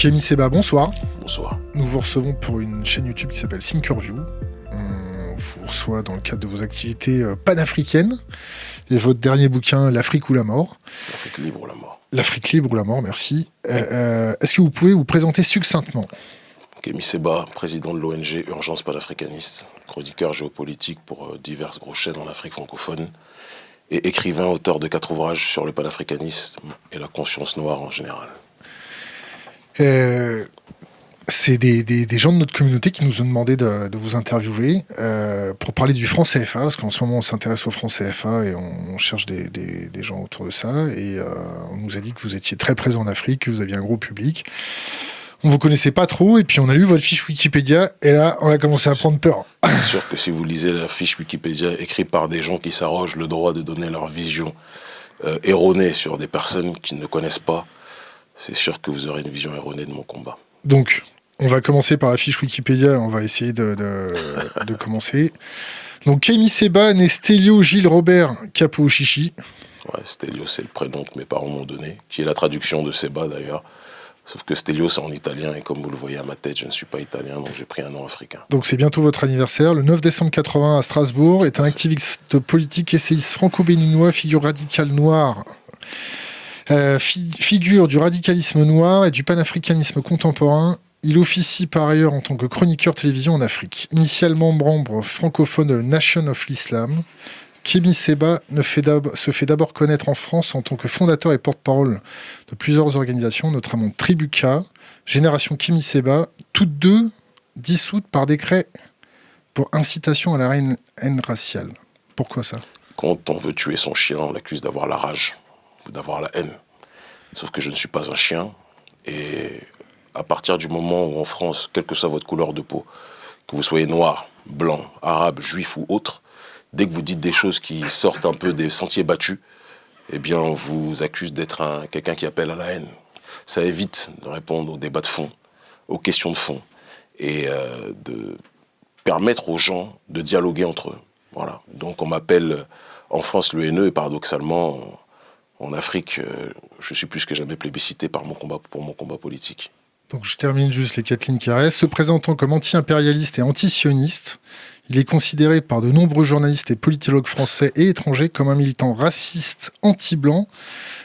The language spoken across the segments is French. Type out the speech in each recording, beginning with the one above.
Kémy Séba, bonsoir. Bonsoir. Nous vous recevons pour une chaîne YouTube qui s'appelle Thinkerview. On vous reçoit dans le cadre de vos activités panafricaines et votre dernier bouquin, L'Afrique ou la mort. L'Afrique libre ou la mort. L'Afrique libre ou la mort, merci. Est-ce que vous pouvez vous présenter succinctement ? Kémy Séba, président de l'ONG Urgence panafricaniste, chroniqueur géopolitique pour diverses grosses chaînes en Afrique francophone et écrivain, auteur de 4 ouvrages sur le panafricanisme et la conscience noire en général. C'est des gens de notre communauté qui nous ont demandé de vous interviewer pour parler du franc CFA, parce qu'en ce moment on s'intéresse au franc CFA et on cherche des gens autour de ça, et on nous a dit que vous étiez très présent en Afrique, que vous aviez un gros public. On vous connaissait pas trop, et puis on a lu votre fiche Wikipédia, et là on a commencé à prendre peur. Bien sûr que si vous lisez la fiche Wikipédia écrite par des gens qui s'arrogent le droit de donner leur vision erronée sur des personnes qui ne connaissent pas, c'est sûr que vous aurez une vision erronée de mon combat. Donc, on va commencer par la fiche Wikipédia, on va essayer de commencer. Donc, Kémy Séba, né Stélio Gilles Robert Capo Chichi. Ouais, Stélio, c'est le prénom que mes parents m'ont donné, qui est la traduction de Séba d'ailleurs. Sauf que Stélio, c'est en italien, et comme vous le voyez à ma tête, je ne suis pas italien, donc j'ai pris un nom africain. Donc c'est bientôt votre anniversaire. Le 9 décembre 80 à Strasbourg, est un activiste politique, essayiste franco-béninois, figure radicale noire. Figure du radicalisme noir et du panafricanisme contemporain. Il officie par ailleurs en tant que chroniqueur télévision en Afrique. Initialement membre francophone de la Nation of l'Islam, Kémy Séba se fait d'abord connaître en France en tant que fondateur et porte-parole de plusieurs organisations, notamment Tribuca, Génération Kémy Séba, toutes deux dissoutes par décret pour incitation à la haine raciale. Pourquoi ça ? Quand on veut tuer son chien, on l'accuse d'avoir la rage ou d'avoir la haine. Sauf que je ne suis pas un chien, et à partir du moment où en France, quelle que soit votre couleur de peau, que vous soyez noir, blanc, arabe, juif ou autre, dès que vous dites des choses qui sortent un peu des sentiers battus, eh bien, on vous accuse d'être quelqu'un qui appelle à la haine. Ça évite de répondre aux débats de fond, aux questions de fond, et de permettre aux gens de dialoguer entre eux. Voilà. Donc, on m'appelle en France le haineux, et paradoxalement, en Afrique, je suis plus que jamais plébiscité pour mon combat politique. Donc, je termine juste les 4 lignes qui restent. Se présentant comme anti-impérialiste et anti-sioniste, il est considéré par de nombreux journalistes et politologues français et étrangers comme un militant raciste, anti-blanc,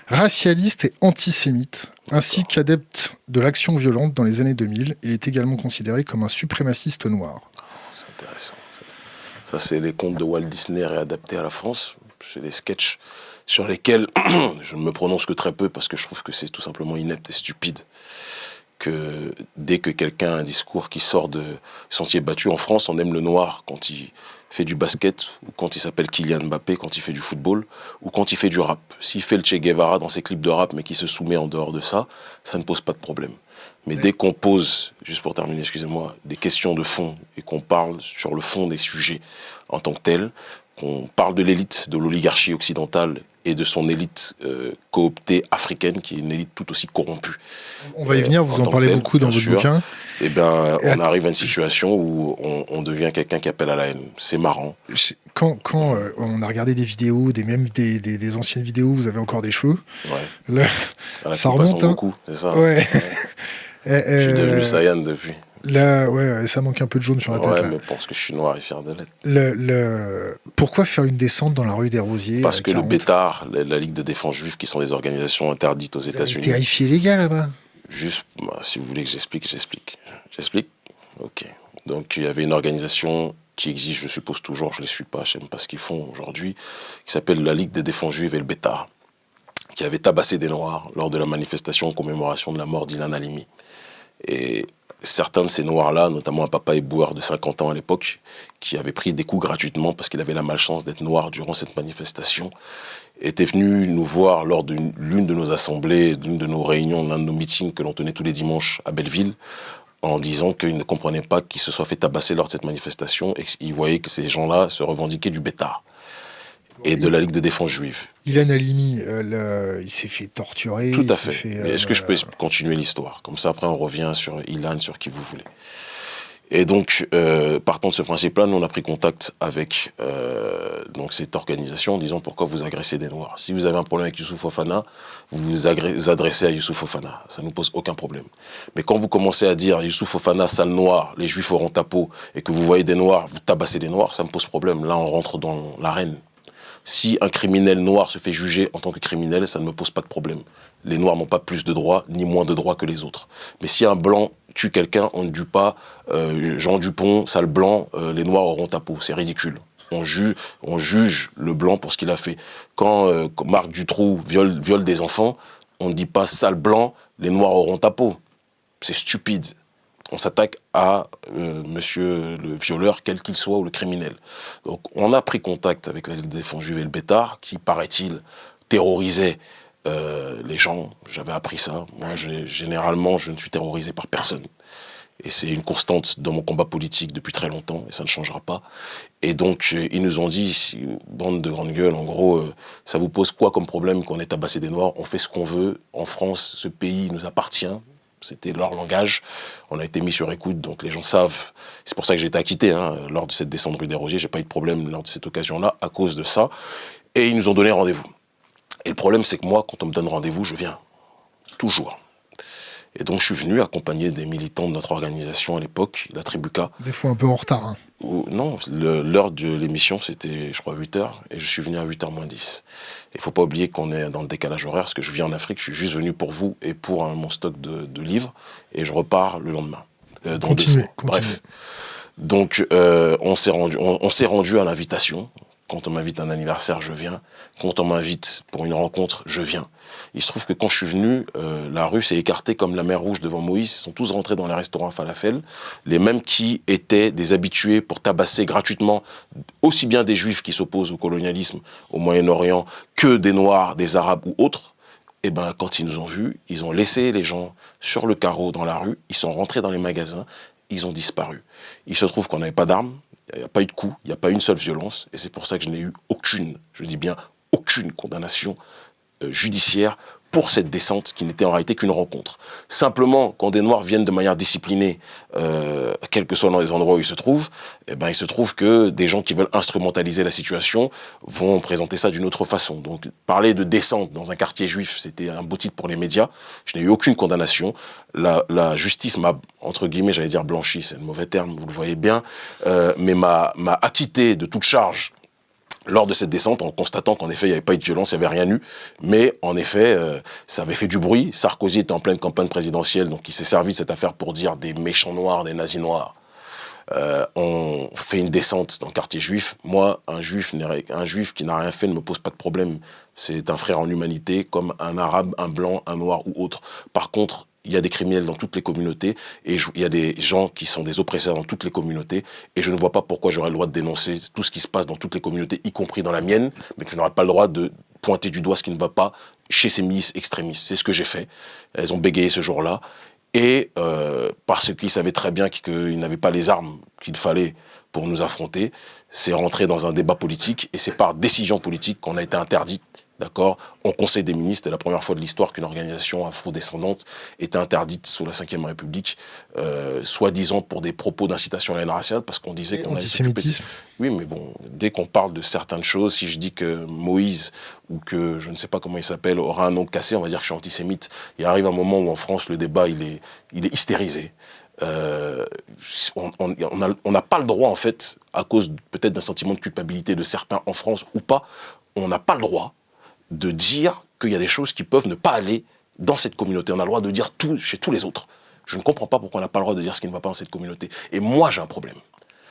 racialiste et antisémite, ainsi qu'adepte de l'action violente dans les années 2000. Il est également considéré comme un suprémaciste noir. C'est intéressant. Ça, c'est les contes de Walt Disney réadaptés à la France. C'est des sketchs sur lesquels je ne me prononce que très peu parce que je trouve que c'est tout simplement inepte et stupide. Que dès que quelqu'un a un discours qui sort de sentier battu en France, on aime le noir quand il fait du basket, ou quand il s'appelle Kylian Mbappé, quand il fait du football, ou quand il fait du rap. S'il fait le Che Guevara dans ses clips de rap, mais qui se soumet en dehors de ça, ça ne pose pas de problème. Mais dès qu'on pose, juste pour terminer, excusez-moi, des questions de fond, et qu'on parle sur le fond des sujets en tant que tel, qu'on parle de l'élite de l'oligarchie occidentale et de son élite cooptée africaine, qui est une élite tout aussi corrompue. On va y venir, vous en parlez beaucoup dans votre bouquin. Eh bien, on arrive à une situation où on devient quelqu'un qui appelle à la haine. C'est marrant. Quand on a regardé des vidéos, des anciennes vidéos, vous avez encore des cheveux. Ouais. Ça remonte. Beaucoup, c'est ça. Ouais. Je suis devenu Saiyan depuis. Là, ouais, ça manque un peu de jaune sur la tête. Ouais, là. mais je pense que je suis noir et fier de l'être. Pourquoi faire une descente dans la rue des Rosiers? Parce que le Bétard, la Ligue de défense juive, qui sont des organisations interdites aux États-Unis. Terrifié les gars là-bas. Juste, si vous voulez que j'explique. J'explique. Ok. Donc il y avait une organisation qui existe, je suppose toujours, je ne les suis pas, je n'aime pas ce qu'ils font aujourd'hui, qui s'appelle la Ligue de défense juive et le Bétard, qui avait tabassé des Noirs lors de la manifestation en commémoration de la mort d'Ilan Halimi. Et certains de ces Noirs-là, notamment un papa éboueur de 50 ans à l'époque, qui avait pris des coups gratuitement parce qu'il avait la malchance d'être noir durant cette manifestation, était venu nous voir lors de l'une de nos assemblées, l'une de nos réunions, l'un de nos meetings que l'on tenait tous les dimanches à Belleville, en disant qu'il ne comprenait pas qu'il se soit fait tabasser lors de cette manifestation et qu'il voyait que ces gens-là se revendiquaient du Bétard et de la Ligue de défense juive. Ilan Halimi, il s'est fait torturer. Tout à fait. Mais est-ce que je peux continuer l'histoire? Comme ça, après, on revient sur Ilan, sur qui vous voulez. Et donc, partant de ce principe-là, nous, on a pris contact avec donc cette organisation en disant pourquoi vous agressez des Noirs. Si vous avez un problème avec Youssouf Fofana, vous vous adressez à Youssouf Fofana. Ça ne nous pose aucun problème. Mais quand vous commencez à dire Youssouf Fofana, sale noir, les Juifs auront ta peau, et que vous voyez des Noirs, vous tabassez des Noirs, ça me pose problème. Là, on rentre dans l'arène. Si un criminel noir se fait juger en tant que criminel, ça ne me pose pas de problème. Les Noirs n'ont pas plus de droits, ni moins de droits que les autres. Mais si un Blanc tue quelqu'un, on ne dit pas Jean Dupont, sale Blanc, les Noirs auront ta peau. C'est ridicule. On juge le Blanc pour ce qu'il a fait. Quand Marc Dutroux viole des enfants, on ne dit pas sale Blanc, les Noirs auront ta peau. C'est stupide. On s'attaque à monsieur le violeur, quel qu'il soit, ou le criminel. Donc on a pris contact avec la Ligue des défense juive et le Bétard, qui, paraît-il, terrorisait les gens. J'avais appris ça. Moi, généralement, je ne suis terrorisé par personne. Et c'est une constante dans mon combat politique depuis très longtemps, et ça ne changera pas. Et donc, ils nous ont dit, bande de grandes gueules, en gros, ça vous pose quoi comme problème qu'on ait tabassé des Noirs? On fait ce qu'on veut. En France, ce pays nous appartient. C'était leur langage. On a été mis sur écoute, donc les gens savent. C'est pour ça que j'ai été acquitté lors de cette descente rue des Rogiers. J'ai pas eu de problème lors de cette occasion-là à cause de ça. Et ils nous ont donné rendez-vous. Et le problème, c'est que moi, quand on me donne rendez-vous, je viens. Toujours. Et donc, je suis venu accompagner des militants de notre organisation à l'époque, la Tribuca. Des fois un peu en retard. Non, l'heure de l'émission, c'était, je crois, 8h, et je suis venu à 8h moins 10. Il ne faut pas oublier qu'on est dans le décalage horaire, parce que je vis en Afrique, je suis juste venu pour vous et pour mon stock de livres, et je repars le lendemain. Continuez. Bref. Donc, on s'est rendu à l'invitation. Quand on m'invite à un anniversaire, je viens. Quand on m'invite pour une rencontre, je viens. Il se trouve que quand je suis venu, la rue s'est écartée comme la mer Rouge devant Moïse. Ils sont tous rentrés dans les restaurants falafel. Les mêmes qui étaient des habitués pour tabasser gratuitement aussi bien des Juifs qui s'opposent au colonialisme au Moyen-Orient que des Noirs, des Arabes ou autres. Et ben, quand ils nous ont vus, ils ont laissé les gens sur le carreau dans la rue. Ils sont rentrés dans les magasins. Ils ont disparu. Il se trouve qu'on n'avait pas d'armes. Il n'y a pas eu de coup, il n'y a pas eu une seule violence, et c'est pour ça que je n'ai eu aucune, je dis bien aucune condamnation judiciaire pour cette descente qui n'était en réalité qu'une rencontre. Simplement, quand des Noirs viennent de manière disciplinée, quels que soient dans les endroits où ils se trouvent, eh ben, il se trouve que des gens qui veulent instrumentaliser la situation vont présenter ça d'une autre façon. Donc, parler de descente dans un quartier juif, c'était un beau titre pour les médias. Je n'ai eu aucune condamnation. La justice m'a, entre guillemets, j'allais dire blanchi, c'est le mauvais terme, vous le voyez bien, mais m'a acquitté de toute charge lors de cette descente, en constatant qu'en effet, il n'y avait pas eu de violence, il n'y avait rien eu. Mais en effet, ça avait fait du bruit. Sarkozy était en pleine campagne présidentielle, donc il s'est servi de cette affaire pour dire des méchants noirs, des nazis noirs. On fait une descente dans le quartier juif. Moi, un juif qui n'a rien fait ne me pose pas de problème. C'est un frère en humanité, comme un arabe, un blanc, un noir ou autre. Par contre, il y a des criminels dans toutes les communautés et il y a des gens qui sont des oppresseurs dans toutes les communautés et je ne vois pas pourquoi j'aurais le droit de dénoncer tout ce qui se passe dans toutes les communautés, y compris dans la mienne, mais que je n'aurais pas le droit de pointer du doigt ce qui ne va pas chez ces milices extrémistes. C'est ce que j'ai fait. Elles ont bégayé ce jour-là et parce qu'ils savaient très bien qu'ils n'avaient pas les armes qu'il fallait pour nous affronter, c'est rentré dans un débat politique et c'est par décision politique qu'on a été interdit. D'accord, au Conseil des ministres, c'était la première fois de l'histoire qu'une organisation afro-descendante était interdite sous la Ve République, soi-disant pour des propos d'incitation à la haine raciale, parce qu'on disait qu'on allait s'occuper de... Oui, mais bon, dès qu'on parle de certaines choses, si je dis que Moïse, ou que je ne sais pas comment il s'appelle, aura un nom cassé, on va dire que je suis antisémite. Il arrive un moment où en France, le débat, il est hystérisé. On n'a pas le droit, en fait, à cause peut-être d'un sentiment de culpabilité de certains en France ou pas, on n'a pas le droit de dire qu'il y a des choses qui peuvent ne pas aller dans cette communauté. On a le droit de dire tout chez tous les autres. Je ne comprends pas pourquoi on n'a pas le droit de dire ce qui ne va pas dans cette communauté. Et moi, j'ai un problème.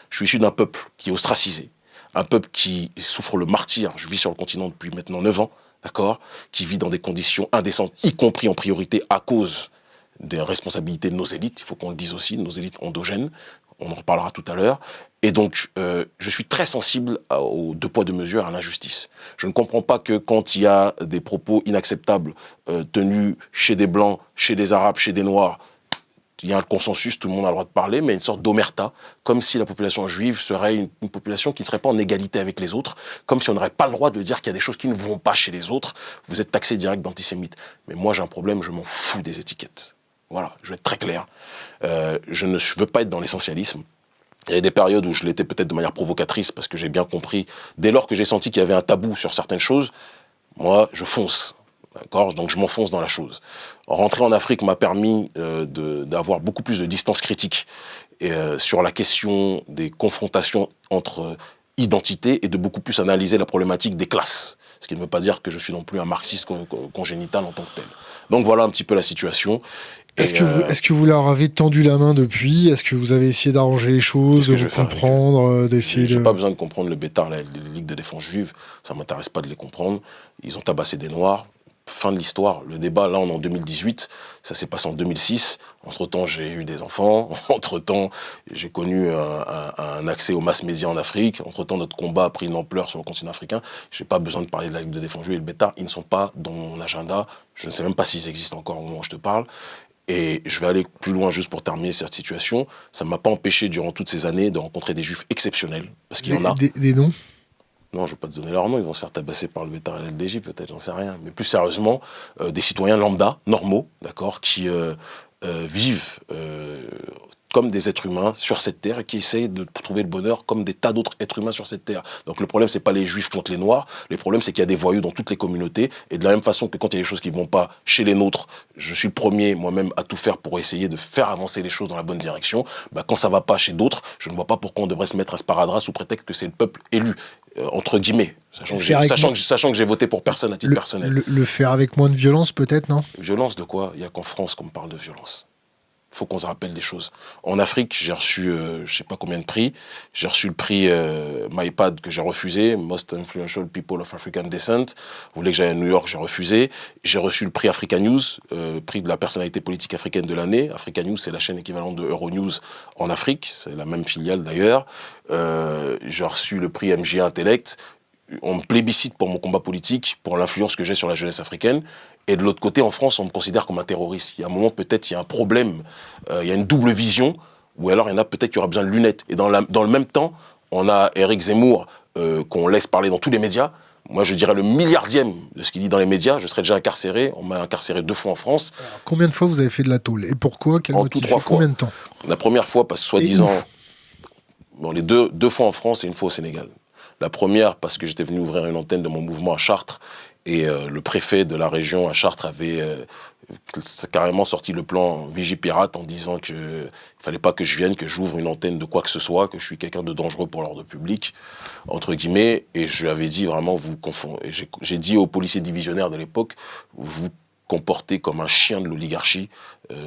Je suis issu d'un peuple qui est ostracisé, un peuple qui souffre le martyre. Je vis sur le continent depuis maintenant 9 ans, d'accord, qui vit dans des conditions indécentes, y compris en priorité à cause des responsabilités de nos élites. Il faut qu'on le dise aussi, nos élites endogènes. On en reparlera tout à l'heure. Et donc, je suis très sensible aux deux poids, deux mesures, à l'injustice. Je ne comprends pas que quand il y a des propos inacceptables tenus chez des Blancs, chez des Arabes, chez des Noirs, il y a un consensus, tout le monde a le droit de parler, mais une sorte d'omerta, comme si la population juive serait une population qui ne serait pas en égalité avec les autres, comme si on n'aurait pas le droit de dire qu'il y a des choses qui ne vont pas chez les autres. Vous êtes taxé direct d'antisémite. Mais moi, j'ai un problème, je m'en fous des étiquettes. Voilà, je vais être très clair. Je ne veux pas être dans l'essentialisme. Il y a des périodes où je l'étais peut-être de manière provocatrice parce que j'ai bien compris, dès lors que j'ai senti qu'il y avait un tabou sur certaines choses, moi, je fonce. D'accord ? Donc je m'enfonce dans la chose. Rentrer en Afrique m'a permis d'avoir beaucoup plus de distance critique sur la question des confrontations entre identités et de beaucoup plus analyser la problématique des classes. Ce qui ne veut pas dire que je suis non plus un marxiste congénital en tant que tel. Donc voilà un petit peu la situation. Est-ce que vous leur avez tendu la main depuis ? Est-ce que vous avez essayé d'arranger les choses, de vous comprendre, d'essayer de... J'ai pas besoin de comprendre le Bétar, la Ligue de défense juive, ça m'intéresse pas de les comprendre. Ils ont tabassé des Noirs. Fin de l'histoire. Le débat, là, on est en 2018. Ça s'est passé en 2006. Entre-temps, j'ai eu des enfants. Entre-temps, j'ai connu un accès aux masses médias en Afrique. Entre-temps, notre combat a pris une ampleur sur le continent africain. J'ai pas besoin de parler de la Ligue de défense juive et le Bétar. Ils ne sont pas dans mon agenda. Je ne sais même pas s'ils existent encore au moment où je te parle. Et je vais aller plus loin juste pour terminer cette situation. Ça ne m'a pas empêché, durant toutes ces années, de rencontrer des juifs exceptionnels. Parce qu'il y en a. Des noms ? Non, je ne vais pas te donner leur nom, ils vont se faire tabasser par le Bétar et l'LDJ, peut-être, j'en sais rien. Mais plus sérieusement, des citoyens lambda, normaux, d'accord, qui vivent comme des êtres humains sur cette terre et qui essayent de trouver le bonheur comme des tas d'autres êtres humains sur cette terre. Donc le problème, c'est pas les juifs contre les noirs, le problème, c'est qu'il y a des voyous dans toutes les communautés, et de la même façon que quand il y a des choses qui ne vont pas chez les nôtres, je suis le premier, moi-même, à tout faire pour essayer de faire avancer les choses dans la bonne direction. Bah, quand ça ne va pas chez d'autres, je ne vois pas pourquoi on devrait se mettre à sparadrap sous prétexte que c'est le peuple élu. Entre guillemets, sachant que j'ai voté pour personne à titre personnel. Le faire avec moins de violence, peut-être, non ? Violence de quoi ? Il n'y a qu'en France qu'on me parle de violence. Il faut qu'on se rappelle des choses. En Afrique, j'ai reçu, je ne sais pas combien de prix. J'ai reçu le prix MyPad que j'ai refusé, Most Influential People of African Descent. Vous voulez que j'aille à New York, j'ai refusé. J'ai reçu le prix Africa News, prix de la personnalité politique africaine de l'année. Africa News, c'est la chaîne équivalente de Euronews en Afrique. C'est la même filiale d'ailleurs. J'ai reçu le prix MJ Intellect. On me plébiscite pour mon combat politique, pour l'influence que j'ai sur la jeunesse africaine. Et de l'autre côté, en France, on me considère comme un terroriste. Il y a un moment, peut-être, il y a un problème. Il y a une double vision, ou alors il y en a peut-être qui aura besoin de lunettes. Et dans le même temps, on a Éric Zemmour, qu'on laisse parler dans tous les médias. Moi, je dirais le milliardième de ce qu'il dit dans les médias. Je serais déjà incarcéré. On m'a incarcéré 2 fois en France. Alors, combien de fois vous avez fait de la tôle ? Et pourquoi ? Quel motif ? 3 fois. Combien de temps ? La première fois, parce que soi-disant... Bon, les deux fois en France et une fois au Sénégal. La première, parce que j'étais venu ouvrir une antenne de mon mouvement à Chartres, et le préfet de la région à Chartres avait carrément sorti le plan Vigipirate en disant qu'il ne fallait pas que je vienne, que j'ouvre une antenne de quoi que ce soit, que je suis quelqu'un de dangereux pour l'ordre public, entre guillemets. Et je lui avais dit vraiment, vous confondez. J'ai dit aux policiers divisionnaires de l'époque, vous comportez comme un chien de l'oligarchie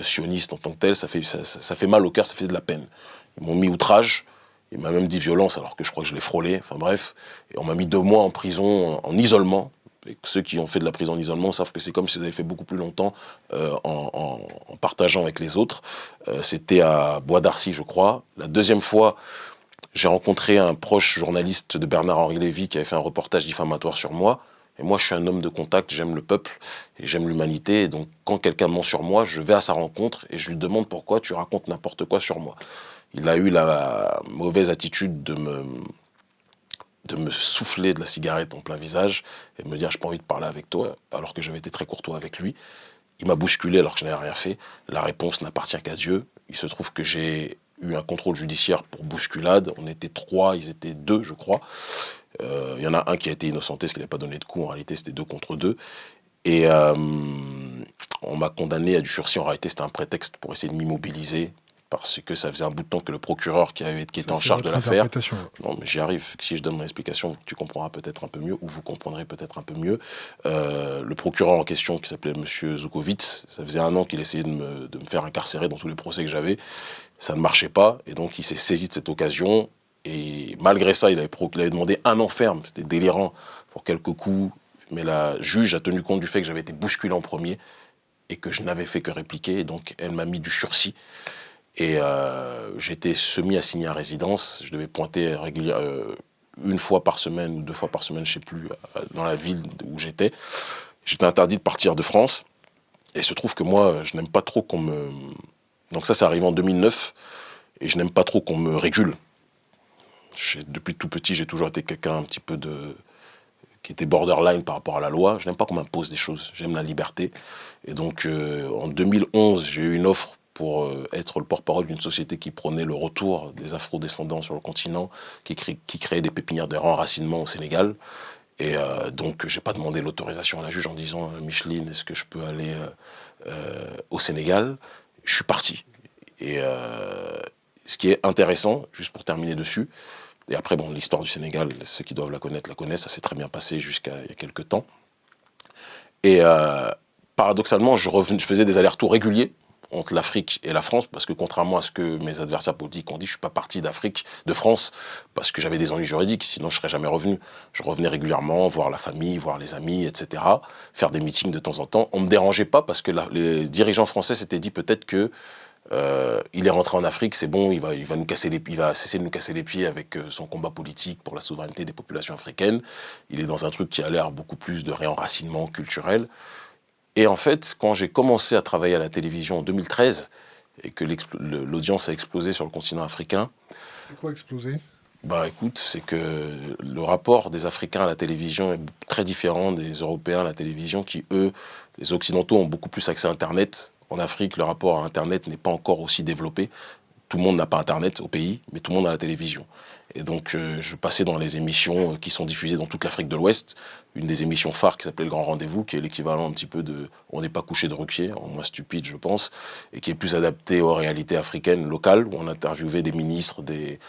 sioniste en tant que tel, ça fait mal au cœur, ça fait de la peine. Ils m'ont mis outrage. Il m'a même dit violence, alors que je crois que je l'ai frôlé. Enfin bref. Et on m'a mis 2 mois en prison, en isolement. Et ceux qui ont fait de la prison en isolement savent que c'est comme si vous avez fait beaucoup plus longtemps en partageant avec les autres. C'était à Bois d'Arcy, je crois. La deuxième fois, j'ai rencontré un proche journaliste de Bernard-Henri Lévy qui avait fait un reportage diffamatoire sur moi. Et moi, je suis un homme de contact, j'aime le peuple et j'aime l'humanité. Et donc, quand quelqu'un ment sur moi, je vais à sa rencontre et je lui demande pourquoi tu racontes n'importe quoi sur moi. Il a eu la mauvaise attitude de me souffler de la cigarette en plein visage et de me dire « j'ai pas envie de parler avec toi », alors que j'avais été très courtois avec lui. Il m'a bousculé alors que je n'avais rien fait. La réponse n'appartient qu'à Dieu. Il se trouve que j'ai eu un contrôle judiciaire pour bousculade. On était 3, ils étaient 2, je crois. Il y en a un qui a été innocenté parce qu'il n'avait pas donné de coup. En réalité, c'était 2 contre 2. Et on m'a condamné à du sursis. En réalité, c'était un prétexte pour essayer de m'immobiliser, parce que ça faisait un bout de temps que le procureur qui était en charge de l'affaire... Non, mais j'y arrive. Si je donne mon explication, tu comprendras peut-être un peu mieux, ou vous comprendrez peut-être un peu mieux. Le procureur en question, qui s'appelait M. Zoukowitz, ça faisait 1 an qu'il essayait de me faire incarcérer dans tous les procès que j'avais. Ça ne marchait pas, et donc il s'est saisi de cette occasion. Et malgré ça, il avait demandé 1 an ferme. C'était délirant pour quelques coups. Mais la juge a tenu compte du fait que j'avais été bousculé en premier et que je n'avais fait que répliquer. Et donc, elle m'a mis du sursis. Et j'étais semi-assigné à résidence. Je devais pointer 1 fois par semaine ou 2 fois par semaine, je ne sais plus, dans la ville où j'étais. J'étais interdit de partir de France. Et il se trouve que moi, je n'aime pas trop qu'on me... Donc ça arrivé en 2009. Et je n'aime pas trop qu'on me régule. Depuis tout petit, j'ai toujours été quelqu'un un petit peu qui était borderline par rapport à la loi. Je n'aime pas qu'on m'impose des choses, j'aime la liberté. Et donc, en 2011, j'ai eu une offre pour être le porte-parole d'une société qui prônait le retour des afro-descendants sur le continent, qui créait des pépinières de renracinement au Sénégal. Et donc, je n'ai pas demandé l'autorisation à la juge en disant « Micheline, est-ce que je peux aller au Sénégal ?» Je suis parti. Et ce qui est intéressant, juste pour terminer dessus, et après, bon, l'histoire du Sénégal, ceux qui doivent la connaissent, ça s'est très bien passé jusqu'à il y a quelques temps. Et paradoxalement, je faisais des allers-retours réguliers entre l'Afrique et la France, parce que contrairement à ce que mes adversaires politiques ont dit, je ne suis pas parti de France, parce que j'avais des ennuis juridiques, sinon je ne serais jamais revenu. Je revenais régulièrement, voir la famille, voir les amis, etc., faire des meetings de temps en temps. On ne me dérangeait pas, parce que les dirigeants français s'étaient dit peut-être que il est rentré en Afrique, c'est bon, il va cesser de nous casser les pieds avec son combat politique pour la souveraineté des populations africaines. Il est dans un truc qui a l'air beaucoup plus de réenracinement culturel. Et en fait, quand j'ai commencé à travailler à la télévision en 2013 et que l'audience a explosé sur le continent africain... C'est quoi exploser ? Bah écoute, c'est que le rapport des Africains à la télévision est très différent des Européens à la télévision qui, eux, les Occidentaux ont beaucoup plus accès à Internet. En Afrique, le rapport à Internet n'est pas encore aussi développé. Tout le monde n'a pas Internet au pays, mais tout le monde a la télévision. Et donc, je passais dans les émissions qui sont diffusées dans toute l'Afrique de l'Ouest. Une des émissions phares qui s'appelait Le Grand Rendez-vous, qui est l'équivalent un petit peu de On n'est pas couché de Ruquier, en moins stupide, je pense, et qui est plus adapté aux réalités africaines locales, où on interviewait des ministres, des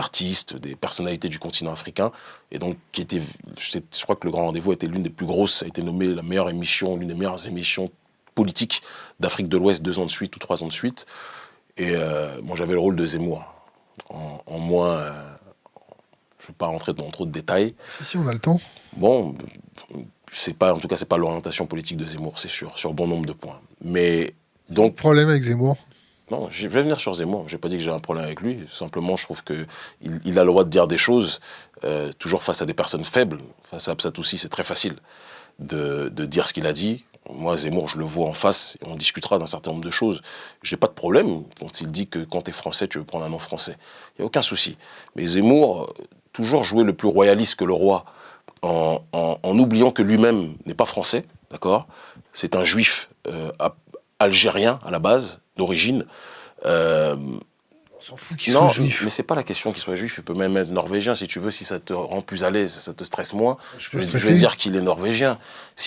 artistes, des personnalités du continent africain. Et donc, je crois que Le Grand Rendez-vous a été l'une des plus grosses, a été nommée la meilleure émission, l'une des meilleures émissions politiques d'Afrique de l'Ouest 2 ans de suite ou 3 ans de suite. Et moi, j'avais le rôle de Zemmour. En moins, je ne vais pas rentrer dans trop de détails. Si, on a le temps. Bon, en tout cas, c'est pas l'orientation politique de Zemmour, c'est sûr, sur bon nombre de points. Mais donc, problème avec Zemmour? Non, je vais venir sur Zemmour. J'ai pas dit que j'ai un problème avec lui. Simplement, je trouve qu'il a le droit de dire des choses, toujours face à des personnes faibles. Face à Absatoussi, c'est très facile de dire ce qu'il a dit. Moi, Zemmour, je le vois en face, et on discutera d'un certain nombre de choses. Je n'ai pas de problème quand il dit que quand tu es français, tu veux prendre un nom français. Il n'y a aucun souci. Mais Zemmour, toujours jouer le plus royaliste que le roi, en oubliant que lui-même n'est pas français, d'accord ? C'est un juif algérien, à la base, d'origine. On s'en fout qu'il soit juif. Mais c'est pas la question qu'il soit juif, il peut même être norvégien si tu veux, si ça te rend plus à l'aise, ça te stresse moins. Je vais dire qu'il est norvégien.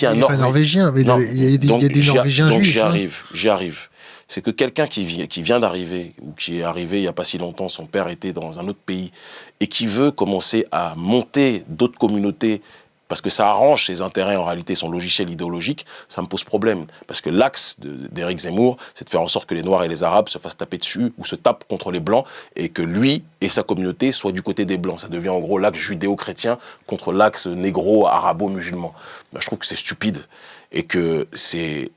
Il n'est pas norvégien, mais il y a des Norvégiens juifs. J'y arrive. C'est que quelqu'un qui vient d'arriver, ou qui est arrivé il n'y a pas si longtemps, son père était dans un autre pays, et qui veut commencer à monter d'autres communautés, parce que ça arrange ses intérêts, en réalité, son logiciel idéologique, ça me pose problème. Parce que l'axe d'Éric Zemmour, c'est de faire en sorte que les Noirs et les Arabes se fassent taper dessus ou se tapent contre les Blancs et que lui et sa communauté soient du côté des Blancs. Ça devient en gros l'axe judéo-chrétien contre l'axe négro-arabo-musulman. Ben, je trouve que c'est stupide et que c'est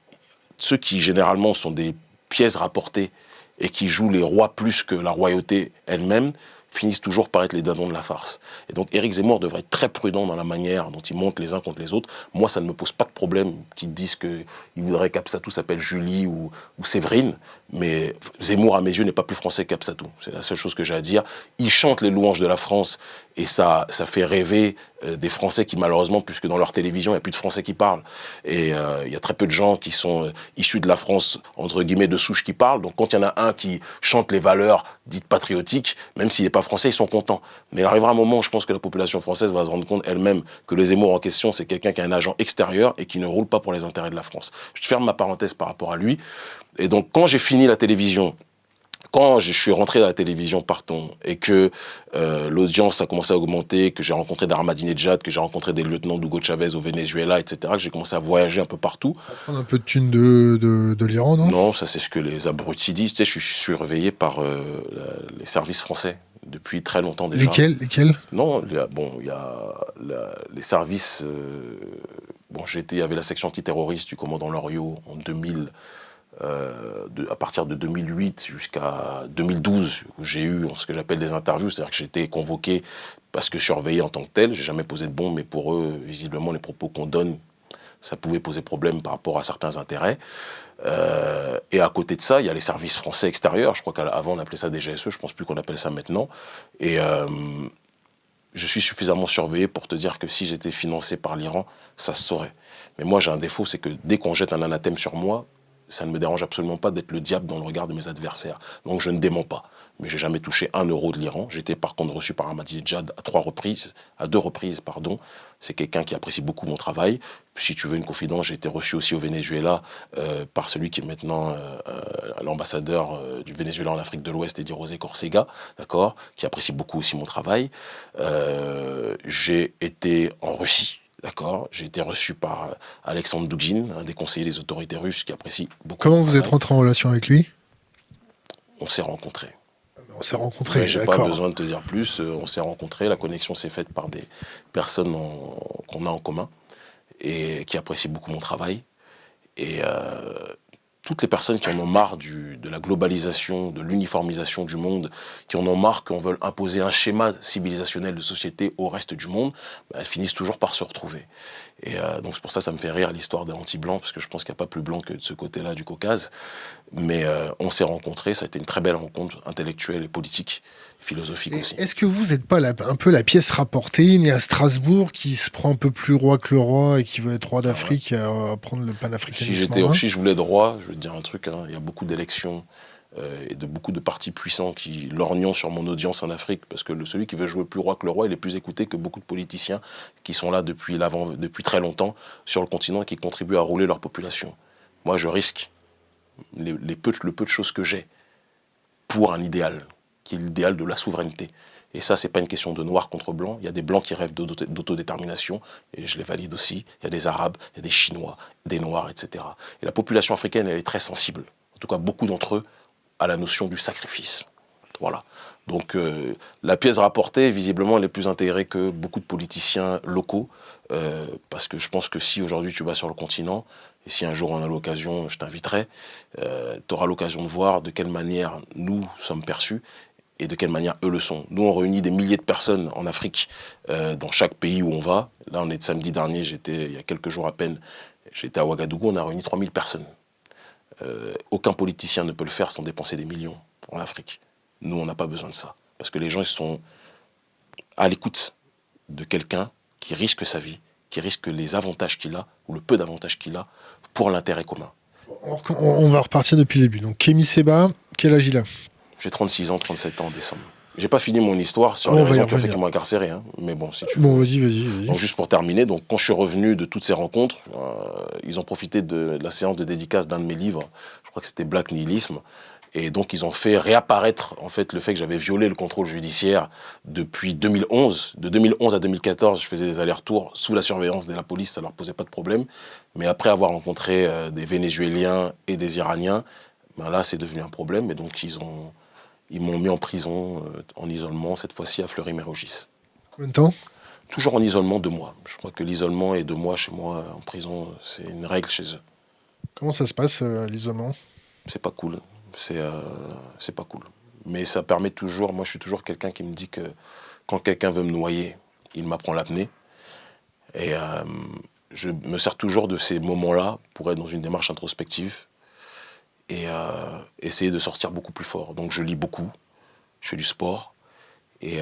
ceux qui, généralement, sont des pièces rapportées et qui jouent les rois plus que la royauté elle-même, finissent toujours par être les dindons de la farce. Et donc Éric Zemmour devrait être très prudent dans la manière dont il monte les uns contre les autres. Moi, ça ne me pose pas de problème qu'ils disent qu'il voudrait qu'Absatou s'appelle Julie ou Séverine, mais Zemmour, à mes yeux, n'est pas plus français qu'Absatou. C'est la seule chose que j'ai à dire. Il chante les louanges de la France et ça fait rêver des Français qui, malheureusement, puisque dans leur télévision, il n'y a plus de Français qui parlent. Et il y a très peu de gens qui sont issus de la France, entre guillemets, de souche qui parlent. Donc quand il y en a un qui chante les valeurs dites patriotiques, même s'il n'est pas français, ils sont contents. Mais il arrivera un moment où je pense que la population française va se rendre compte elle-même que le Zemmour en question, c'est quelqu'un qui a un agent extérieur et qui ne roule pas pour les intérêts de la France. Je ferme ma parenthèse par rapport à lui. Et donc quand j'ai fini la télévision, quand je suis rentré à la télévision, partons, et que l'audience a commencé à augmenter, que j'ai rencontré d'Ahmadinejad, que j'ai rencontré des lieutenants d'Hugo Chavez au Venezuela, etc., que j'ai commencé à voyager un peu partout. Prendre un peu de thunes de l'Iran, non ? Non, ça c'est ce que les abrutis disent. Tu sais, je suis surveillé par les services français depuis très longtemps déjà. Lesquels ? Non, il y a les services... il y avait la section antiterroriste du commandant Loriot en 2000... à partir de 2008 jusqu'à 2012, où j'ai eu ce que j'appelle des interviews, c'est-à-dire que j'ai été convoqué parce que surveillé en tant que tel, j'ai jamais posé de bombe, mais pour eux, visiblement, les propos qu'on donne, ça pouvait poser problème par rapport à certains intérêts. Et à côté de ça, il y a les services français extérieurs, je crois qu'avant on appelait ça des GSE, je pense plus qu'on appelle ça maintenant, et je suis suffisamment surveillé pour te dire que si j'étais financé par l'Iran, ça se saurait. Mais moi, j'ai un défaut, c'est que dès qu'on jette un anathème sur moi, ça ne me dérange absolument pas d'être le diable dans le regard de mes adversaires. Donc je ne démens pas. Mais j'ai jamais touché 1 € de l'Iran. J'ai été par contre reçu par Ahmadinejad à 2 reprises. C'est quelqu'un qui apprécie beaucoup mon travail. Si tu veux une confidence, j'ai été reçu aussi au Venezuela par celui qui est maintenant l'ambassadeur du Venezuela en Afrique de l'Ouest, Eddie José Corcega, d'accord, qui apprécie beaucoup aussi mon travail. J'ai été en Russie. D'accord, j'ai été reçu par Alexandre Dugin, un des conseillers des autorités russes qui apprécie beaucoup. Comment vous êtes rentré en relation avec lui? On s'est rencontrés. On s'est rencontrés, j'ai pas besoin de te dire plus. On s'est rencontrés, la connexion s'est faite par des personnes qu'on a en commun et qui apprécient beaucoup mon travail. Et toutes les personnes qui en ont marre de la globalisation, de l'uniformisation du monde, qui en ont marre qu'on veuille imposer un schéma civilisationnel de société au reste du monde, elles finissent toujours par se retrouver. Et donc c'est pour ça que ça me fait rire l'histoire des anti-blancs, parce que je pense qu'il n'y a pas plus blanc que de ce côté-là du Caucase. Mais on s'est rencontrés, ça a été une très belle rencontre intellectuelle et politique, philosophique aussi. Est-ce que vous n'êtes pas un peu la pièce rapportée, née à Strasbourg, qui se prend un peu plus roi que le roi et qui veut être roi d'Afrique et à prendre le panafricanisme? Si je voulais être roi, je vais te dire un truc, il y a beaucoup d'élections et beaucoup de partis puissants qui lorgnent sur mon audience en Afrique, parce que celui qui veut jouer plus roi que le roi, il est plus écouté que beaucoup de politiciens qui sont là depuis très longtemps sur le continent et qui contribuent à rouler leur population. Moi, je risque le peu de choses que j'ai pour un idéal, qui est l'idéal de la souveraineté. Et ça, c'est pas une question de noir contre blanc. Il y a des blancs qui rêvent d'autodétermination, et je les valide aussi. Il y a des arabes, il y a des chinois, des noirs, etc. Et la population africaine, elle est très sensible, en tout cas beaucoup d'entre eux, à la notion du sacrifice. Voilà. Donc la pièce rapportée, visiblement, elle est plus intégrée que beaucoup de politiciens locaux, parce que je pense que si aujourd'hui tu vas sur le continent, et si un jour on a l'occasion, je t'inviterai, tu auras l'occasion de voir de quelle manière nous sommes perçus et de quelle manière eux le sont. Nous, on réunit des milliers de personnes en Afrique, dans chaque pays où on va. Là, on est de samedi dernier, il y a quelques jours à peine, j'étais à Ouagadougou, on a réuni 3000 personnes. Aucun politicien ne peut le faire sans dépenser des millions en Afrique. Nous, on n'a pas besoin de ça. Parce que les gens, ils sont à l'écoute de quelqu'un qui risque sa vie, qui risque les avantages qu'il a, ou le peu d'avantages qu'il a, pour l'intérêt commun. On va repartir depuis le début. Donc, Kémy Séba, quel âge il a? J'ai 36 ans, 37 ans en décembre. J'ai pas fini mon histoire sur les raisons qui ont fait qu'ils m'ont incarcéré. Mais bon, si tu veux. Bon, vas-y. Donc, juste pour terminer, donc, quand je suis revenu de toutes ces rencontres, ils ont profité de la séance de dédicace d'un de mes livres. Je crois que c'était Black Nihilisme. Et donc, ils ont fait réapparaître, en fait, le fait que j'avais violé le contrôle judiciaire depuis 2011. De 2011 à 2014, je faisais des allers-retours sous la surveillance de la police, ça leur posait pas de problème. Mais après avoir rencontré des Vénézuéliens et des Iraniens, ben là, c'est devenu un problème. Et donc, ils m'ont mis en prison, en isolement, cette fois-ci à Fleury-Mérogis. Combien de temps? Toujours en isolement, 2 mois. Je crois que l'isolement et 2 mois chez moi, en prison, c'est une règle chez eux. Comment ça se passe, l'isolement? C'est pas cool. C'est pas cool. Mais ça permet toujours, moi je suis toujours quelqu'un qui me dit que quand quelqu'un veut me noyer, il m'apprend l'apnée. Et je me sers toujours de ces moments-là pour être dans une démarche introspective et essayer de sortir beaucoup plus fort. Donc je lis beaucoup, je fais du sport et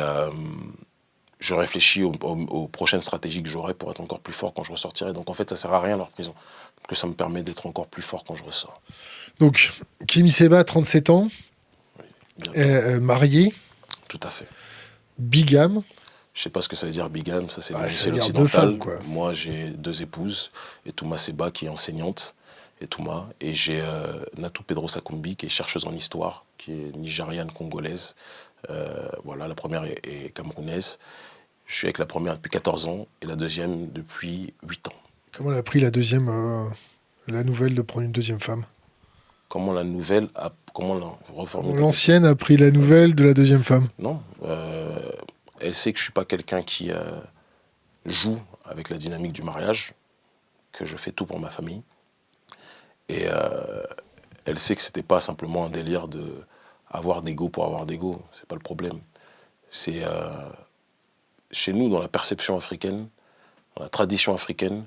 je réfléchis aux prochaines stratégies que j'aurai pour être encore plus fort quand je ressortirai. Donc en fait ça sert à rien leur prison, parce que ça me permet d'être encore plus fort quand je ressors. Donc, Kémy Séba, 37 ans, marié. Tout à fait. Bigame. Je sais pas ce que ça veut dire bigame, ça c'est l'occidental. 2 femmes, quoi. Moi j'ai 2 épouses, et Touma Séba qui est enseignante, et j'ai Natou Pedro Sakumbi qui est chercheuse en histoire, qui est nigériane congolaise. Voilà, la première est camerounaise. Je suis avec la première depuis 14 ans et la deuxième depuis 8 ans. Comment elle a pris la nouvelle de prendre une deuxième femme? Comment la nouvelle a... Comment l'ancienne a pris la nouvelle de la deuxième femme? Non. Elle sait que je ne suis pas quelqu'un qui joue avec la dynamique du mariage, que je fais tout pour ma famille. Et elle sait que ce n'était pas simplement un délire d'avoir d'ego pour avoir d'ego. Ce n'est pas le problème. C'est chez nous, dans la perception africaine, dans la tradition africaine,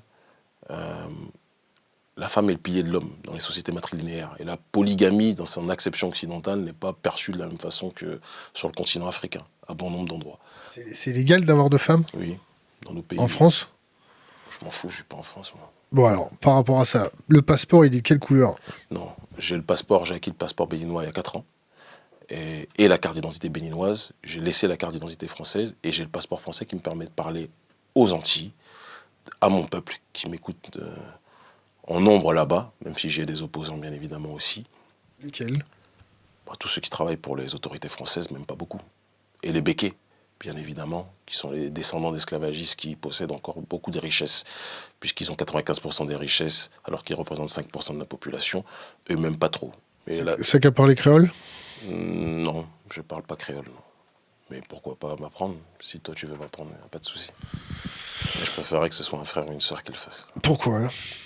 la femme est le pilier de l'homme dans les sociétés matrilinéaires. Et la polygamie, dans son acception occidentale, n'est pas perçue de la même façon que sur le continent africain. à bon nombre d'endroits. C'est légal d'avoir deux femmes Oui, dans nos pays. en France? Je m'en fous, je suis pas en France, moi. Bon alors, par rapport à ça, le passeport, il est de quelle couleur? Non, j'ai acquis le passeport béninois il y a 4 ans. Et la carte d'identité béninoise. J'ai laissé la carte d'identité française et j'ai le passeport français qui me permet de parler aux Antilles, à mon peuple qui m'écoute en nombre là-bas, même si j'ai des opposants bien évidemment aussi. Lequel? Tous ceux qui travaillent pour les autorités françaises, même pas beaucoup. Et les béquets, bien évidemment, qui sont les descendants d'esclavagistes qui possèdent encore beaucoup de richesses, puisqu'ils ont 95% des richesses, alors qu'ils représentent 5% de la population, eux-mêmes pas trop. Et là, Ça qu'a parlé créole? non, je parle pas créole. Non. Mais pourquoi pas m'apprendre? Si toi tu veux m'apprendre, y a pas de souci. Mais je préférerais que ce soit un frère ou une sœur qui le fasse. Pourquoi?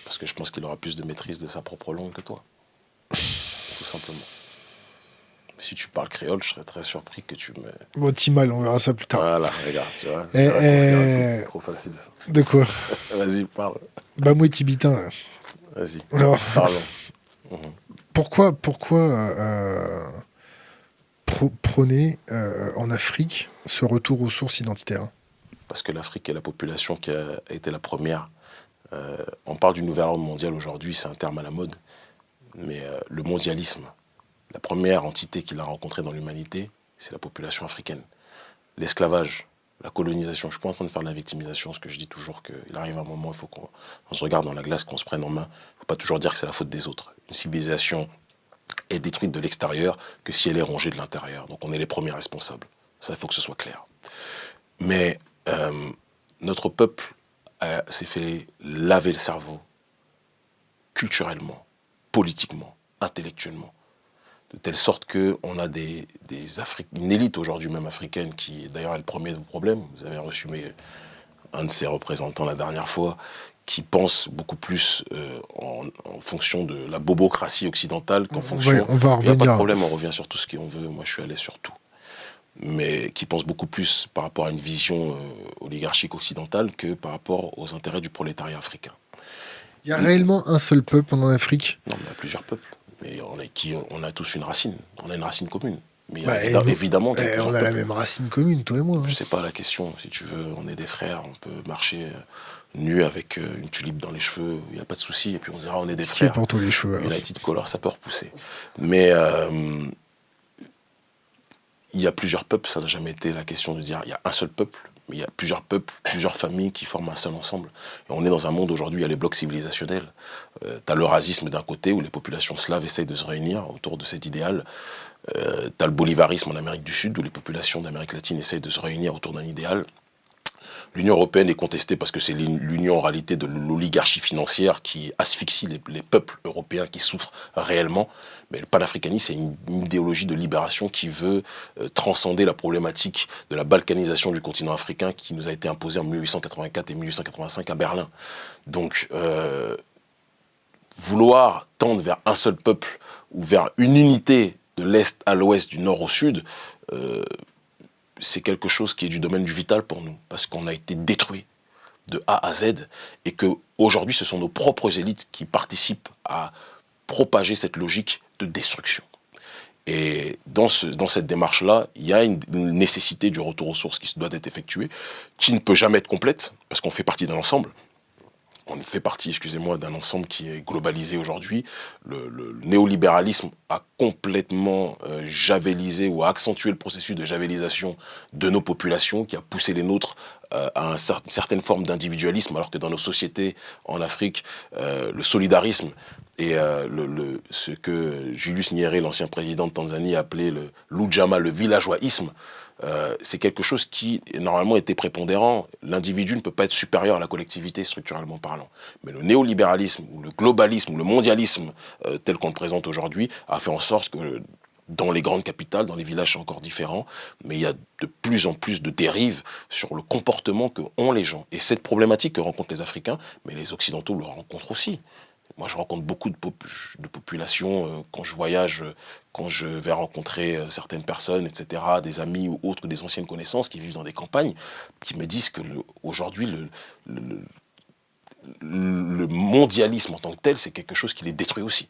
Parce que je pense qu'il aura plus de maîtrise de sa propre langue que toi. Tout simplement. Si tu parles créole, je serais très surpris que tu me... Bon, Timal, on verra ça plus tard. Voilà, regarde, tu vois. C'est trop facile ça. De quoi? Vas-y, parle. Bah, moi, tibitain. Là. Vas-y, Alors, parlons. pourquoi prôner en Afrique ce retour aux sources identitaires? Parce que l'Afrique est la population qui a été la première. On parle du nouvel ordre mondial aujourd'hui, c'est un terme à la mode. Mais le mondialisme, la première entité qu'il a rencontrée dans l'humanité, c'est la population africaine. L'esclavage, la colonisation, je ne suis pas en train de faire de la victimisation, ce que je dis toujours qu'il arrive un moment, il faut qu'on se regarde dans la glace, qu'on se prenne en main. Il ne faut pas toujours dire que c'est la faute des autres. Une civilisation est détruite de l'extérieur que si elle est rongée de l'intérieur. Donc on est les premiers responsables. Ça, il faut que ce soit clair. Mais notre peuple s'est fait laver le cerveau culturellement, politiquement, intellectuellement, de telle sorte qu'on a une élite aujourd'hui même africaine qui d'ailleurs est le premier problème. Vous avez reçu un de ses représentants la dernière fois qui pense beaucoup plus en fonction de la bobocratie occidentale qu'en fonction... On va Il n'y a pas de revenir. problème, on revient sur tout ce qu'on veut. Moi, je suis allé sur tout. Mais qui pense beaucoup plus par rapport à une vision oligarchique occidentale que par rapport aux intérêts du prolétariat africain. Il y a réellement un seul peuple en Afrique? Non, mais il y a plusieurs peuples. Mais on a tous une racine. On a une racine commune. Mais Bah, évidemment... qu'il y a on plusieurs a la peuples. même racine commune, toi et moi. Je sais pas la question. Si tu veux, on est des frères. On peut marcher nus avec une tulipe dans les cheveux. Il n'y a pas de souci. Et puis on dira on est des Qui est frères. pour tous les cheveux? United Color, ça peut repousser. Mais... il y a plusieurs peuples, ça n'a jamais été la question de dire il y a un seul peuple, mais il y a plusieurs peuples, plusieurs familles qui forment un seul ensemble. Et on est dans un monde aujourd'hui, il y a les blocs civilisationnels. Tu as l'eurasisme d'un côté, où les populations slaves essayent de se réunir autour de cet idéal. Tu as le bolivarisme en Amérique du Sud, où les populations d'Amérique latine essayent de se réunir autour d'un idéal. L'Union européenne est contestée parce que c'est l'union en réalité de l'oligarchie financière qui asphyxie les peuples européens qui souffrent réellement. Mais le panafricanisme, c'est une idéologie de libération qui veut transcender la problématique de la balkanisation du continent africain qui nous a été imposée en 1884 et 1885 à Berlin. Donc, vouloir tendre vers un seul peuple ou vers une unité de l'Est à l'Ouest, du Nord au Sud, c'est quelque chose qui est du domaine du vital pour nous, parce qu'on a été détruit de A à Z, et qu'aujourd'hui, ce sont nos propres élites qui participent à propager cette logique de destruction. Et dans cette démarche-là, il y a une nécessité du retour aux sources qui doit être effectuée, qui ne peut jamais être complète, parce qu'on fait partie d'un ensemble. On fait partie, excusez-moi, d'un ensemble qui est globalisé aujourd'hui. Le néolibéralisme a complètement javélisé ou a accentué le processus de javélisation de nos populations, qui a poussé les nôtres à une certaine forme d'individualisme, alors que dans nos sociétés en Afrique, le solidarisme et ce que Julius Nyerere, l'ancien président de Tanzanie, appelait le l'Ujamaa, le villageoisme, c'est quelque chose qui, normalement, était prépondérant. L'individu ne peut pas être supérieur à la collectivité, structurellement parlant. Mais le néolibéralisme, ou le globalisme, ou le mondialisme, tel qu'on le présente aujourd'hui, a fait en sorte que dans les grandes capitales, dans les villages, c'est encore différent, mais il y a de plus en plus de dérives sur le comportement que ont les gens. Et cette problématique que rencontrent les Africains, mais les Occidentaux le rencontrent aussi. Moi, je rencontre beaucoup de populations quand je voyage, quand je vais rencontrer certaines personnes, etc., des amis ou autres, des anciennes connaissances qui vivent dans des campagnes, qui me disent que aujourd'hui, le mondialisme en tant que tel, c'est quelque chose qui les détruit aussi.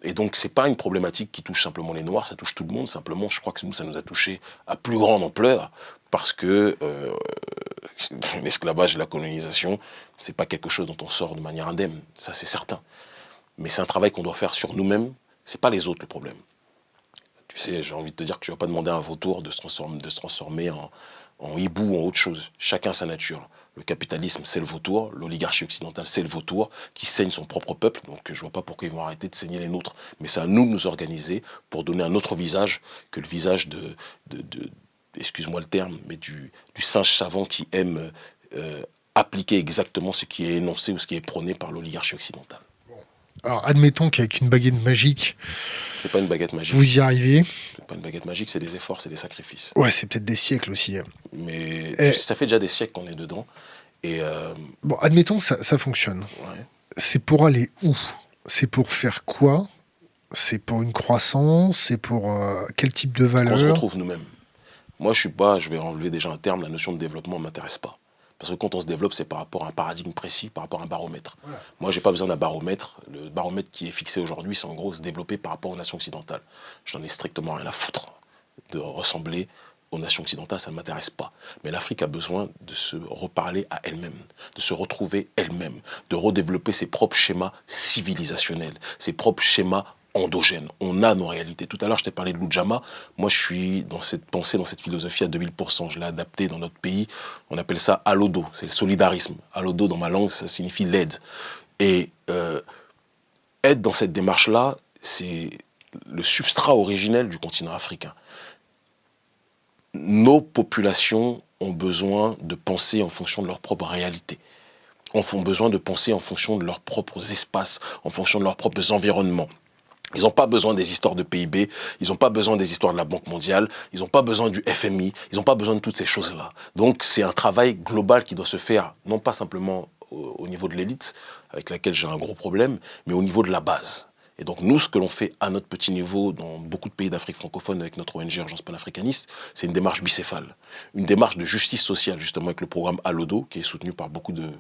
Et donc, c'est pas une problématique qui touche simplement les Noirs, ça touche tout le monde. Simplement, je crois que nous, ça nous a touché à plus grande ampleur parce que l'esclavage et la colonisation, c'est pas quelque chose dont on sort de manière indemne. Ça, c'est certain. Mais c'est un travail qu'on doit faire sur nous-mêmes. C'est pas les autres le problème. Tu sais, j'ai envie de te dire que tu vas pas demander à un vautour de se transformer en hibou ou en autre chose. Chacun sa nature. Le capitalisme, c'est le vautour. L'oligarchie occidentale, c'est le vautour qui saigne son propre peuple. Donc je vois pas pourquoi ils vont arrêter de saigner les nôtres. Mais c'est à nous de nous organiser pour donner un autre visage que le visage excuse-moi le terme, mais du singe savant qui aime appliquer exactement ce qui est énoncé ou ce qui est prôné par l'oligarchie occidentale. Alors, admettons qu'avec une baguette magique, c'est pas une baguette magique. Vous y arrivez. C'est pas une baguette magique, c'est des efforts, c'est des sacrifices. Ouais, c'est peut-être des siècles aussi. Mais ça fait déjà des siècles qu'on est dedans. Et bon, admettons que ça fonctionne. Ouais. C'est pour aller où? C'est pour faire quoi? C'est pour une croissance? C'est pour quel type de valeur? On se retrouve nous-mêmes. Moi, je vais enlever déjà un terme, la notion de développement ne m'intéresse pas. Parce que quand on se développe, c'est par rapport à un paradigme précis, par rapport à un baromètre. Voilà. Moi, je n'ai pas besoin d'un baromètre. Le baromètre qui est fixé aujourd'hui, c'est en gros se développer par rapport aux nations occidentales. Je n'en ai strictement rien à foutre de ressembler aux nations occidentales, ça ne m'intéresse pas. Mais l'Afrique a besoin de se reparler à elle-même, de se retrouver elle-même, de redévelopper ses propres schémas civilisationnels, ses propres schémas endogènes. On a nos réalités. Tout à l'heure, je t'ai parlé de l'Ujamaa. Moi, je suis dans cette pensée, dans cette philosophie à 2000%. Je l'ai adapté dans notre pays. On appelle ça alodo. C'est le solidarisme. Alodo, dans ma langue, ça signifie l'aide. Et être dans cette démarche-là, c'est le substrat originel du continent africain. Nos populations ont besoin de penser en fonction de leur propre réalité. Ont besoin de penser en fonction de leurs propres espaces, en fonction de leurs propres environnements. Ils n'ont pas besoin des histoires de PIB, ils n'ont pas besoin des histoires de la Banque mondiale, ils n'ont pas besoin du FMI, ils n'ont pas besoin de toutes ces choses-là. Donc c'est un travail global qui doit se faire, non pas simplement au niveau de l'élite, avec laquelle j'ai un gros problème, mais au niveau de la base. Et donc nous, ce que l'on fait à notre petit niveau dans beaucoup de pays d'Afrique francophone avec notre ONG Urgence panafricaniste, c'est une démarche bicéphale. Une démarche de justice sociale, justement, avec le programme Alodo, qui est soutenu par beaucoup de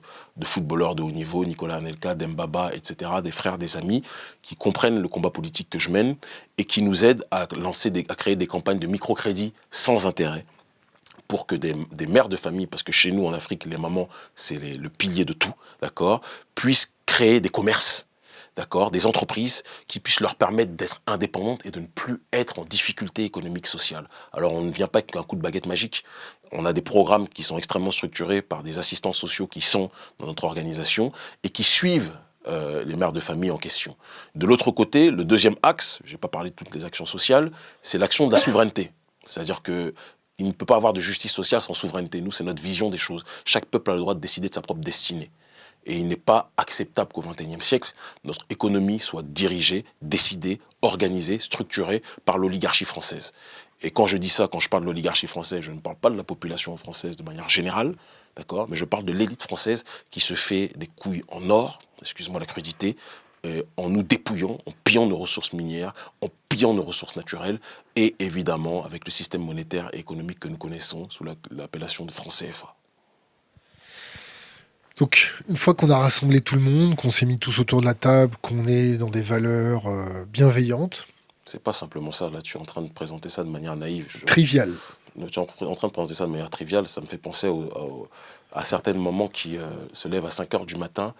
footballeurs de haut niveau, Nicolas Anelka, Dembaba, etc., des frères, des amis, qui comprennent le combat politique que je mène et qui nous aident à créer des campagnes de microcrédit sans intérêt pour que des mères de famille, parce que chez nous en Afrique, les mamans, c'est le pilier de tout, d'accord, puissent créer des commerces, d'accord, des entreprises qui puissent leur permettre d'être indépendantes et de ne plus être en difficulté économique, sociale. Alors on ne vient pas qu'un coup de baguette magique. On a des programmes qui sont extrêmement structurés par des assistants sociaux qui sont dans notre organisation et qui suivent les mères de famille en question. De l'autre côté, le deuxième axe, je n'ai pas parlé de toutes les actions sociales, c'est l'action de la souveraineté. C'est-à-dire que il ne peut pas avoir de justice sociale sans souveraineté. Nous, c'est notre vision des choses. Chaque peuple a le droit de décider de sa propre destinée. Et il n'est pas acceptable qu'au XXIe siècle, notre économie soit dirigée, décidée, organisée, structurée par l'oligarchie française. Et quand je dis ça, quand je parle de l'oligarchie française, je ne parle pas de la population française de manière générale, d'accord, mais je parle de l'élite française qui se fait des couilles en or, excuse-moi la crudité, en nous dépouillant, en pillant nos ressources minières, en pillant nos ressources naturelles, et évidemment avec le système monétaire et économique que nous connaissons sous l'appellation de franc CFA. Donc, une fois qu'on a rassemblé tout le monde, qu'on s'est mis tous autour de la table, qu'on est dans des valeurs bienveillantes... C'est pas simplement ça, là, tu es en train de présenter ça de manière naïve. Triviale. Tu es en train de présenter ça de manière triviale, ça me fait penser à certains moments qui se lèvent à 5 heures du matin,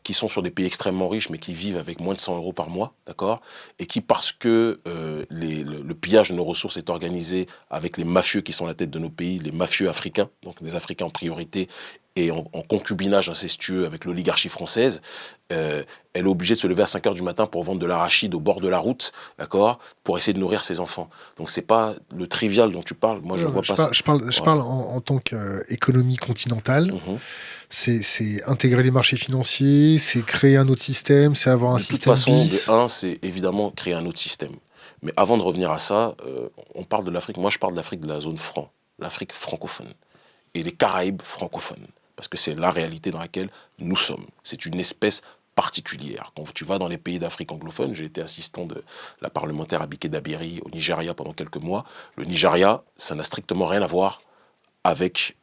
qui sont sur des pays extrêmement riches, mais qui vivent avec moins de 100 € par mois, d'accord, et qui, parce que le pillage de nos ressources est organisé avec les mafieux qui sont à la tête de nos pays, les mafieux africains, donc des Africains en priorité, et en concubinage incestueux avec l'oligarchie française, elle est obligée de se lever à 5 heures du matin pour vendre de l'arachide au bord de la route, d'accord, pour essayer de nourrir ses enfants. Donc c'est pas le trivial dont tu parles, moi je vois pas ça. Je parle en tant qu'économie continentale. C'est intégrer les marchés financiers, c'est créer un autre système, c'est avoir un système bis. De toute façon, c'est évidemment créer un autre système. Mais avant de revenir à ça, on parle de l'Afrique, moi je parle de l'Afrique de la zone franc, l'Afrique francophone, et les Caraïbes francophones, parce que c'est la réalité dans laquelle nous sommes. C'est une espèce particulière. Quand tu vas dans les pays d'Afrique anglophone, j'ai été assistant de la parlementaire Abike Dabiri au Nigeria pendant quelques mois. Le Nigeria, ça n'a strictement rien à voir avec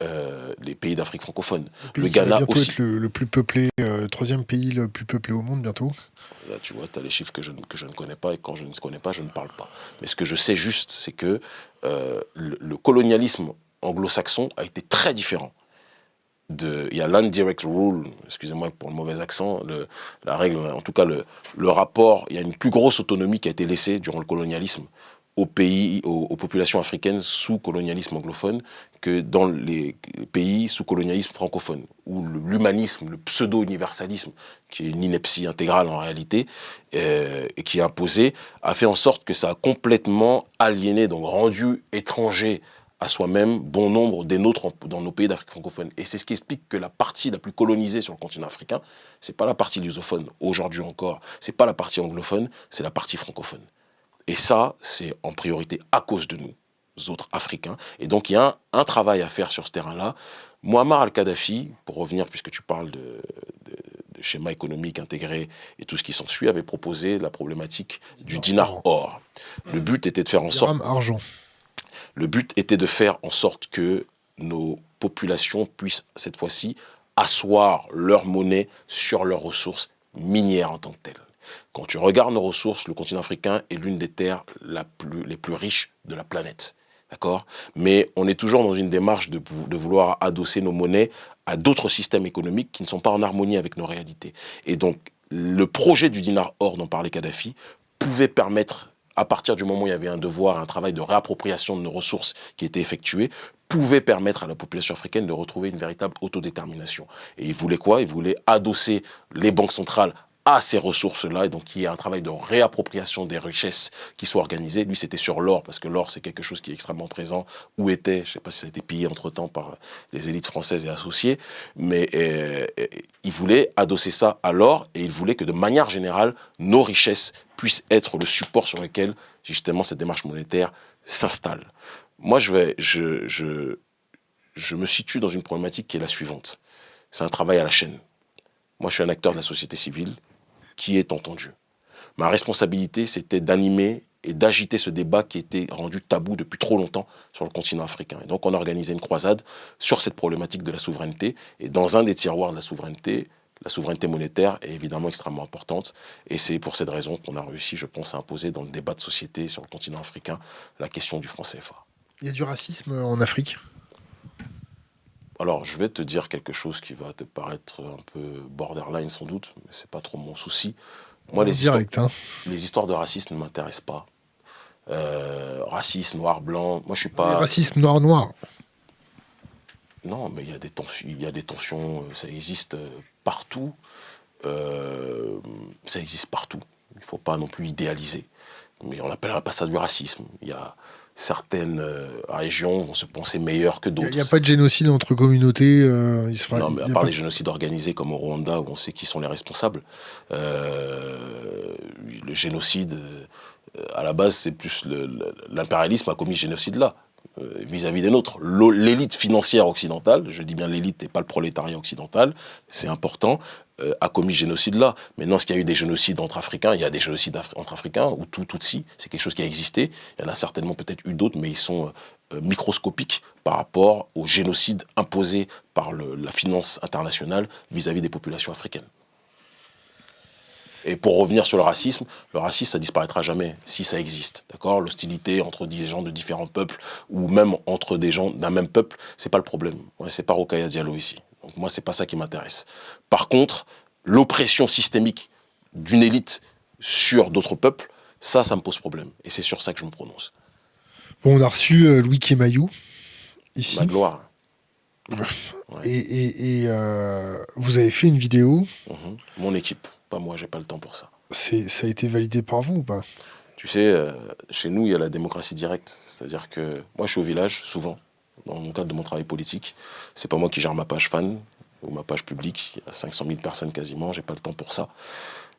les pays d'Afrique francophone. Le Ghana va bientôt être le plus peuplé, troisième pays le plus peuplé au monde bientôt. Là, tu vois, tu as les chiffres que je ne connais pas, et quand je ne connais pas, je ne parle pas. Mais ce que je sais juste, c'est que le colonialisme anglo-saxon a été très différent. Il y a l'Indirect Rule, excusez-moi pour le mauvais accent, la règle, en tout cas le rapport, il y a une plus grosse autonomie qui a été laissée durant le colonialisme aux populations africaines sous colonialisme anglophone que dans les pays sous colonialisme francophone, où l'humanisme, le pseudo-universalisme, qui est une ineptie intégrale en réalité, et qui est imposé, a fait en sorte que ça a complètement aliéné, donc rendu étranger à soi-même bon nombre des nôtres dans nos pays d'Afrique francophone. Et c'est ce qui explique que la partie la plus colonisée sur le continent africain, c'est pas la partie lusophone, aujourd'hui encore, c'est pas la partie anglophone, c'est la partie francophone. Et ça, c'est en priorité à cause de nous, autres Africains. Et donc, il y a un travail à faire sur ce terrain-là. Muammar al-Kadhafi, pour revenir, puisque tu parles de schéma économique intégré et tout ce qui s'ensuit, avait proposé la problématique du dinar or. Le but était de faire en sorte... argent. Le but était de faire en sorte que nos populations puissent, cette fois-ci, asseoir leur monnaie sur leurs ressources minières en tant que telles. Quand tu regardes nos ressources, le continent africain est l'une des terres les plus riches de la planète. D'accord ? Mais on est toujours dans une démarche de vouloir adosser nos monnaies à d'autres systèmes économiques qui ne sont pas en harmonie avec nos réalités. Et donc, le projet du dinar or dont parlait Kadhafi pouvait permettre, à partir du moment où il y avait un devoir, un travail de réappropriation de nos ressources qui était effectué, pouvait permettre à la population africaine de retrouver une véritable autodétermination. Et il voulait quoi ? Il voulait adosser les banques centrales à ces ressources-là, et donc il y a un travail de réappropriation des richesses qui soit organisé. Lui, c'était sur l'or, parce que l'or, c'est quelque chose qui est extrêmement présent, où était, je ne sais pas si ça a été pillé entre-temps par les élites françaises et associées, mais il voulait adosser ça à l'or, et il voulait que de manière générale, nos richesses puissent être le support sur lequel, justement, cette démarche monétaire s'installe. Moi, je me situe dans une problématique qui est la suivante. C'est un travail à la chaîne. Moi, je suis un acteur de la société civile qui est entendu. Ma responsabilité, c'était d'animer et d'agiter ce débat qui était rendu tabou depuis trop longtemps sur le continent africain. Et donc, on a organisé une croisade sur cette problématique de la souveraineté. Et dans un des tiroirs de la souveraineté monétaire est évidemment extrêmement importante. Et c'est pour cette raison qu'on a réussi, je pense, à imposer dans le débat de société sur le continent africain la question du franc CFA. Il y a du racisme en Afrique ? Alors, je vais te dire quelque chose qui va te paraître un peu borderline sans doute, mais c'est pas trop mon souci. Moi, les histoires de racisme ne m'intéressent pas. Racisme, noir, blanc, moi je suis pas... Racisme noir. Non, mais il y a des tensions, ça existe partout. Ça existe partout. Il ne faut pas non plus idéaliser. Mais on n'appellera pas ça du racisme. Il y a certaines régions vont se penser meilleures que d'autres. Il n'y a pas de génocide entre communautés. Non, mais à part les génocides organisés comme au Rwanda, où on sait qui sont les responsables, le génocide, à la base, c'est plus l'impérialisme a commis ce génocide-là, vis-à-vis des nôtres. L'élite financière occidentale, je dis bien l'élite et pas le prolétariat occidental, c'est important, a commis ce génocide-là. Maintenant, est-ce qu'il y a eu des génocides entre Africains ? Il y a des génocides entre Africains, ou Tutsi, c'est quelque chose qui a existé. Il y en a certainement peut-être eu d'autres, mais ils sont microscopiques par rapport au génocide imposé par la finance internationale vis-à-vis des populations africaines. Et pour revenir sur le racisme, ça disparaîtra jamais, si ça existe, d'accord ? L'hostilité entre des gens de différents peuples, ou même entre des gens d'un même peuple, c'est pas le problème. Ouais, c'est pas Rokhaya Diallo ici. Donc moi, c'est pas ça qui m'intéresse. Par contre, l'oppression systémique d'une élite sur d'autres peuples, ça me pose problème. Et c'est sur ça que je me prononce. Bon, on a reçu Louis Kemayou, ici. Ma gloire. Ouais. Et vous avez fait une vidéo. Mon équipe, pas moi, j'ai pas le temps pour ça. Ça a été validé par vous ou pas ? Tu sais, chez nous, il y a la démocratie directe. C'est-à-dire que moi, je suis au village, souvent, dans le cadre de mon travail politique. C'est pas moi qui gère ma page fan ou ma page publique. Il y a 500 000 personnes quasiment, j'ai pas le temps pour ça.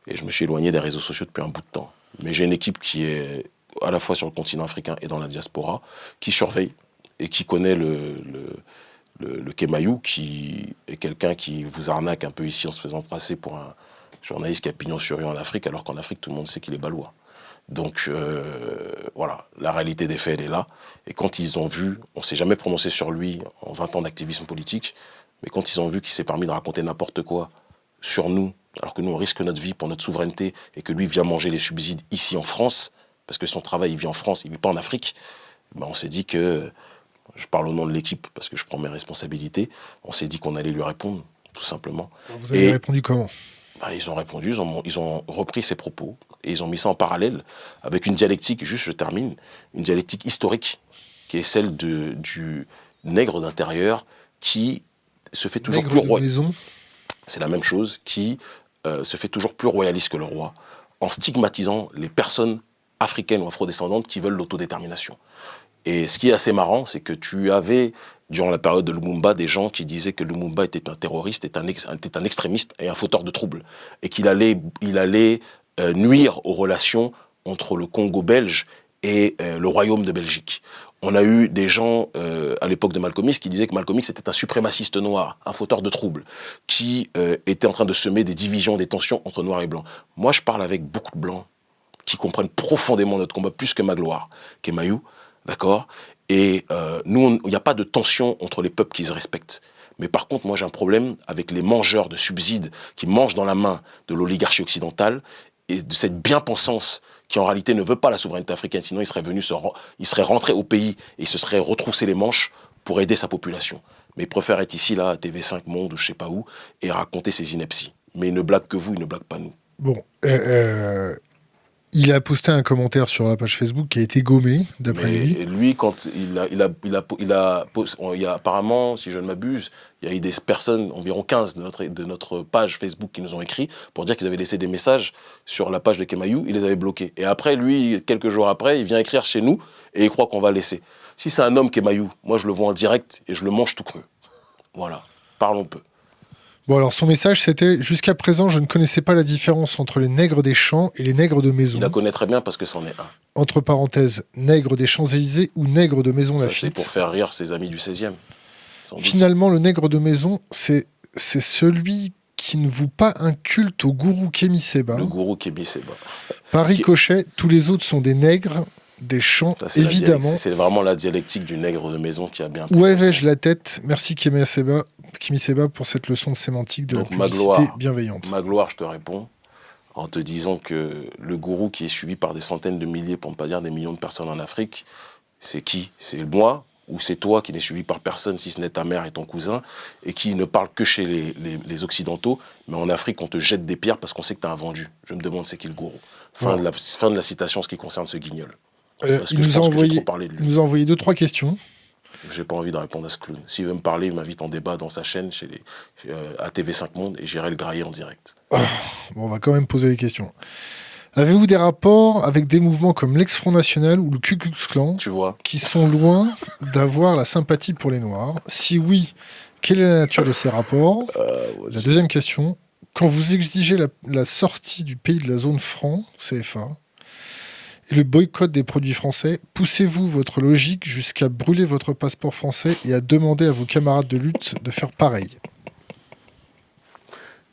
Et je me suis éloigné des réseaux sociaux depuis un bout de temps. Mais j'ai une équipe qui est à la fois sur le continent africain et dans la diaspora, qui surveille et qui connaît le Kemayou, qui est quelqu'un qui vous arnaque un peu ici en se faisant passer pour un journaliste qui a pignon sur rue en Afrique, alors qu'en Afrique, tout le monde sait qu'il est balois. Donc voilà, la réalité des faits, elle est là. Et quand ils ont vu, on ne s'est jamais prononcé sur lui en 20 ans d'activisme politique, mais quand ils ont vu qu'il s'est permis de raconter n'importe quoi sur nous, alors que nous on risque notre vie pour notre souveraineté et que lui vient manger les subsides ici en France, parce que son travail il vit en France, il ne vit pas en Afrique, ben on s'est dit que, je parle au nom de l'équipe parce que je prends mes responsabilités, on s'est dit qu'on allait lui répondre, tout simplement. Alors, vous avez répondu comment ? Bah, ils ont répondu, ils ont repris ses propos et ils ont mis ça en parallèle avec une dialectique, juste je termine, une dialectique historique qui est celle du nègre d'intérieur qui se fait toujours plus roi. C'est la même chose, qui se fait toujours plus royaliste que le roi en stigmatisant les personnes africaines ou afrodescendantes qui veulent l'autodétermination. Et ce qui est assez marrant, c'est que tu avais, durant la période de Lumumba, des gens qui disaient que Lumumba était un terroriste, était un extrémiste et un fauteur de troubles. Et qu'il allait nuire aux relations entre le Congo belge et le Royaume de Belgique. On a eu des gens, à l'époque de Malcolm X, qui disaient que Malcolm X était un suprémaciste noir, un fauteur de troubles, qui était en train de semer des divisions, des tensions entre noirs et blancs. Moi, je parle avec beaucoup de blancs qui comprennent profondément notre combat, plus que Magloire, Kemayou. D'accord ? Et nous, il n'y a pas de tension entre les peuples qui se respectent. Mais par contre, moi, j'ai un problème avec les mangeurs de subsides qui mangent dans la main de l'oligarchie occidentale et de cette bien-pensance qui, en réalité, ne veut pas la souveraineté africaine. Sinon, il serait rentré au pays et il se serait retroussé les manches pour aider sa population. Mais il préfère être ici, là, à TV5 Monde ou je ne sais pas où, et raconter ses inepties. Mais il ne blague que vous, il ne blague pas nous. Bon, il a posté un commentaire sur la page Facebook qui a été gommé, d'après lui. Et lui, quand il a apparemment, si je ne m'abuse, il y a eu des personnes, environ 15 de notre page Facebook qui nous ont écrit pour dire qu'ils avaient laissé des messages sur la page de Kemayou, il les avait bloqués. Et après, lui, quelques jours après, il vient écrire chez nous et il croit qu'on va laisser. Si c'est un homme Kemayou, moi je le vois en direct et je le mange tout cru. Voilà, parlons peu. Bon, alors son message, c'était « Jusqu'à présent, je ne connaissais pas la différence entre les nègres des champs et les nègres de maison. » Il la connaît très bien parce que c'en est un. Entre parenthèses, nègre des Champs-Élysées ou nègre de Maison Lafitte. C'est pour faire rire ses amis du 16e. Finalement, le nègre de maison, c'est celui qui ne voue pas un culte au gourou Kémi Séba. Le gourou Kémi Séba. Par ricochet, tous les autres sont des nègres des champs, évidemment. C'est vraiment la dialectique du nègre de maison qui a bien... Où avais-je la tête ? Merci Kémi Séba pour cette leçon de sémantique de la publicité bienveillante. Magloire, je te réponds en te disant que le gourou qui est suivi par des centaines de milliers, pour ne pas dire des millions de personnes en Afrique, c'est qui ? C'est moi ou c'est toi qui n'est suivi par personne, si ce n'est ta mère et ton cousin, et qui ne parle que chez les Occidentaux, mais en Afrique, on te jette des pierres parce qu'on sait que tu as un vendu. Je me demande c'est qui le gourou. Fin de la citation, ce qui concerne ce guignol. Il nous a envoyé 2-3 questions. J'ai pas envie de répondre à ce clown. S'il veut me parler, il m'invite en débat dans sa chaîne à TV5 Monde et j'irai le grailler en direct. Bon, on va quand même poser les questions. Avez-vous des rapports avec des mouvements comme l'Ex-Front National ou le Ku Klux Klan, qui sont loin d'avoir la sympathie pour les Noirs ? Si oui, quelle est la nature de ces rapports ? La deuxième question, quand vous exigez la sortie du pays de la zone franc, CFA, et le boycott des produits français, poussez-vous votre logique jusqu'à brûler votre passeport français et à demander à vos camarades de lutte de faire pareil ?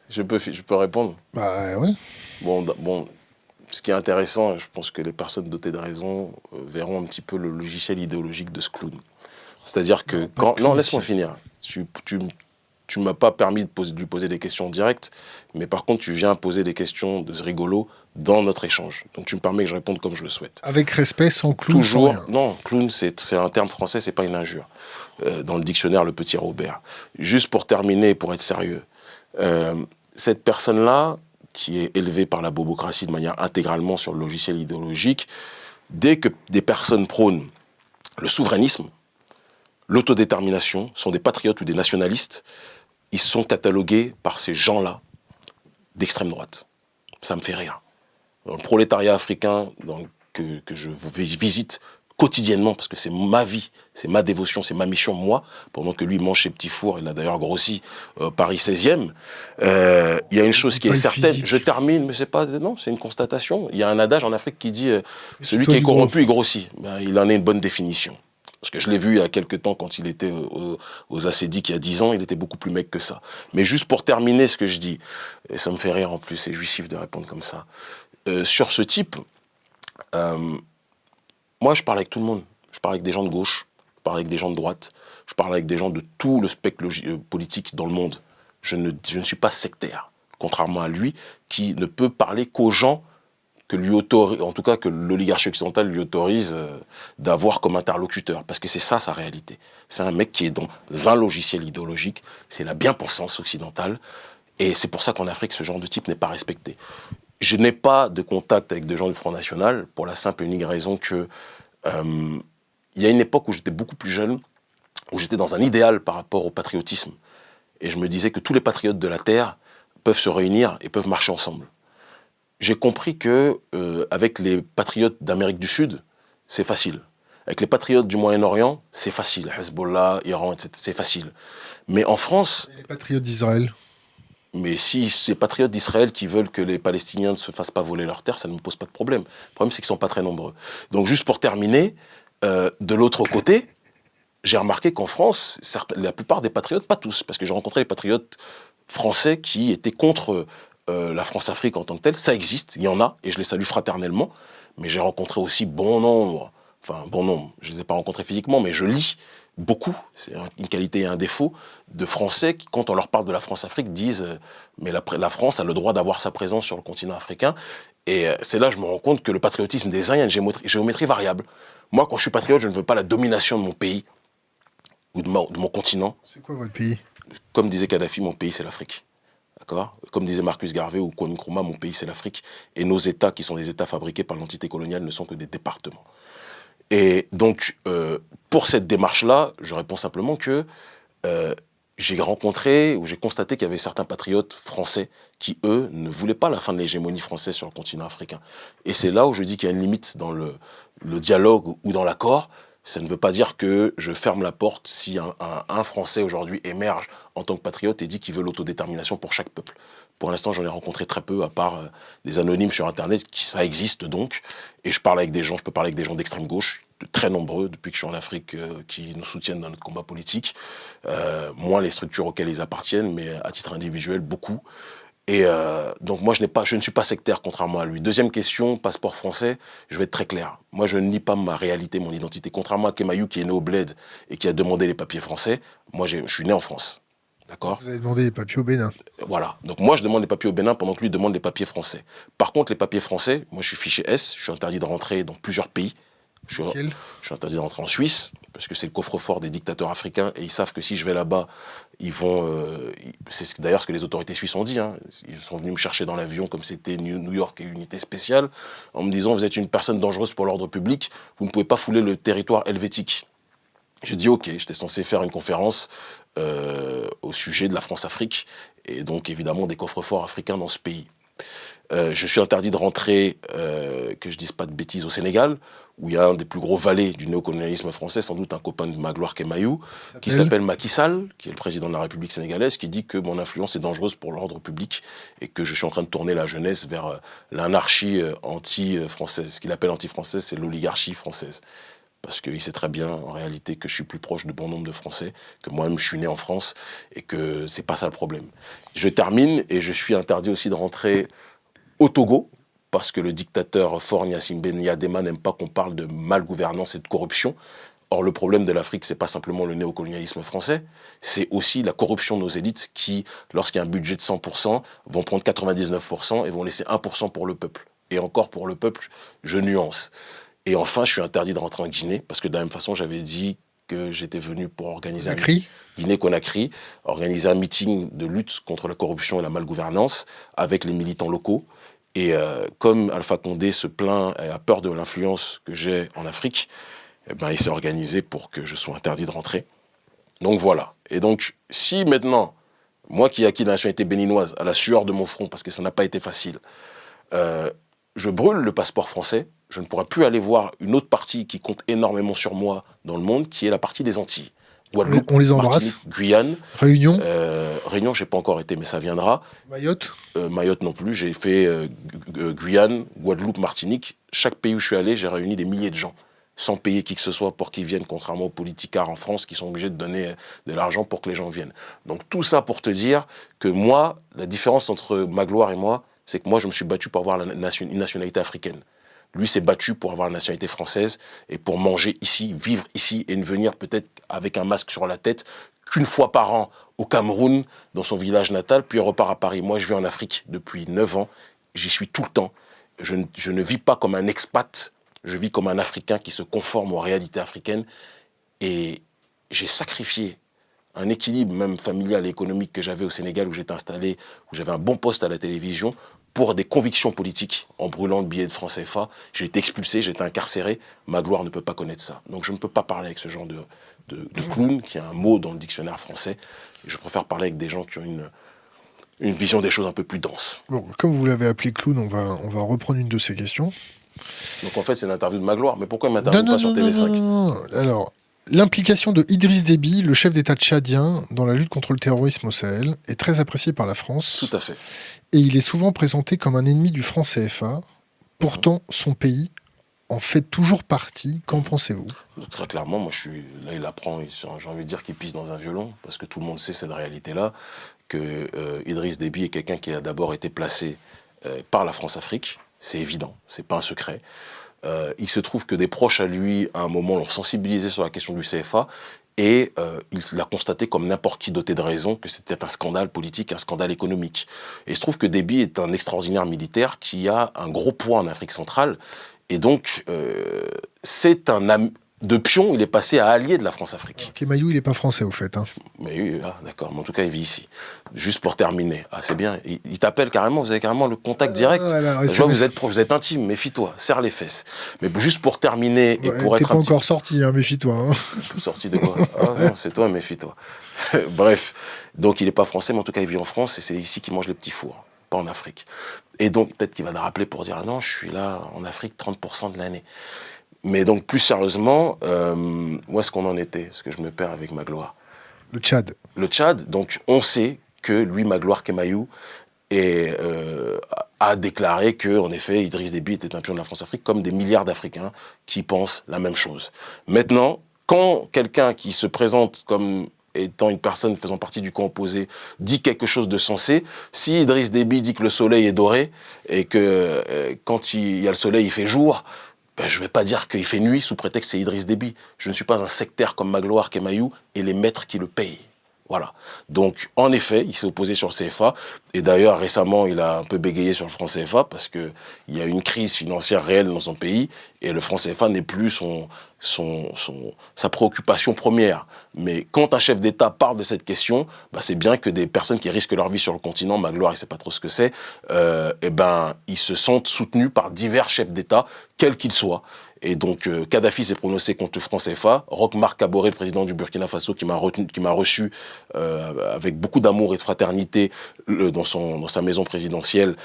Je peux répondre ? Bah ouais. Bon, ce qui est intéressant, je pense que les personnes dotées de raison verront un petit peu le logiciel idéologique de ce clown. C'est-à-dire que Non, laisse-moi finir. Tu m'as pas permis de lui poser des questions directes, mais par contre, tu viens poser des questions de ce rigolo dans notre échange. Donc, tu me permets que je réponde comme je le souhaite. Avec respect, sans clown, toujours, sans rien. Non, clown, c'est un terme français, c'est pas une injure. Dans le dictionnaire, le petit Robert. Juste pour terminer, pour être sérieux, cette personne-là, qui est élevée par la bobocratie de manière intégralement sur le logiciel idéologique, dès que des personnes prônent le souverainisme, l'autodétermination, sont des patriotes ou des nationalistes, ils sont catalogués par ces gens-là d'extrême droite. Ça me fait rire. Dans le prolétariat africain que je visite quotidiennement, parce que c'est ma vie, c'est ma dévotion, c'est ma mission, moi, pendant que lui mange ses petits fours, il a d'ailleurs grossi Paris 16e, il y a une chose qui est certaine, je termine, mais c'est pas, non, c'est une constatation. Il y a un adage en Afrique qui dit celui qui est corrompu, il grossit. Ben, il en est une bonne définition. Parce que je l'ai vu il y a quelques temps quand il était aux Acédiques il y a 10 ans, il était beaucoup plus mec que ça. Mais juste pour terminer ce que je dis, et ça me fait rire en plus, c'est jouissif de répondre comme ça, sur ce type, Euh, Moi, je parle avec tout le monde. Je parle avec des gens de gauche, je parle avec des gens de droite, je parle avec des gens de tout le spectre politique dans le monde. Je ne suis pas sectaire, contrairement à lui, qui ne peut parler qu'aux gens que lui autorise, en tout cas que l'oligarchie occidentale lui autorise d'avoir comme interlocuteur. Parce que c'est ça sa réalité. C'est un mec qui est dans un logiciel idéologique, c'est la bien-pensance occidentale, et c'est pour ça qu'en Afrique, ce genre de type n'est pas respecté. Je n'ai pas de contact avec des gens du Front National, pour la simple et unique raison que il y a une époque où j'étais beaucoup plus jeune, où j'étais dans un idéal par rapport au patriotisme. Et je me disais que tous les patriotes de la Terre peuvent se réunir et peuvent marcher ensemble. J'ai compris que avec les patriotes d'Amérique du Sud, c'est facile. Avec les patriotes du Moyen-Orient, c'est facile. Hezbollah, Iran, etc., c'est facile. Mais en France, Et les patriotes d'Israël. mais si ces patriotes d'Israël qui veulent que les Palestiniens ne se fassent pas voler leurs terres, ça ne me pose pas de problème. Le problème, c'est qu'ils ne sont pas très nombreux. Donc juste pour terminer, de l'autre côté, j'ai remarqué qu'en France, la plupart des patriotes, pas tous, parce que j'ai rencontré les patriotes français qui étaient contre la France-Afrique en tant que telle. Ça existe, il y en a, et je les salue fraternellement. Mais j'ai rencontré aussi bon nombre, je ne les ai pas rencontrés physiquement, mais je lis beaucoup, c'est une qualité et un défaut, de Français qui, quand on leur parle de la France-Afrique, disent mais la France a le droit d'avoir sa présence sur le continent africain. Et c'est là que je me rends compte que le patriotisme des uns, il y a une géométrie variable. Moi, quand je suis patriote, je ne veux pas la domination de mon pays ou de mon continent. C'est quoi votre pays? Comme disait Kadhafi, mon pays, c'est l'Afrique. D'accord ? Comme disait Marcus Garvey ou Kwame Nkrumah, mon pays, c'est l'Afrique. Et nos États, qui sont des États fabriqués par l'entité coloniale, ne sont que des départements. Et donc, pour cette démarche-là, je réponds simplement que j'ai rencontré ou j'ai constaté qu'il y avait certains patriotes français qui, eux, ne voulaient pas la fin de l'hégémonie française sur le continent africain. Et c'est là où je dis qu'il y a une limite dans le dialogue ou dans l'accord. Ça ne veut pas dire que je ferme la porte si un Français aujourd'hui émerge en tant que patriote et dit qu'il veut l'autodétermination pour chaque peuple. Pour l'instant, j'en ai rencontré très peu, à part des anonymes sur Internet, ça existe donc. Et je parle avec des gens, je peux parler avec des gens d'extrême gauche, de très nombreux, depuis que je suis en Afrique, qui nous soutiennent dans notre combat politique. Moins les structures auxquelles ils appartiennent, mais à titre individuel, beaucoup. Et donc moi, je ne suis pas sectaire, contrairement à lui. Deuxième question, passeport français, je vais être très clair. Moi, je ne nie pas ma réalité, mon identité. Contrairement à Kemayou, qui est né au Bled et qui a demandé les papiers français, moi, je suis né en France. D'accord ? Vous avez demandé les papiers au Bénin. Voilà. Donc moi, je demande les papiers au Bénin pendant que lui demande les papiers français. Par contre, les papiers français, moi, je suis fiché S, je suis interdit de rentrer dans plusieurs pays. Je suis interdit de rentrer en Suisse, parce que c'est le coffre-fort des dictateurs africains, et ils savent que si je vais là-bas, ils vont... c'est d'ailleurs ce que les autorités suisses ont dit. Hein. Ils sont venus me chercher dans l'avion, comme c'était New York et unité spéciale, en me disant, vous êtes une personne dangereuse pour l'ordre public, vous ne pouvez pas fouler le territoire helvétique. J'ai dit ok, j'étais censé faire une conférence au sujet de la France-Afrique, et donc évidemment des coffres-forts africains dans ce pays. Je suis interdit de rentrer, que je dise pas de bêtises, au Sénégal, où il y a un des plus gros valets du néocolonialisme français, sans doute un copain de Magloire Kemayou, qui s'appelle Macky Sall, qui est le président de la République sénégalaise, qui dit que mon influence est dangereuse pour l'ordre public et que je suis en train de tourner la jeunesse vers l'anarchie anti-française. Ce qu'il appelle anti-française, c'est l'oligarchie française. Parce qu'il sait très bien, en réalité, que je suis plus proche de bon nombre de Français, que moi-même je suis né en France, et que c'est pas ça le problème. Je termine, et je suis interdit aussi de rentrer au Togo, parce que le dictateur Faure Gnassingbé Nyadema n'aime pas qu'on parle de malgouvernance et de corruption. Or, le problème de l'Afrique, c'est pas simplement le néocolonialisme français, c'est aussi la corruption de nos élites qui, lorsqu'il y a un budget de 100%, vont prendre 99% et vont laisser 1% pour le peuple. Et encore pour le peuple, je nuance. Et enfin, je suis interdit de rentrer en Guinée, parce que de la même façon, j'avais dit que j'étais venu pour organiser Guinée-Conakry, organiser un meeting de lutte contre la corruption et la malgouvernance avec les militants locaux. Et comme Alpha Condé se plaint et a peur de l'influence que j'ai en Afrique, eh ben, il s'est organisé pour que je sois interdit de rentrer. Donc voilà. Et donc, si maintenant, moi qui ai acquis la nationalité béninoise à la sueur de mon front, parce que ça n'a pas été facile, je brûle le passeport français, je ne pourrai plus aller voir une autre partie qui compte énormément sur moi dans le monde, qui est la partie des Antilles. Guadeloupe, on les embrasse. Martinique, Guyane. Réunion. Réunion, je n'ai pas encore été, mais ça viendra. Mayotte. Mayotte non plus. J'ai fait Guyane, Guadeloupe, Martinique. Chaque pays où je suis allé, j'ai réuni des milliers de gens, sans payer qui que ce soit pour qu'ils viennent, contrairement aux politicards en France qui sont obligés de donner de l'argent pour que les gens viennent. Donc tout ça pour te dire que moi, la différence entre Magloire et moi, c'est que moi, je me suis battu pour avoir une nationalité africaine. Lui s'est battu pour avoir la nationalité française et pour manger ici, vivre ici et ne venir peut-être avec un masque sur la tête qu'une fois par an au Cameroun, dans son village natal, puis il repart à Paris. Moi, je vis en Afrique depuis 9 ans. J'y suis tout le temps. Je ne vis pas comme un expat. Je vis comme un Africain qui se conforme aux réalités africaines. Et j'ai sacrifié un équilibre même familial et économique que j'avais au Sénégal où j'étais installé, où j'avais un bon poste à la télévision, pour des convictions politiques, en brûlant le billet de franc CFA. J'ai été expulsé, j'ai été incarcéré. Magloire ne peut pas connaître ça. Donc je ne peux pas parler avec ce genre de clown, qui est un mot dans le dictionnaire français. Je préfère parler avec des gens qui ont une vision des choses un peu plus dense. Bon, comme vous l'avez appelé clown, on va reprendre une de ces questions. Donc en fait, c'est une interview de Magloire. Mais pourquoi il ne m'interviewe pas sur TV5 ? Non. Alors, l'implication de Idriss Déby, le chef d'État tchadien, dans la lutte contre le terrorisme au Sahel, est très appréciée par la France. Tout à fait. Et il est souvent présenté comme un ennemi du franc CFA. Pourtant, son pays en fait toujours partie. Qu'en pensez-vous ? Très clairement, moi, là, il apprend, j'ai envie de dire qu'il pisse dans un violon, parce que tout le monde sait cette réalité-là, que Idriss Déby est quelqu'un qui a d'abord été placé par la France-Afrique. C'est évident, c'est pas un secret. Il se trouve que des proches à lui, à un moment, l'ont sensibilisé sur la question du CFA, et il l'a constaté comme n'importe qui doté de raison que c'était un scandale politique, un scandale économique. Et il se trouve que Déby est un extraordinaire militaire qui a un gros poids en Afrique centrale, et donc c'est un ami. De pion, il est passé à allié de la France-Afrique. Kemayou, il n'est pas français, au fait. Hein. Mais oui, d'accord, mais en tout cas, il vit ici. Juste pour terminer. Ah, c'est bien. Il t'appelle carrément, vous avez carrément le contact direct. Voilà, je vois que vous êtes intime, méfie-toi, serre les fesses. Mais juste pour terminer et pour être. T'es pas encore petit... sorti, hein, méfie-toi. Hein. Sorti de quoi ? Ah non, c'est toi, méfie-toi. Bref, donc il n'est pas français, mais en tout cas, il vit en France et c'est ici qu'il mange les petits fours, pas en Afrique. Et donc, peut-être qu'il va le rappeler pour dire, ah non, je suis là en Afrique 30% de l'année. Mais donc, plus sérieusement, où est-ce qu'on en était ? Parce que je me perds avec Magloire. Le Tchad. Le Tchad, donc on sait que lui, Magloire Kemayou, a déclaré que, en effet, Idriss Déby était un pion de la France-Afrique, comme des milliards d'Africains qui pensent la même chose. Maintenant, quand quelqu'un qui se présente comme étant une personne faisant partie du camp opposé, dit quelque chose de sensé, si Idriss Déby dit que le soleil est doré, et que quand il y a le soleil, il fait jour, je ne vais pas dire qu'il fait nuit sous prétexte que c'est Idriss Déby. Je ne suis pas un sectaire comme Magloire Kemayou et les maîtres qui le payent. Voilà. Donc, en effet, il s'est opposé sur le CFA. Et d'ailleurs, récemment, il a un peu bégayé sur le franc CFA parce qu'il y a une crise financière réelle dans son pays et le franc CFA n'est plus sa préoccupation première. Mais quand un chef d'État parle de cette question, c'est bien que des personnes qui risquent leur vie sur le continent, Magloire, il ne sait pas trop ce que c'est, ils se sentent soutenus par divers chefs d'État, quels qu'ils soient. Et donc, Kadhafi s'est prononcé contre le franc CFA. Roch-Marc Kaboré, le président du Burkina Faso, qui m'a reçu avec beaucoup d'amour et de fraternité dans sa maison présidentielle,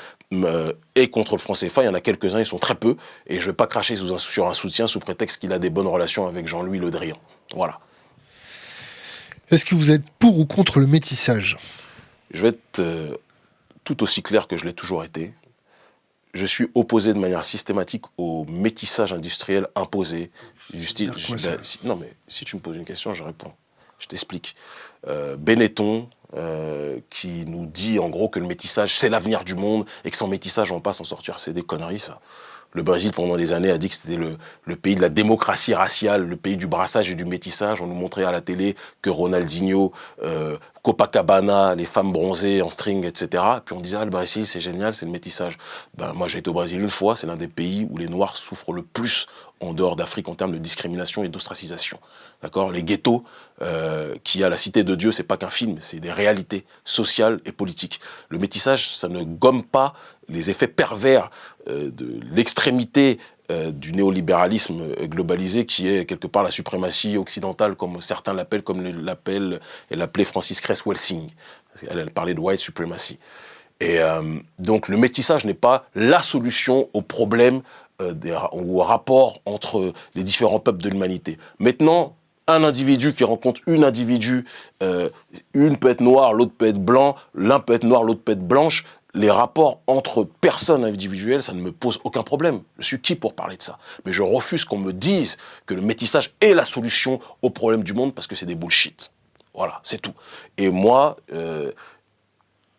est contre le franc CFA. Il y en a quelques-uns, ils sont très peu. Et je ne vais pas cracher sur un soutien sous prétexte qu'il a des bonnes relations avec Jean-Louis Le Drian. Voilà. Est-ce que vous êtes pour ou contre le métissage ? Je vais être tout aussi clair que je l'ai toujours été. Je suis opposé de manière systématique au métissage industriel imposé. Du style, non, mais si tu me poses une question, je réponds. Je t'explique. Benetton, qui nous dit en gros que le métissage, c'est l'avenir du monde et que sans métissage, on ne va pas s'en sortir. C'est des conneries, ça. Le Brésil, pendant des années, a dit que c'était le pays de la démocratie raciale, le pays du brassage et du métissage. On nous montrait à la télé que Ronaldinho, Copacabana, les femmes bronzées en string, etc. Puis on disait, le Brésil, c'est génial, c'est le métissage. Moi, j'ai été au Brésil une fois, c'est l'un des pays où les Noirs souffrent le plus en dehors d'Afrique en termes de discrimination et d'ostracisation. D'accord ? Les ghettos qu'il y a à la Cité de Dieu, c'est pas qu'un film, c'est des réalités sociales et politiques. Le métissage, ça ne gomme pas les effets pervers de l'extrémité du néolibéralisme globalisé qui est quelque part la suprématie occidentale, comme certains l'appellent, comme l'appelait Francis Cress-Welsing. Elle parlait de white supremacy. Et donc le métissage n'est pas la solution aux problèmes ou au rapport entre les différents peuples de l'humanité. Maintenant, un individu qui rencontre une individu, une peut être noire, l'autre peut être blanc, l'un peut être noir, l'autre peut être blanche. Les rapports entre personnes individuelles, ça ne me pose aucun problème. Je suis qui pour parler de ça ? Mais je refuse qu'on me dise que le métissage est la solution aux problèmes du monde parce que c'est des bullshit. Voilà, c'est tout. Et moi,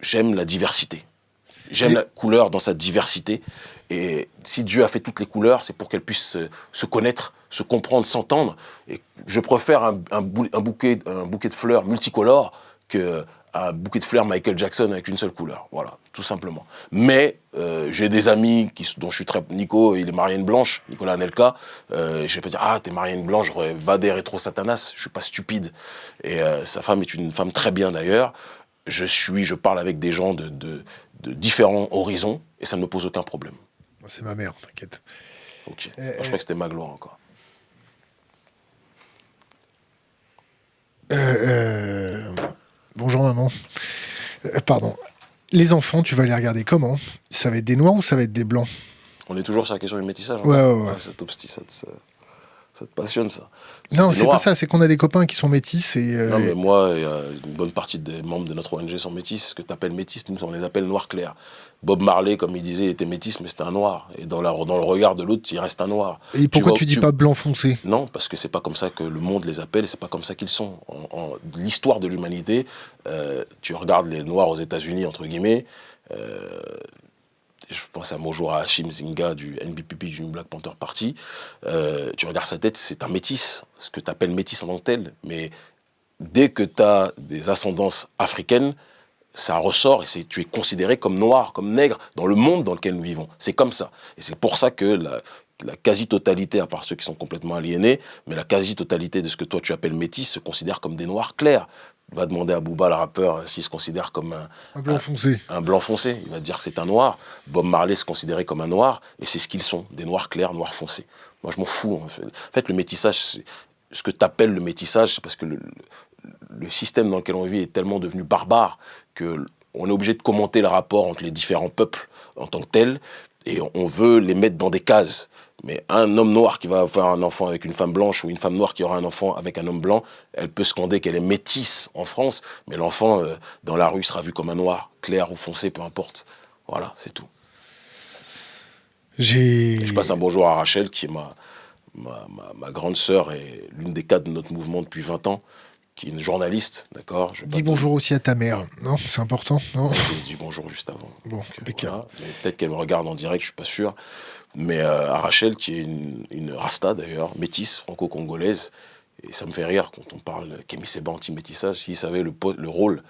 j'aime la diversité. J'aime la couleur dans sa diversité. Et si Dieu a fait toutes les couleurs, c'est pour qu'elles puissent se connaître, se comprendre, s'entendre. Et je préfère un bouquet de fleurs multicolores qu'un bouquet de fleurs Michael Jackson avec une seule couleur. Voilà, tout simplement. Mais j'ai des amis dont je suis très... Nico, il est marié à une blanche, Nicolas Anelka. Je vais pas dire, ah, t'es marié à une blanche, va des rétro-satanas. Je suis pas stupide. Et sa femme est une femme très bien d'ailleurs. Je parle avec des gens de différents horizons et ça ne me pose aucun problème. C'est ma mère, t'inquiète. Ok. Moi, je crois que c'était ma gloire encore. Bonjour maman. Pardon. Les enfants, tu vas les regarder comment? Ça va être des noirs ou ça va être des blancs? On est toujours sur la question du métissage. Ouais. Ça te passionne, ça. Non, c'est pas ça. C'est qu'on a des copains qui sont métis. Non, mais moi, une bonne partie des membres de notre ONG sont métis. Ce que tu appelles métis, nous, on les appelle noirs clairs. Bob Marley, comme il disait, il était métis, mais c'était un noir. Et dans le regard de l'autre, il reste un noir. Et pourquoi tu dis pas blanc foncé? Non, parce que c'est pas comme ça que le monde les appelle, et c'est pas comme ça qu'ils sont. L'histoire de l'humanité, tu regardes les noirs aux États-Unis, entre guillemets, je pense à Mojora Hashim Zinga du NBPP, du New Black Panther Party, tu regardes sa tête, c'est un métis, ce que tu appelles métis en tant que tel, mais dès que tu as des ascendances africaines, ça ressort et tu es considéré comme noir, comme nègre, dans le monde dans lequel nous vivons. C'est comme ça. Et c'est pour ça que la quasi-totalité, à part ceux qui sont complètement aliénés, mais la quasi-totalité de ce que toi tu appelles métis se considère comme des noirs clairs. Va demander à Booba, le rappeur, s'il se considère comme un blanc foncé. Un blanc foncé. Il va dire que c'est un noir. Bob Marley se considérait comme un noir, et c'est ce qu'ils sont, des noirs clairs, noirs foncés. Moi, je m'en fous. En fait, le métissage, ce que tu appelles le métissage, c'est parce que le système dans lequel on vit est tellement devenu barbare qu'on est obligé de commenter le rapport entre les différents peuples en tant que tels, et on veut les mettre dans des cases. Mais un homme noir qui va avoir un enfant avec une femme blanche ou une femme noire qui aura un enfant avec un homme blanc, elle peut scander qu'elle est métisse en France, mais l'enfant dans la rue sera vu comme un noir, clair ou foncé, peu importe. Voilà, c'est tout. Je passe un bonjour à Rachel, qui est ma grande sœur et l'une des cadres de notre mouvement depuis 20 ans, qui est une journaliste, d'accord. Dis bonjour aussi à ta mère, non? C'est important, non? J'ai dit bonjour juste avant. Bon, voilà. Peut-être qu'elle me regarde en direct, je suis pas sûr. Mais à Rachel, qui est une rasta d'ailleurs, métisse, franco-congolaise, et ça me fait rire quand on parle Kémy Séba anti-métissage, s'il savait le rôle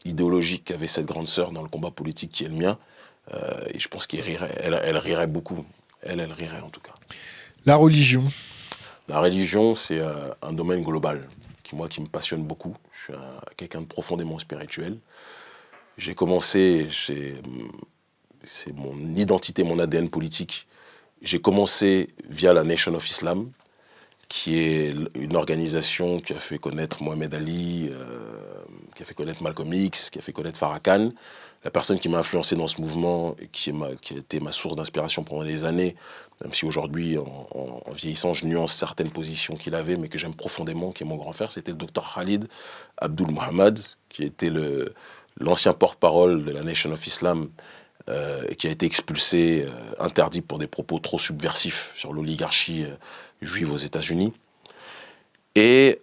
idéologique qu'avait cette grande sœur dans le combat politique qui est le mien, et je pense qu'elle rirait, elle rirait beaucoup, elle rirait en tout cas. La religion? La religion, c'est un domaine global, qui me passionne beaucoup. Je suis quelqu'un de profondément spirituel. J'ai commencé, c'est mon identité, mon ADN politique. J'ai commencé via la Nation of Islam, qui est une organisation qui a fait connaître Mohamed Ali, qui a fait connaître Malcolm X, qui a fait connaître Farrakhan. La personne qui m'a influencé dans ce mouvement, et qui a été ma source d'inspiration pendant des années, même si aujourd'hui, en vieillissant, je nuance certaines positions qu'il avait, mais que j'aime profondément, qui est mon grand frère, c'était le docteur Khalid Abdul Mohamed, qui était l'ancien porte-parole de la Nation of Islam, qui a été expulsé, interdit pour des propos trop subversifs sur l'oligarchie juive aux États-Unis. Et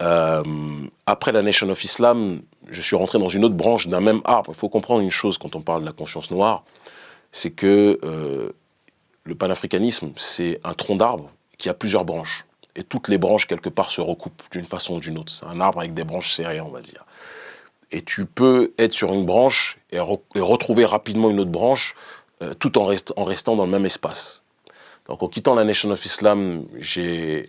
après la Nation of Islam, je suis rentré dans une autre branche d'un même arbre. Il faut comprendre une chose quand on parle de la conscience noire, c'est que le panafricanisme, c'est un tronc d'arbre qui a plusieurs branches. Et toutes les branches, quelque part, se recoupent d'une façon ou d'une autre. C'est un arbre avec des branches serrées, on va dire. Et tu peux être sur une branche et retrouver rapidement une autre branche, tout en restant dans le même espace. Donc en quittant la Nation of Islam, je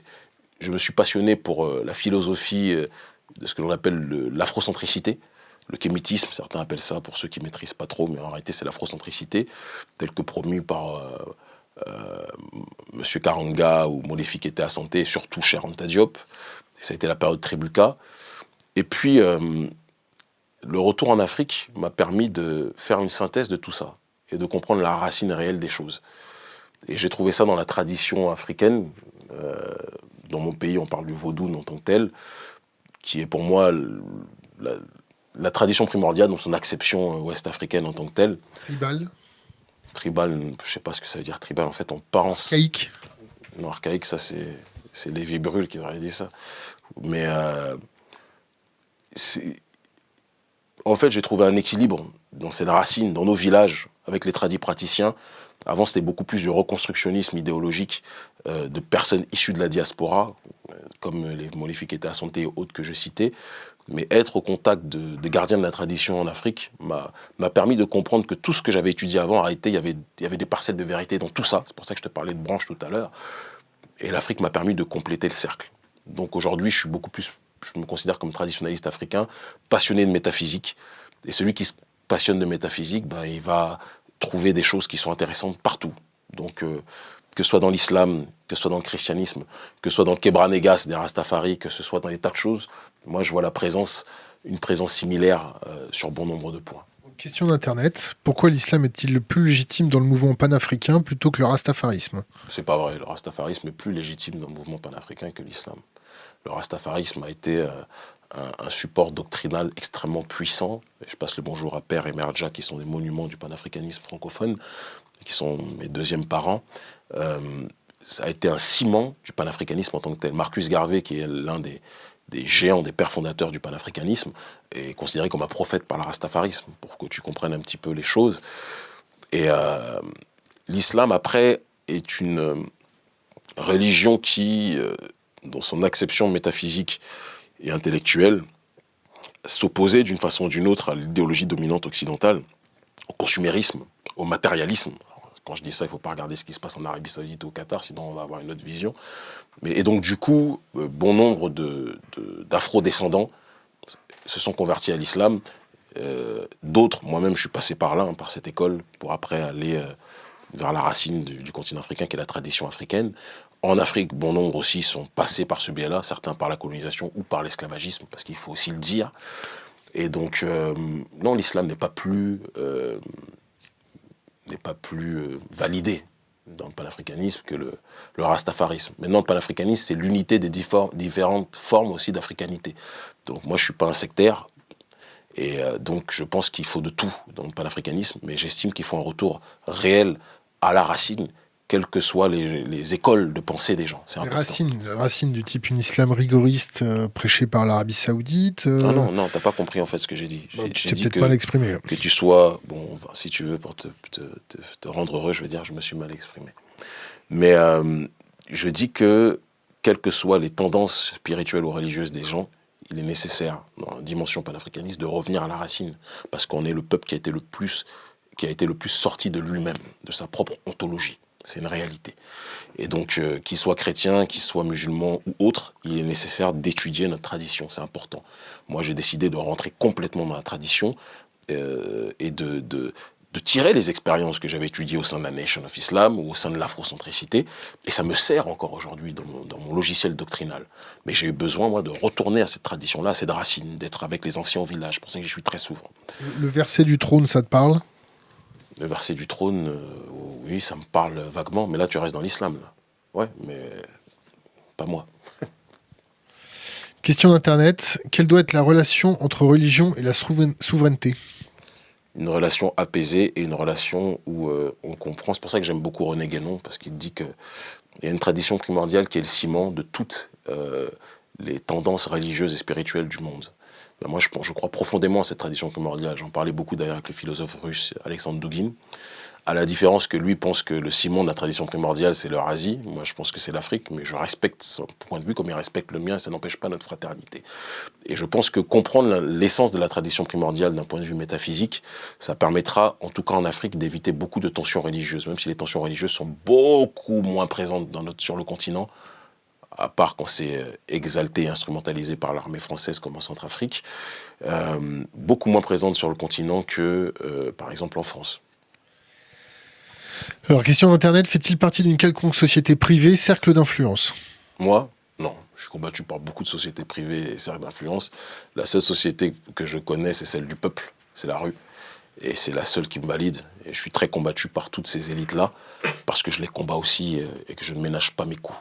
me suis passionné pour la philosophie de ce que l'on appelle l'afrocentricité, le kémitisme, certains appellent ça, pour ceux qui ne maîtrisent pas trop, mais en réalité c'est l'afrocentricité, telle que promue par M. Karanga ou Modifi Keïta Assanté, surtout chez Anta Diop. Ça a été la période Tribuka. Et puis, le retour en Afrique m'a permis de faire une synthèse de tout ça et de comprendre la racine réelle des choses. Et j'ai trouvé ça dans la tradition africaine. Dans mon pays, on parle du vaudou en tant que tel, qui est pour moi la tradition primordiale dans son acception ouest-africaine en tant que telle. Tribal, je ne sais pas ce que ça veut dire tribal. En fait, on pense... Archaïque. Non, archaïque, ça c'est Lévi Brûle qui aurait dit ça. Mais en fait, j'ai trouvé un équilibre dans cette racine, dans nos villages, avec les tradis praticiens, Avant, c'était beaucoup plus du reconstructionnisme idéologique de personnes issues de la diaspora, comme les Molefik Asante et autres que je citais. Mais être au contact des gardiens de la tradition en Afrique m'a permis de comprendre que tout ce que j'avais étudié avant, en réalité, il y avait des parcelles de vérité dans tout ça. C'est pour ça que je te parlais de branches tout à l'heure. Et l'Afrique m'a permis de compléter le cercle. Donc aujourd'hui, je me considère comme traditionnaliste africain, passionné de métaphysique. Et celui qui se passionne de métaphysique, il va trouver des choses qui sont intéressantes partout. Donc, que ce soit dans l'islam, que ce soit dans le christianisme, que ce soit dans le Kebra Negas des Rastafari, que ce soit dans des tas de choses, moi je vois une présence similaire sur bon nombre de points. Question d'Internet. Pourquoi l'islam est-il le plus légitime dans le mouvement panafricain plutôt que le rastafarisme? C'est pas vrai, le rastafarisme est plus légitime dans le mouvement panafricain que l'islam. Le rastafarisme a été un support doctrinal extrêmement puissant. Et je passe le bonjour à Père et Mère Dja, qui sont des monuments du panafricanisme francophone, qui sont mes deuxièmes parents. Ça a été un ciment du panafricanisme en tant que tel. Marcus Garvey, qui est l'un des géants, des pères fondateurs du panafricanisme, est considéré comme un prophète par le rastafarisme, pour que tu comprennes un petit peu les choses. Et l'islam, après, est une religion qui, dans son acception métaphysique et intellectuelle, s'opposait d'une façon ou d'une autre à l'idéologie dominante occidentale, au consumérisme, au matérialisme. Quand je dis ça, il ne faut pas regarder ce qui se passe en Arabie Saoudite ou au Qatar, sinon on va avoir une autre vision. Et donc du coup, bon nombre d'afro-descendants se sont convertis à l'islam. D'autres, moi-même je suis passé par là, par cette école, pour après aller vers la racine du continent africain, qui est la tradition africaine. En Afrique, bon nombre aussi sont passés par ce biais-là, certains par la colonisation ou par l'esclavagisme, parce qu'il faut aussi le dire. Et donc, non, l'islam n'est pas plus validé dans le panafricanisme que le rastafarisme. Maintenant, le panafricanisme, c'est l'unité des différentes formes aussi d'africanité. Donc moi, je ne suis pas un sectaire, et donc je pense qu'il faut de tout dans le panafricanisme, mais j'estime qu'il faut un retour réel à la racine, quelles que soient les écoles de pensée des gens. C'est important. Les racines du type un islam rigoriste prêché par l'Arabie Saoudite. Non, t'as pas compris en fait ce que j'ai dit. J'ai peut-être mal exprimé. Que tu sois, si tu veux, pour te rendre heureux, je veux dire, je me suis mal exprimé. Mais je dis que, quelles que soient les tendances spirituelles ou religieuses des gens, il est nécessaire, dans la dimension panafricaniste, de revenir à la racine. Parce qu'on est le peuple qui a été le plus sorti de lui-même, de sa propre ontologie. C'est une réalité. Et donc, qu'il soit chrétien, qu'il soit musulman ou autre, il est nécessaire d'étudier notre tradition, c'est important. Moi, j'ai décidé de rentrer complètement dans la tradition et de tirer les expériences que j'avais étudiées au sein de la Nation of Islam ou au sein de l'afrocentricité, et ça me sert encore aujourd'hui dans mon logiciel doctrinal. Mais j'ai eu besoin, moi, de retourner à cette tradition-là, à cette racine, d'être avec les anciens au village, c'est pour ça que j'y suis très souvent. Le verset du trône, ça te parle ? Le verset du trône, oui, ça me parle vaguement, mais là, tu restes dans l'islam, là. Ouais, mais pas moi. Question d'Internet. Quelle doit être la relation entre religion et la souveraineté ? Une relation apaisée et une relation où on comprend. C'est pour ça que j'aime beaucoup René Guénon, parce qu'il dit qu'il y a une tradition primordiale qui est le ciment de toutes les tendances religieuses et spirituelles du monde. Moi, je crois profondément à cette tradition primordiale. J'en parlais beaucoup d'ailleurs avec le philosophe russe Alexandre Douguine. À la différence que lui pense que le ciment de la tradition primordiale, c'est l'Eurasie. Moi, je pense que c'est l'Afrique, mais je respecte son point de vue comme il respecte le mien, et ça n'empêche pas notre fraternité. Et je pense que comprendre l'essence de la tradition primordiale d'un point de vue métaphysique, ça permettra, en tout cas en Afrique, d'éviter beaucoup de tensions religieuses, même si les tensions religieuses sont beaucoup moins présentes sur le continent, à part quand c'est exalté et instrumentalisé par l'armée française comme en Centrafrique, beaucoup moins présente sur le continent que, par exemple, en France. Alors, question d'Internet, fait-il partie d'une quelconque société privée, cercle d'influence ? Moi, non. Je suis combattu par beaucoup de sociétés privées et cercles d'influence. La seule société que je connais, c'est celle du peuple, c'est la rue. Et c'est la seule qui me valide. Et je suis très combattu par toutes ces élites-là, parce que je les combats aussi et que je ne ménage pas mes coups.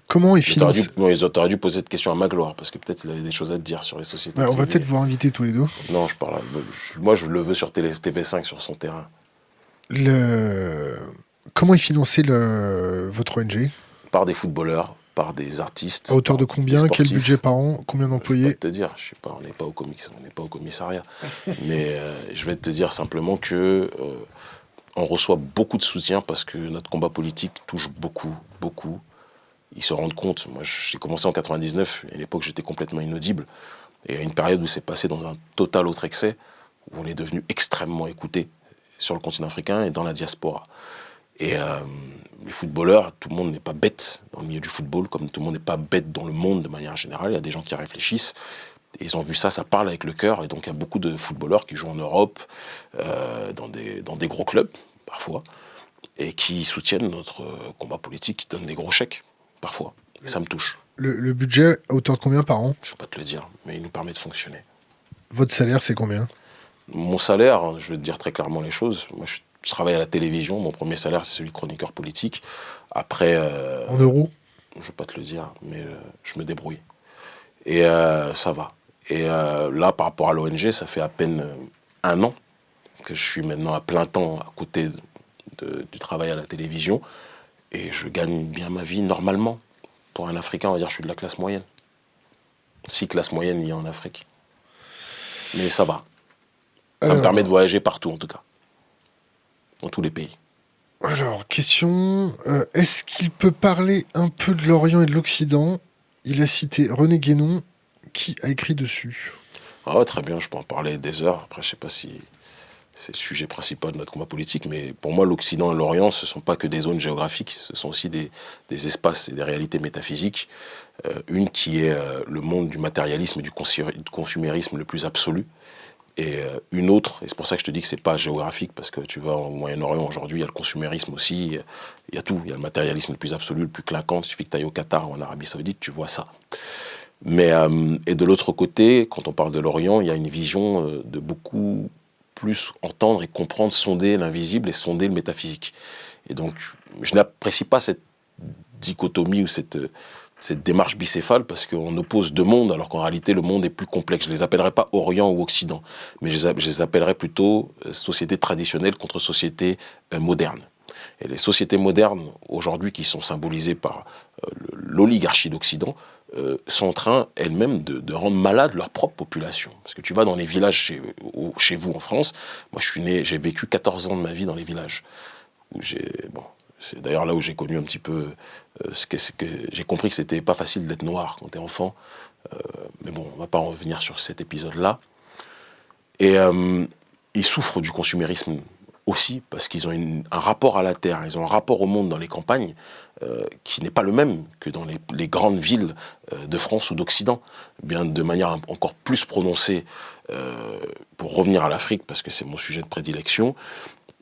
Comment est financé ? Ils auraient dû poser cette question à Magloire, parce que peut-être il avait des choses à te dire sur les sociétés privées. On va peut-être vous inviter tous les deux. Non, moi je le veux sur TV5, sur son terrain. Comment est financé votre ONG ? Par des footballeurs, par des artistes. À hauteur de combien ? Quel budget par an ? Combien d'employés ? Je vais te dire, je sais pas, on n'est pas au commissariat. Mais je vais te dire simplement que on reçoit beaucoup de soutien parce que notre combat politique touche beaucoup, beaucoup. Ils se rendent compte. Moi, j'ai commencé en 99, et à l'époque, j'étais complètement inaudible. Et il y a une période où c'est passé dans un total autre excès, où on est devenu extrêmement écouté sur le continent africain et dans la diaspora. Et les footballeurs, tout le monde n'est pas bête dans le milieu du football, comme tout le monde n'est pas bête dans le monde de manière générale. Il y a des gens qui réfléchissent. Et ils ont vu ça, ça parle avec le cœur. Et donc, il y a beaucoup de footballeurs qui jouent en Europe, dans des gros clubs, parfois, et qui soutiennent notre combat politique, qui donnent des gros chèques, parfois. Et ça me touche. Le budget, à hauteur de combien par an? Je ne peux pas te le dire, mais il nous permet de fonctionner. Votre salaire, c'est combien? Mon salaire, je vais te dire très clairement les choses. Moi, je travaille à la télévision. Mon premier salaire, c'est celui de chroniqueur politique. Après... En euros? Je ne vais pas te le dire, mais je me débrouille. Et ça va. Et là, par rapport à l'ONG, ça fait à peine 1 an que je suis maintenant à plein temps à côté du travail à la télévision. Et je gagne bien ma vie normalement. Pour un Africain, on va dire que je suis de la classe moyenne. Si classe moyenne il y a en Afrique. Mais ça va. Ça me permet de voyager partout, en tout cas. Dans tous les pays. Alors, question, est-ce qu'il peut parler un peu de l'Orient et de l'Occident? Il a cité René Guénon, qui a écrit dessus. Ah ouais, très bien, je peux en parler des heures. Après, je ne sais pas si c'est le sujet principal de notre combat politique, mais pour moi, l'Occident et l'Orient, ce ne sont pas que des zones géographiques, ce sont aussi des espaces et des réalités métaphysiques. Une qui est le monde du matérialisme et du consumérisme le plus absolu. Et une autre, et c'est pour ça que je te dis que c'est pas géographique, parce que tu vas au Moyen-Orient aujourd'hui, il y a le consumérisme aussi, il y a tout, il y a le matérialisme le plus absolu, le plus clinquant, il suffit que tu ailles au Qatar ou en Arabie Saoudite, tu vois ça. Mais, et de l'autre côté, quand on parle de l'Orient, il y a une vision de beaucoup plus entendre et comprendre, sonder l'invisible et sonder le métaphysique. Et donc, je n'apprécie pas cette dichotomie ou cette démarche bicéphale parce qu'on oppose 2 mondes alors qu'en réalité le monde est plus complexe. Je ne les appellerai pas Orient ou Occident, mais je les appellerai plutôt société traditionnelle contre société moderne. Et les sociétés modernes aujourd'hui qui sont symbolisées par l'oligarchie d'Occident sont en train elles-mêmes de rendre malade leur propre population. Parce que tu vas dans les villages chez vous en France, moi j'ai vécu 14 ans de ma vie dans les villages. C'est d'ailleurs là où j'ai connu un petit peu j'ai compris que c'était pas facile d'être noir quand t'es enfant. Mais bon, on va pas en revenir sur cet épisode-là. Et ils souffrent du consumérisme aussi, parce qu'ils ont un rapport à la terre, ils ont un rapport au monde dans les campagnes qui n'est pas le même que dans les grandes villes de France ou d'Occident. Bien de manière encore plus prononcée, pour revenir à l'Afrique, parce que c'est mon sujet de prédilection,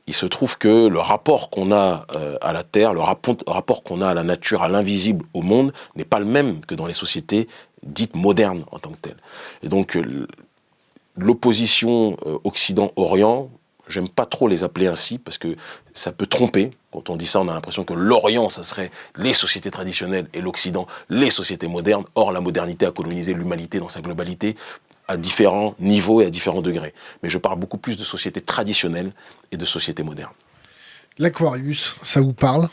il se trouve que le rapport qu'on a à la terre, le rapport qu'on a à la nature, à l'invisible, au monde, n'est pas le même que dans les sociétés dites modernes en tant que telles. Et donc, l'opposition Occident-Orient, j'aime pas trop les appeler ainsi, parce que ça peut tromper. Quand on dit ça, on a l'impression que l'Orient, ça serait les sociétés traditionnelles, et l'Occident, les sociétés modernes. Or, la modernité a colonisé l'humanité dans sa globalité, à différents niveaux et à différents degrés. Mais je parle beaucoup plus de sociétés traditionnelles et de sociétés modernes. L'Aquarius, ça vous parle?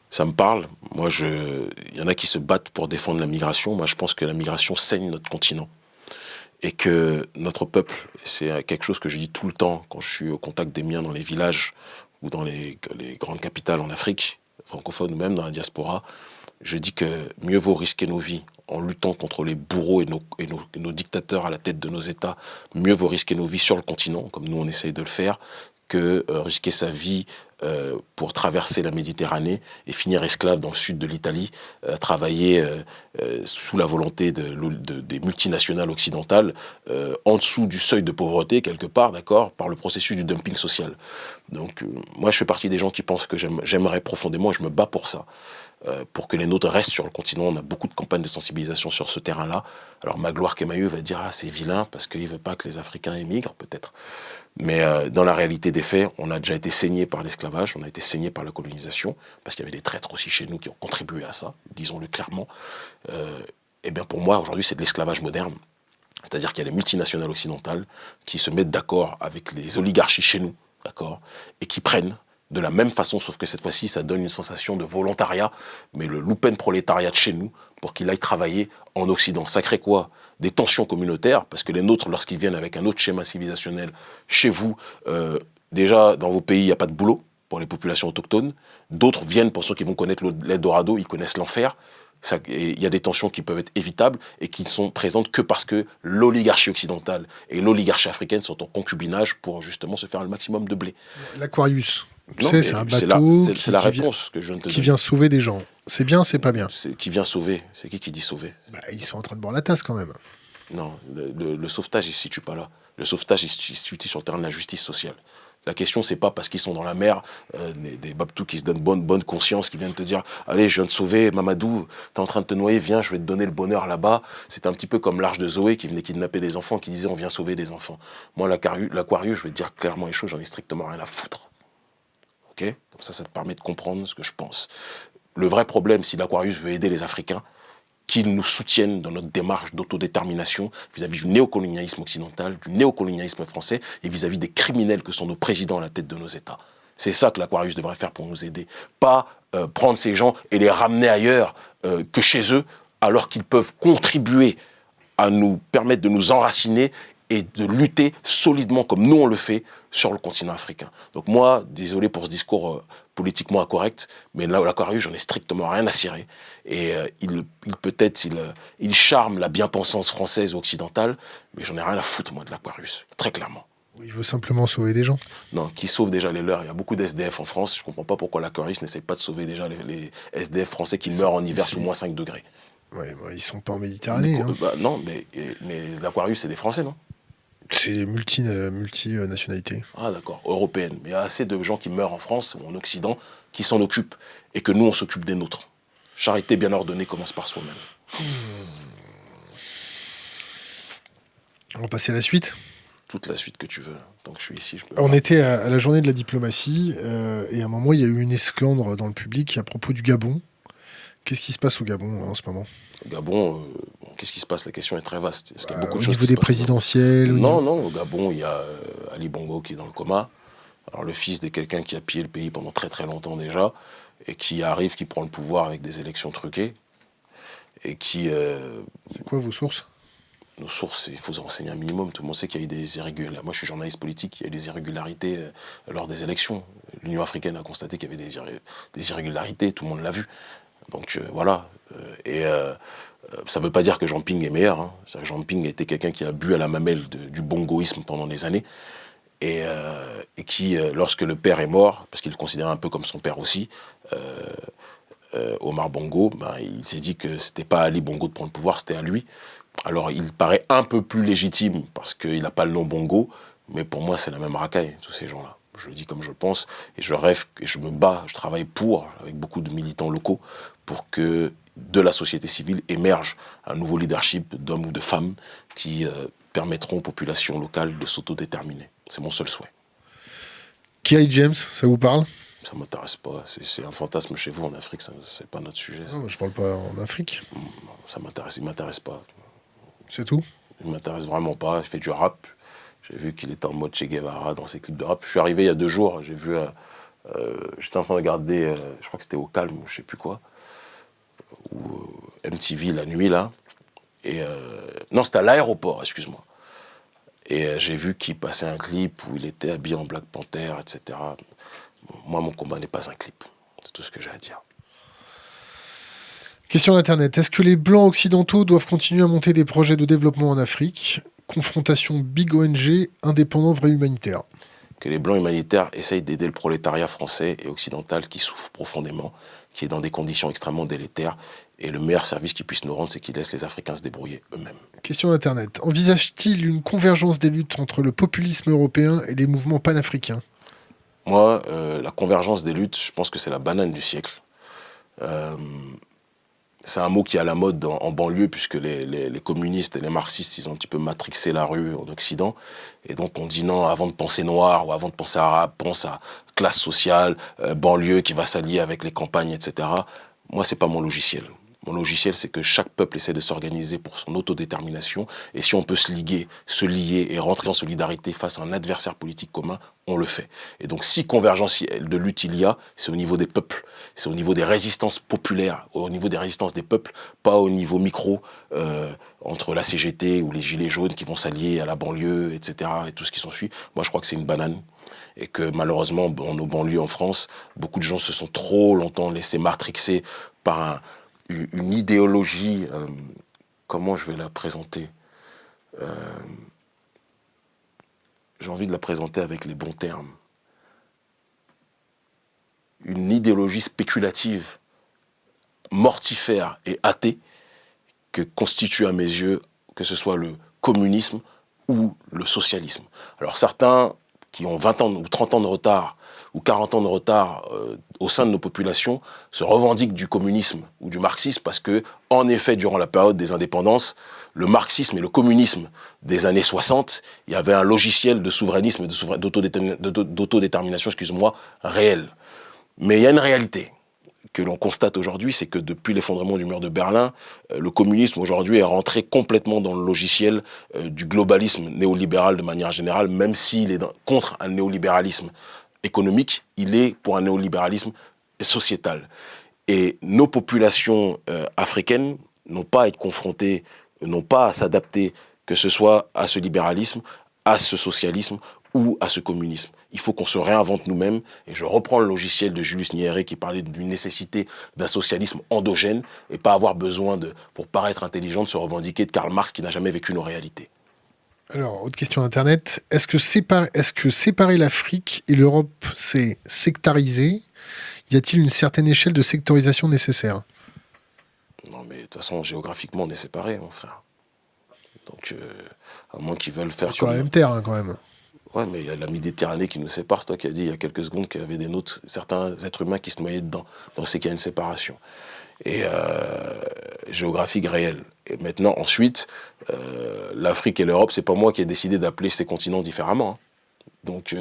Ça me parle. Moi, il y en a qui se battent pour défendre la migration. Moi, je pense que la migration saigne notre continent. Et que notre peuple, c'est quelque chose que je dis tout le temps quand je suis au contact des miens dans les villages ou dans les grandes capitales en Afrique, francophone ou même dans la diaspora, je dis que mieux vaut risquer nos vies en luttant contre les bourreaux et nos dictateurs à la tête de nos États, mieux vaut risquer nos vies sur le continent, comme nous on essaye de le faire, que risquer sa vie pour traverser la Méditerranée et finir esclave dans le sud de l'Italie, travailler sous la volonté des multinationales occidentales, en dessous du seuil de pauvreté, quelque part, d'accord, par le processus du dumping social. Donc moi je fais partie des gens qui pensent que j'aimerais profondément, et je me bats pour ça, pour que les nôtres restent sur le continent. On a beaucoup de campagnes de sensibilisation sur ce terrain-là. Alors Magloire Kemayeux va dire « Ah, c'est vilain, parce qu'il ne veut pas que les Africains émigrent, peut-être ». Mais dans la réalité des faits, on a déjà été saigné par l'esclavage, on a été saigné par la colonisation, parce qu'il y avait des traîtres aussi chez nous qui ont contribué à ça, disons-le clairement. Et bien pour moi, aujourd'hui, c'est de l'esclavage moderne. C'est-à-dire qu'il y a les multinationales occidentales qui se mettent d'accord avec les oligarchies chez nous, d'accord, et qui prennent de la même façon, sauf que cette fois-ci, ça donne une sensation de volontariat, mais le loupen prolétariat de chez nous, pour qu'il aille travailler en Occident. Ça crée quoi? Des tensions communautaires, parce que les nôtres, lorsqu'ils viennent avec un autre schéma civilisationnel chez vous, déjà, dans vos pays, il n'y a pas de boulot, pour les populations autochtones. D'autres viennent pensant qu'ils vont connaître l'Eldorado, ils connaissent l'enfer. Il y a des tensions qui peuvent être évitables et qui ne sont présentes que parce que l'oligarchie occidentale et l'oligarchie africaine sont en concubinage pour justement se faire le maximum de blé. L'Aquarius, tu sais, c'est un bateau c'est la réponse que je viens de te donner. Qui vient sauver des gens. C'est bien, c'est pas bien. Qui vient sauver? C'est qui dit sauver? Ils sont en train de boire la tasse quand même. Non, le sauvetage, il ne se situe pas là. Le sauvetage, il se situe sur le terrain de la justice sociale. La question, c'est pas parce qu'ils sont dans la mer, des babtous qui se donnent bonne conscience, qui viennent te dire « Allez, je viens de sauver Mamadou, t'es en train de te noyer, viens, je vais te donner le bonheur là-bas. » C'est un petit peu comme l'arche de Zoé qui venait kidnapper des enfants, qui disait « On vient sauver des enfants. » Moi, l'Aquarius, je vais te dire clairement les choses, j'en ai strictement rien à foutre. Ok? Comme ça te permet de comprendre ce que je pense. Le vrai problème, si l'Aquarius veut aider les Africains, qu'ils nous soutiennent dans notre démarche d'autodétermination vis-à-vis du néocolonialisme occidental, du néocolonialisme français et vis-à-vis des criminels que sont nos présidents à la tête de nos États. C'est ça que l'Aquarius devrait faire pour nous aider. Pas prendre ces gens et les ramener ailleurs que chez eux, alors qu'ils peuvent contribuer à nous permettre de nous enraciner et de lutter solidement comme nous on le fait sur le continent africain. Donc moi, désolé pour ce discours politiquement incorrect, mais là, l'Aquarius, j'en ai strictement rien à cirer. Et il charme la bien-pensance française ou occidentale, mais j'en ai rien à foutre, moi, de l'Aquarius, très clairement. Il veut simplement sauver des gens. Non, qui sauve déjà les leurs. Il y a beaucoup d'SDF en France. Je ne comprends pas pourquoi l'Aquarius n'essaie pas de sauver déjà les SDF français qui meurent en hiver sous moins 5 degrés. Oui, ils ne sont pas en Méditerranée. Non, mais l'Aquarius, c'est des Français, non? C'est multinationalité. Ah d'accord, européenne. Mais il y a assez de gens qui meurent en France ou en Occident qui s'en occupent et que nous, on s'occupe des nôtres. Charité bien ordonnée commence par soi-même. On va passer à la suite. Toute la suite que tu veux. Tant que je suis ici, je peux... On était à la journée de la diplomatie et à un moment, il y a eu une esclandre dans le public à propos du Gabon. Qu'est-ce qui se passe au Gabon en ce moment? Au Gabon, qu'est-ce qui se passe? La question est très vaste. Est-ce qu'il y a beaucoup de au choses niveau des présidentielles? Non, au Gabon, il y a Ali Bongo qui est dans le coma. Alors le fils de quelqu'un qui a pillé le pays pendant très très longtemps déjà et qui arrive, qui prend le pouvoir avec des élections truquées et qui... C'est quoi vos sources? Nos sources, il faut se renseigner un minimum. Tout le monde sait qu'il y a eu des irrégularités. Moi, je suis journaliste politique, il y a eu des irrégularités lors des élections. L'Union africaine a constaté qu'il y avait des irrégularités, tout le monde l'a vu. Donc voilà. Ça ne veut pas dire que Jean Ping est meilleur. Hein. Jean Ping était quelqu'un qui a bu à la mamelle du bongoïsme pendant des années. Et qui, lorsque le père est mort, parce qu'il le considérait un peu comme son père aussi, Omar Bongo, il s'est dit que c'était pas à Ali Bongo de prendre le pouvoir, c'était à lui. Alors il paraît un peu plus légitime parce qu'il n'a pas le nom Bongo, mais pour moi c'est la même racaille, tous ces gens-là. Je le dis comme je le pense, et je rêve, et je me bats, je travaille avec beaucoup de militants locaux, pour que de la société civile émerge un nouveau leadership d'hommes ou de femmes qui permettront aux populations locales de s'autodéterminer. C'est mon seul souhait. Kerry James, ça vous parle? Ça ne m'intéresse pas. C'est un fantasme chez vous en Afrique, c'est pas notre sujet. Non, je parle pas en Afrique. Il m'intéresse pas. C'est tout? Il m'intéresse vraiment pas. Il fait du rap. J'ai vu qu'il était en mode Che Guevara dans ses clips de rap. Je suis arrivé il y a 2 jours. J'ai vu... j'étais en train de regarder... je crois que c'était au Calme, ou je sais plus quoi. Ou MTV la nuit, là. Non, c'était à l'aéroport, excuse-moi. Et j'ai vu qu'il passait un clip où il était habillé en Black Panther, etc. Moi, mon combat n'est pas un clip. C'est tout ce que j'ai à dire. Question d'Internet. Est-ce que les Blancs occidentaux doivent continuer à monter des projets de développement en Afrique? Confrontation big ONG, indépendant vrai humanitaire. Que les Blancs humanitaires essayent d'aider le prolétariat français et occidental qui souffre profondément, qui est dans des conditions extrêmement délétères. Et le meilleur service qu'ils puissent nous rendre, c'est qu'ils laissent les Africains se débrouiller eux-mêmes. Question d'Internet. Envisage-t-il une convergence des luttes entre le populisme européen et les mouvements panafricains? Moi, la convergence des luttes, je pense que c'est la banane du siècle. C'est un mot qui est à la mode en banlieue, puisque les communistes et les marxistes, ils ont un petit peu matrixé la rue en Occident. Et donc on dit non, avant de penser noir ou avant de penser arabe, pense à classe sociale, banlieue qui va s'allier avec les campagnes, etc. Moi, c'est pas mon logiciel. Mon logiciel, c'est que chaque peuple essaie de s'organiser pour son autodétermination. Et si on peut se lier et rentrer en solidarité face à un adversaire politique commun, on le fait. Et donc, si convergence de lutte il y a, c'est au niveau des peuples. C'est au niveau des résistances populaires, au niveau des résistances des peuples, pas au niveau micro, entre la CGT ou les Gilets jaunes qui vont s'allier à la banlieue, etc., et tout ce qui s'ensuit. Moi, je crois que c'est une banane. Et que malheureusement, dans nos banlieues en France, beaucoup de gens se sont trop longtemps laissés matrixer par une idéologie, comment je vais la présenter, j'ai envie de la présenter avec les bons termes. Une idéologie spéculative, mortifère et athée que constitue à mes yeux, que ce soit le communisme ou le socialisme. Alors certains qui ont 20 ans ou 30 ans de retard ou 40 ans de retard au sein de nos populations se revendiquent du communisme ou du marxisme parce que, en effet, durant la période des indépendances, le marxisme et le communisme des années 60, il y avait un logiciel de souverainisme, d'autodétermination, excuse-moi, réel. Mais il y a une réalité que l'on constate aujourd'hui, c'est que depuis l'effondrement du mur de Berlin, le communisme aujourd'hui est rentré complètement dans le logiciel du globalisme néolibéral de manière générale, même s'il est contre un néolibéralisme économique, il est pour un néolibéralisme sociétal. Et nos populations africaines n'ont pas à être confrontées, n'ont pas à s'adapter, que ce soit à ce libéralisme, à ce socialisme ou à ce communisme. Il faut qu'on se réinvente nous-mêmes. Et je reprends le logiciel de Julius Nyerere qui parlait d'une nécessité d'un socialisme endogène et pas avoir besoin, pour paraître intelligent, de se revendiquer de Karl Marx qui n'a jamais vécu nos réalités. Alors, autre question d'Internet. Est-ce que séparer l'Afrique et l'Europe, c'est sectariser? Y a-t-il une certaine échelle de sectorisation nécessaire? Non, mais de toute façon, géographiquement, on est séparés, mon frère. Donc, à moins qu'ils veulent faire sur la même terre, quand même. Ouais, mais il y a la Méditerranée qui nous sépare. C'est toi qui as dit il y a quelques secondes qu'il y avait certains êtres humains qui se noyaient dedans. Donc c'est qu'il y a une séparation. Et géographique réelle. Et maintenant, ensuite, l'Afrique et l'Europe, c'est pas moi qui ai décidé d'appeler ces continents différemment. Hein. Donc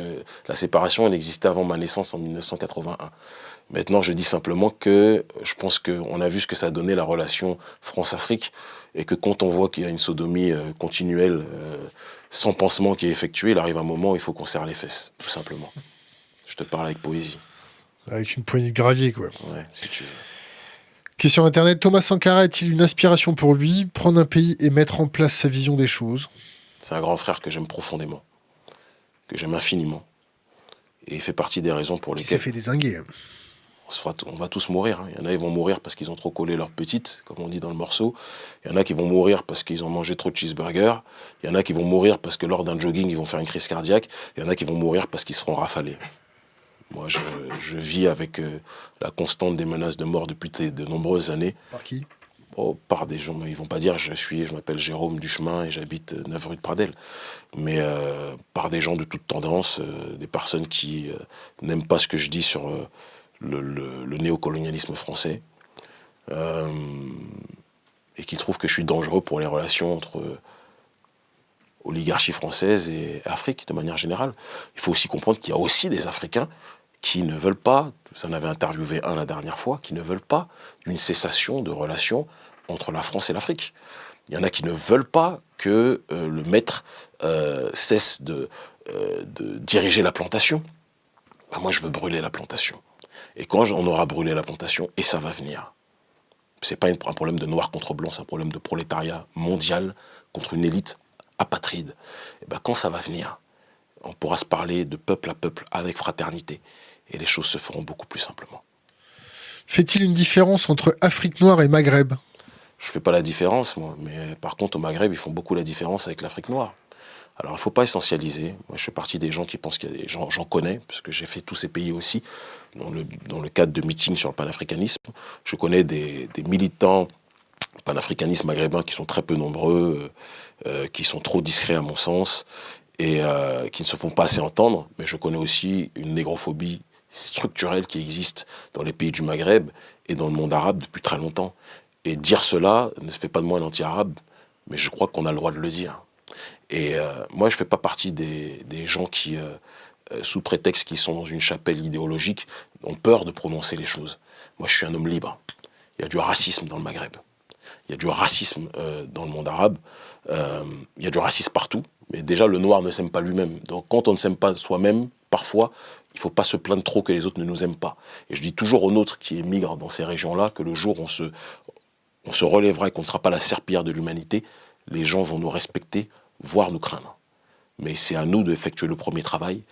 la séparation, elle existait avant ma naissance en 1981. Maintenant, je dis simplement que je pense qu'on a vu ce que ça a donné la relation France-Afrique et que quand on voit qu'il y a une sodomie continuelle, sans pansement qui est effectuée, il arrive un moment où il faut qu'on serre les fesses, tout simplement. Je te parle avec poésie. Avec une poignée de gravier, quoi. Ouais, si tu veux. Question Internet. Thomas Sankara est-il une inspiration pour lui? Prendre un pays et mettre en place sa vision des choses? C'est un grand frère que j'aime profondément, que j'aime infiniment. Et il fait partie des raisons pour lesquelles... Il s'est fait dézinguer. On va tous mourir. Hein. Il y en a qui vont mourir parce qu'ils ont trop collé leur petite, comme on dit dans le morceau. Il y en a qui vont mourir parce qu'ils ont mangé trop de cheeseburgers. Il y en a qui vont mourir parce que lors d'un jogging, ils vont faire une crise cardiaque. Il y en a qui vont mourir parce qu'ils seront rafalés. Moi, je vis avec la constante des menaces de mort depuis de nombreuses années. Par qui? Par des gens, ils vont pas dire je m'appelle Jérôme Duchemin et j'habite 9 rue de Pradelle, mais par des gens de toute tendance, des personnes qui n'aiment pas ce que je dis sur le néocolonialisme français et qui trouvent que je suis dangereux pour les relations entre oligarchie française et Afrique de manière générale. Il faut aussi comprendre qu'il y a aussi des Africains qui ne veulent pas, vous en avez interviewé un la dernière fois, qui ne veulent pas une cessation de relations entre la France et l'Afrique. Il y en a qui ne veulent pas que le maître cesse de diriger la plantation. Ben moi, je veux brûler la plantation. Et quand on aura brûlé la plantation, et ça va venir, c'est pas un problème de noir contre blanc, c'est un problème de prolétariat mondial contre une élite apatride. Et ben quand ça va venir, on pourra se parler de peuple à peuple avec fraternité. Et les choses se feront beaucoup plus simplement. Fait-il une différence entre Afrique noire et Maghreb? Je ne fais pas la différence, moi. Mais par contre, au Maghreb, ils font beaucoup la différence avec l'Afrique noire. Alors, il ne faut pas essentialiser. Moi, je fais partie des gens qui pensent qu'il y a des gens, j'en connais, parce que j'ai fait tous ces pays aussi, dans le cadre de meetings sur le panafricanisme. Je connais des militants panafricanistes maghrébins qui sont très peu nombreux, qui sont trop discrets à mon sens, et qui ne se font pas assez entendre. Mais je connais aussi une négrophobie structurelle qui existe dans les pays du Maghreb et dans le monde arabe depuis très longtemps. Et dire cela ne fait pas de moi un anti-arabe, mais je crois qu'on a le droit de le dire. Et moi, je ne fais pas partie des gens qui, sous prétexte qu'ils sont dans une chapelle idéologique, ont peur de prononcer les choses. Moi, je suis un homme libre. Il y a du racisme dans le Maghreb. Il y a du racisme dans le monde arabe. Il y a du racisme partout. Mais déjà, le noir ne s'aime pas lui-même. Donc, quand on ne s'aime pas soi-même, parfois, il ne faut pas se plaindre trop que les autres ne nous aiment pas. Et je dis toujours aux nôtres qui émigrent dans ces régions-là que le jour où on se relèvera et qu'on ne sera pas la serpillière de l'humanité, les gens vont nous respecter, voire nous craindre. Mais c'est à nous d'effectuer le premier travail.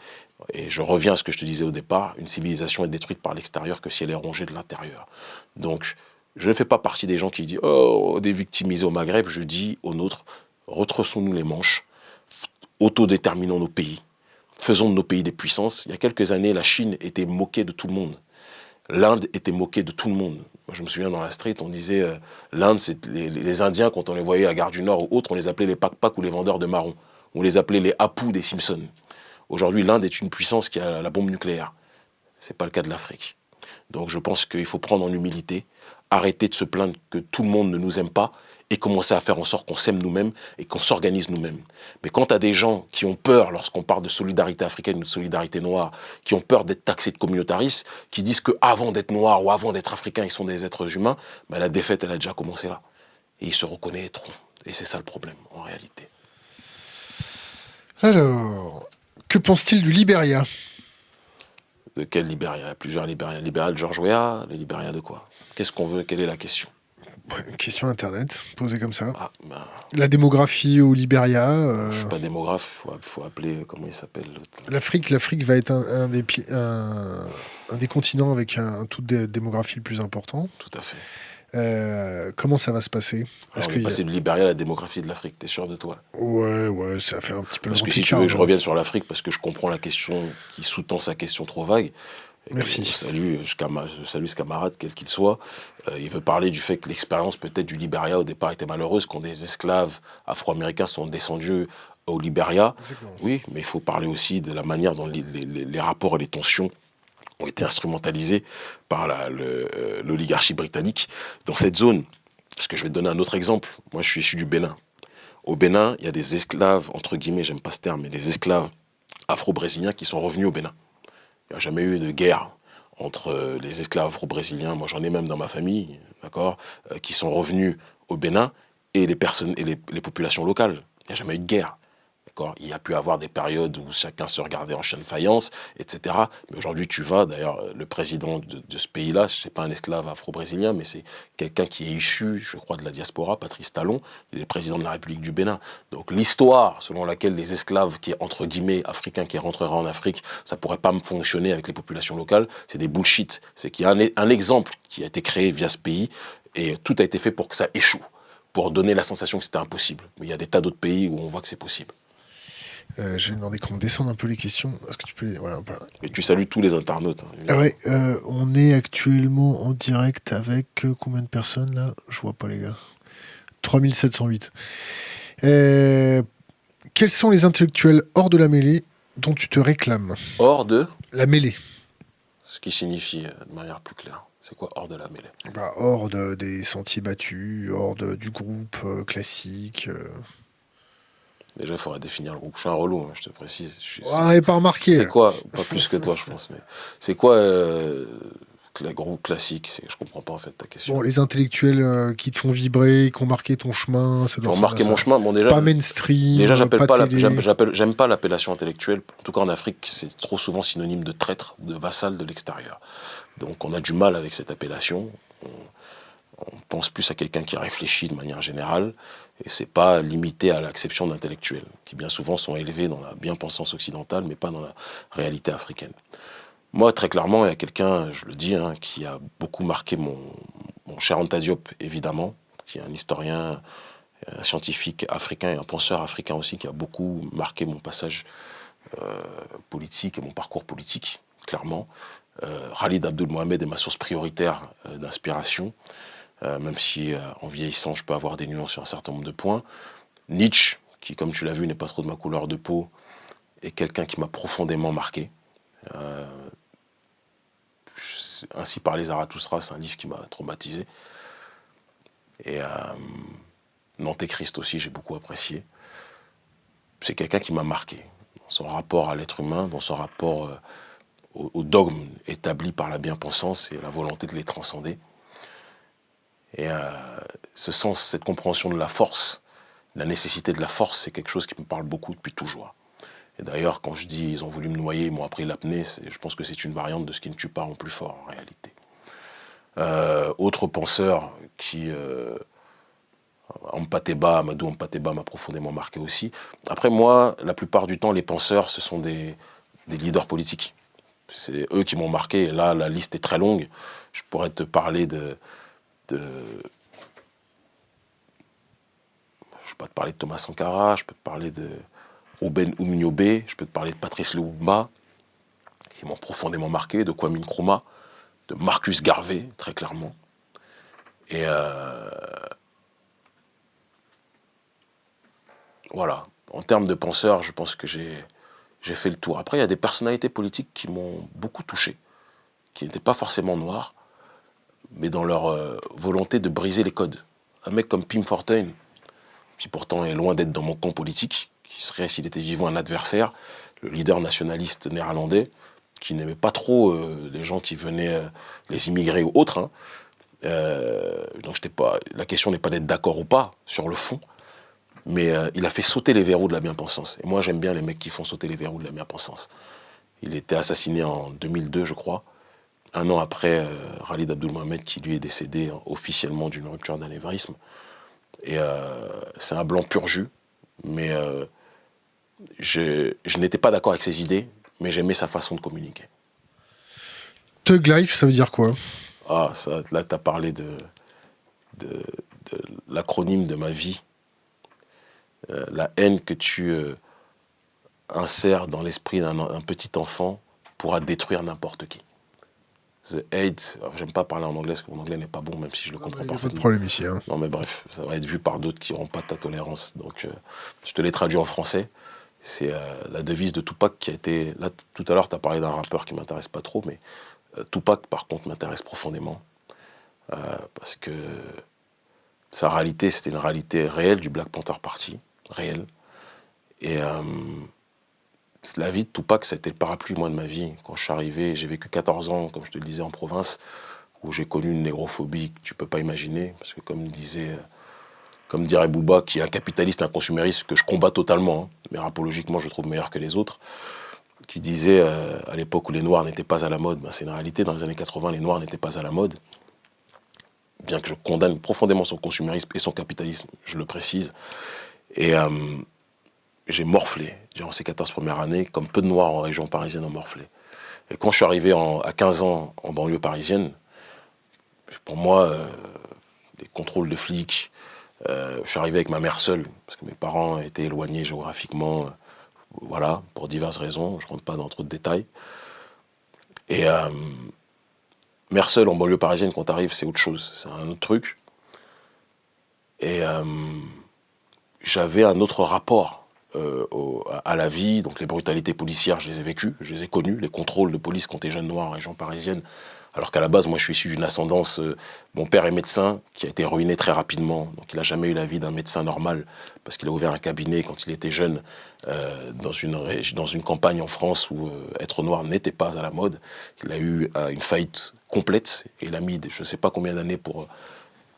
Et je reviens à ce que je te disais au départ, une civilisation est détruite par l'extérieur que si elle est rongée de l'intérieur. Donc, je ne fais pas partie des gens qui disent « Oh, des victimisés au Maghreb », je dis aux nôtres, retroussons-nous les manches, autodéterminons nos pays, faisons de nos pays des puissances. Il y a quelques années, la Chine était moquée de tout le monde. L'Inde était moquée de tout le monde. Moi, je me souviens dans la street, on disait l'Inde, c'est les Indiens, quand on les voyait à Gare du Nord ou autres, on les appelait les pac-pac ou les vendeurs de marrons. On les appelait les Apu des Simpsons. Aujourd'hui, l'Inde est une puissance qui a la bombe nucléaire. Ce n'est pas le cas de l'Afrique. Donc je pense qu'il faut prendre en humilité, arrêter de se plaindre que tout le monde ne nous aime pas et commencer à faire en sorte qu'on s'aime nous-mêmes et qu'on s'organise nous-mêmes. Mais quand tu as des gens qui ont peur, lorsqu'on parle de solidarité africaine ou de solidarité noire, qui ont peur d'être taxés de communautaristes, qui disent qu'avant d'être noirs ou avant d'être africains, ils sont des êtres humains, ben la défaite, elle a déjà commencé là. Et ils se reconnaîtront. Et c'est ça le problème, en réalité. Alors, que pense-t-il du Libéria? De quel Libéria? Il y a plusieurs Libérias. Libéria de George Weah, les Libérias de quoi? Qu'est-ce qu'on veut? Quelle est la question? Question internet, posée comme ça. Ah, ben, La démographie au Libéria. je ne suis pas démographe, faut appeler, comment il s'appelle L'Afrique va être un des continents avec un taux de démographie le plus important. Tout à fait. Comment ça va se passer? On est passé de Libéria à la démographie de l'Afrique, t'es sûr de toi? Ouais, ça fait un petit peu Parce le que si tu veux que je revienne sur l'Afrique, parce que je comprends la question qui sous-tend sa question trop vague. Merci. Je salue ce camarade, quel qu'il soit. Il veut parler du fait que l'expérience peut-être du Libéria au départ était malheureuse, quand des esclaves afro-américains sont descendus au Libéria. Exactement. Oui, mais il faut parler aussi de la manière dont les rapports et les tensions ont été instrumentalisés par l'oligarchie britannique dans cette zone. Parce que je vais te donner un autre exemple. Moi, je suis issu du Bénin. Au Bénin, il y a des esclaves, entre guillemets, j'aime pas ce terme, mais des esclaves afro-brésiliens qui sont revenus au Bénin. Il n'y a jamais eu de guerre entre les esclaves afro-brésiliens, moi j'en ai même dans ma famille, d'accord, qui sont revenus au Bénin, et les personnes et les populations locales. Il n'y a jamais eu de guerre. Il y a pu avoir des périodes où chacun se regardait en chien de faïence, etc. Mais aujourd'hui, tu vas, d'ailleurs, le président de ce pays-là, ce n'est pas un esclave afro-brésilien, mais c'est quelqu'un qui est issu, je crois, de la diaspora, Patrice Talon, il est président de la République du Bénin. Donc l'histoire selon laquelle les esclaves, qui est entre guillemets africains, qui rentreraient en Afrique, ça ne pourrait pas fonctionner avec les populations locales, c'est des bullshit. C'est qu'il y a un exemple qui a été créé via ce pays, et tout a été fait pour que ça échoue, pour donner la sensation que c'était impossible. Mais il y a des tas d'autres pays où on voit que c'est possible. Je vais demander qu'on descende un peu les questions. Est-ce que tu peux... Voilà, Et tu salues tous les internautes. Ouais, on est actuellement en direct avec combien de personnes là? Je vois pas les gars. 3708. Quels sont les intellectuels hors de la mêlée dont tu te réclames? Hors de la mêlée. Ce qui signifie de manière plus claire. C'est quoi hors de la mêlée? Hors des sentiers battus, hors du groupe classique. Déjà, il faudrait définir le groupe. Je suis un relou, hein, je te précise. Pas remarqué. C'est quoi? Pas plus que toi, je pense. Mais c'est quoi le groupe classique? Je comprends pas en fait ta question. Bon, les intellectuels qui te font vibrer, qui ont marqué ton chemin, ça doit ressembler à ça. Qui ont marqué mon chemin. Bon, déjà, pas mainstream. Déjà, j'aime pas l'appellation intellectuelle. En tout cas, en Afrique, c'est trop souvent synonyme de traître, de vassal de l'extérieur. Donc, on a du mal avec cette appellation. On pense plus à quelqu'un qui réfléchit de manière générale, et c'est pas limité à l'acception d'intellectuels, qui bien souvent sont élevés dans la bien-pensance occidentale, mais pas dans la réalité africaine. Moi, très clairement, il y a quelqu'un, je le dis, hein, qui a beaucoup marqué mon cher Anta Diop, évidemment, qui est un historien, un scientifique africain et un penseur africain aussi, qui a beaucoup marqué mon passage politique et mon parcours politique, clairement. Khalid Abdul Mohamed est ma source prioritaire d'inspiration. Même si en vieillissant je peux avoir des nuances sur un certain nombre de points. Nietzsche, qui comme tu l'as vu n'est pas trop de ma couleur de peau, est quelqu'un qui m'a profondément marqué. Ainsi parlait Zarathustra, c'est un livre qui m'a traumatisé. Et Nanté-Christ aussi, j'ai beaucoup apprécié. C'est quelqu'un qui m'a marqué dans son rapport à l'être humain, dans son rapport aux dogmes établis par la bien-pensance et la volonté de les transcender. Et ce sens, cette compréhension de la force, la nécessité de la force, c'est quelque chose qui me parle beaucoup depuis toujours. Et d'ailleurs, quand je dis ils ont voulu me noyer, ils m'ont appris l'apnée, je pense que c'est une variante de ce qui ne tue pas rend plus fort en réalité. Autre penseur qui Amadou Ampateba m'a profondément marqué aussi. Après, moi, la plupart du temps, les penseurs, ce sont des leaders politiques. C'est eux qui m'ont marqué. Et là, la liste est très longue. Je pourrais te parler je peux te parler de Thomas Sankara, je peux te parler de Ruben Uminyobe, je peux te parler de Patrice Lumumba, qui m'ont profondément marqué, de Kwame Nkrumah, de Marcus Garvey, très clairement. Et voilà. En termes de penseurs, je pense que j'ai fait le tour. Après, il y a des personnalités politiques qui m'ont beaucoup touché, qui n'étaient pas forcément noirs, mais dans leur volonté de briser les codes. Un mec comme Pim Fortuyn, qui pourtant est loin d'être dans mon camp politique, qui serait, s'il était vivant, un adversaire, le leader nationaliste néerlandais, qui n'aimait pas trop les gens qui venaient, les immigrés ou autres. Hein. Donc la question n'est pas d'être d'accord ou pas sur le fond, mais il a fait sauter les verrous de la bien-pensance. Et moi, j'aime bien les mecs qui font sauter les verrous de la bien-pensance. Il était assassiné en 2002, je crois, un an après Khalid Abdul Mohamed, qui lui est décédé officiellement d'une rupture d'anévrisme. Et c'est un blanc pur jus, mais je n'étais pas d'accord avec ses idées, mais j'aimais sa façon de communiquer. Thug Life, ça veut dire quoi? Ah, ça, là, tu as parlé de l'acronyme de ma vie. La haine que tu insères dans l'esprit d'un petit enfant pourra détruire n'importe qui. The hate, j'aime pas parler en anglais parce que mon anglais n'est pas bon, même si je le comprends parfaitement. Pas de problème ici. Hein. Non mais bref, ça va être vu par d'autres qui n'auront pas ta tolérance. Donc je te l'ai traduit en français. C'est la devise de Tupac qui a été... Là, tout à l'heure, tu as parlé d'un rappeur qui ne m'intéresse pas trop, mais Tupac, par contre, m'intéresse profondément. Parce que sa réalité, c'était une réalité réelle du Black Panther Party, réelle. Et la vie de Tupac, ça a été le parapluie, moi, de ma vie. Quand je suis arrivé, j'ai vécu 14 ans, comme je te le disais, en province, où j'ai connu une négrophobie que tu ne peux pas imaginer. Parce que comme dirait Booba, qui est un capitaliste, un consumériste, que je combats totalement, hein, mais rapologiquement, je le trouve meilleur que les autres, qui disait, à l'époque où les Noirs n'étaient pas à la mode, c'est une réalité, dans les années 80, les Noirs n'étaient pas à la mode, bien que je condamne profondément son consumérisme et son capitalisme, je le précise. Et j'ai morflé durant ces 14 premières années, comme peu de Noirs en région parisienne ont morflé. Et quand je suis arrivé à 15 ans en banlieue parisienne, pour moi, les contrôles de flics, je suis arrivé avec ma mère seule, parce que mes parents étaient éloignés géographiquement, voilà, pour diverses raisons, je ne rentre pas dans trop de détails. Et mère seule en banlieue parisienne, quand tu arrives, c'est autre chose, c'est un autre truc. Et j'avais un autre rapport à la vie, donc les brutalités policières, je les ai vécues, je les ai connues, les contrôles de police quand t'es jeune noir en région parisienne, alors qu'à la base, moi je suis issu d'une ascendance, mon père est médecin, qui a été ruiné très rapidement, donc il n'a jamais eu la vie d'un médecin normal, parce qu'il a ouvert un cabinet quand il était jeune, dans une campagne en France où être noir n'était pas à la mode. Il a eu une faillite complète, et il a mis je ne sais pas combien d'années pour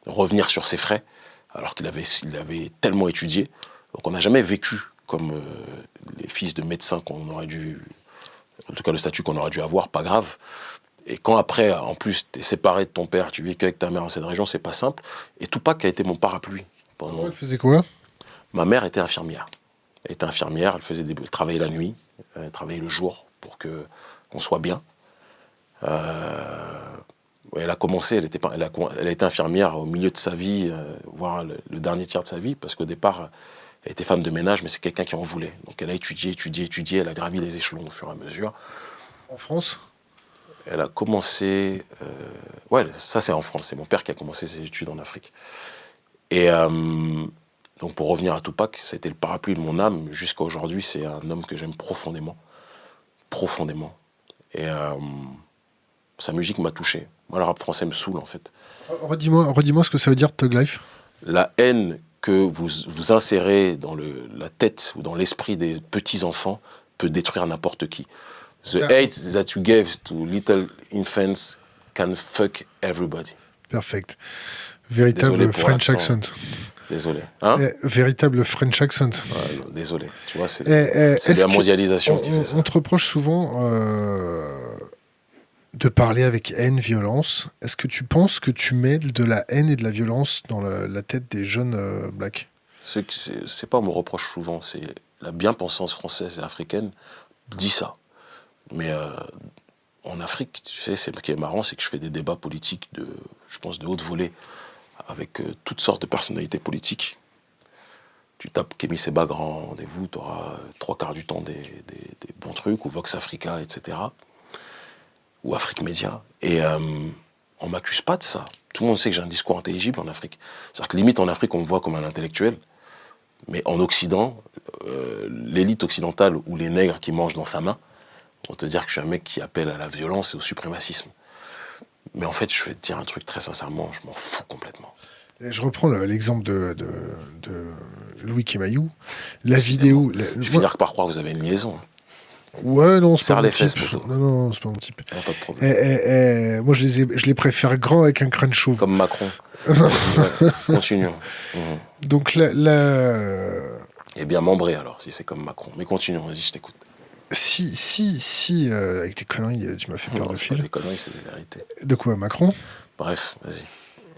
revenir sur ses frais, alors qu'il avait tellement étudié. Donc on n'a jamais vécu comme les fils de médecins qu'on aurait dû, en tout cas le statut qu'on aurait dû avoir, pas grave. Et quand après, en plus, tu es séparé de ton père, tu vis qu'avec ta mère dans cette région, c'est pas simple. Et Tupac a été mon parapluie. Elle faisait quoi? Ma mère était infirmière. Elle était infirmière, elle travaillait la nuit, elle travaillait le jour pour qu'on soit bien. Elle a commencé, elle a été infirmière au milieu de sa vie, voire le dernier tiers de sa vie, parce qu'au départ, elle était femme de ménage, mais c'est quelqu'un qui en voulait. Donc elle a étudié, elle a gravi les échelons au fur et à mesure. En France? Elle a commencé... ouais, ça c'est en France, c'est mon père qui a commencé ses études en Afrique. Et donc pour revenir à Tupac, c'était le parapluie de mon âme, jusqu'à aujourd'hui, c'est un homme que j'aime profondément. Profondément. Et sa musique m'a touché. Moi, le rap français me saoule, en fait. Redis-moi ce que ça veut dire, Thug Life. La haine que vous insérez dans la tête ou dans l'esprit des petits-enfants peut détruire n'importe qui. The hate that you gave to little infants can fuck everybody. Perfect. Véritable French accent. Désolé. Hein? Véritable French accent. Ouais, désolé. Tu vois, c'est la mondialisation qui fait ça. On te reproche souvent de parler avec haine, violence. Est-ce que tu penses que tu mets de la haine et de la violence dans la tête des jeunes blacks? C'est pas, on me reproche souvent, c'est la bien-pensance française et africaine dit ça. Mais en Afrique, tu sais, ce qui est marrant, c'est que je fais des débats politiques je pense, de haute volée avec toutes sortes de personnalités politiques. Tu tapes Kémy Séba, grand rendez-vous, tu auras 3/4 du temps des bons trucs, ou Vox Africa, etc. Ou Afrique Média. Et on m'accuse pas de ça. Tout le monde sait que j'ai un discours intelligible en Afrique. C'est-à-dire que limite en Afrique, on me voit comme un intellectuel. Mais en Occident, l'élite occidentale ou les nègres qui mangent dans sa main vont te dire que je suis un mec qui appelle à la violence et au suprémacisme. Mais en fait, je vais te dire un truc très sincèrement, je m'en fous complètement. Et je reprends l'exemple de Louis Kemayou. La vidéo... Je vais finir par croire que vous avez une liaison. Ouais, non, c'est pas Serre mon les fesses, type. poteau. Non, c'est pas mon type. Pas de problème. Moi, je les préfère grands avec un crâne chauve. Comme Macron. Continuons. Donc, Eh bien, membré alors, si c'est comme Macron. Mais continuons, vas-y, je t'écoute. Si, avec tes conneries, tu m'as fait perdre le C'est fil. pas des conneries, c'est des vérités. De quoi, Macron? Bref, vas-y.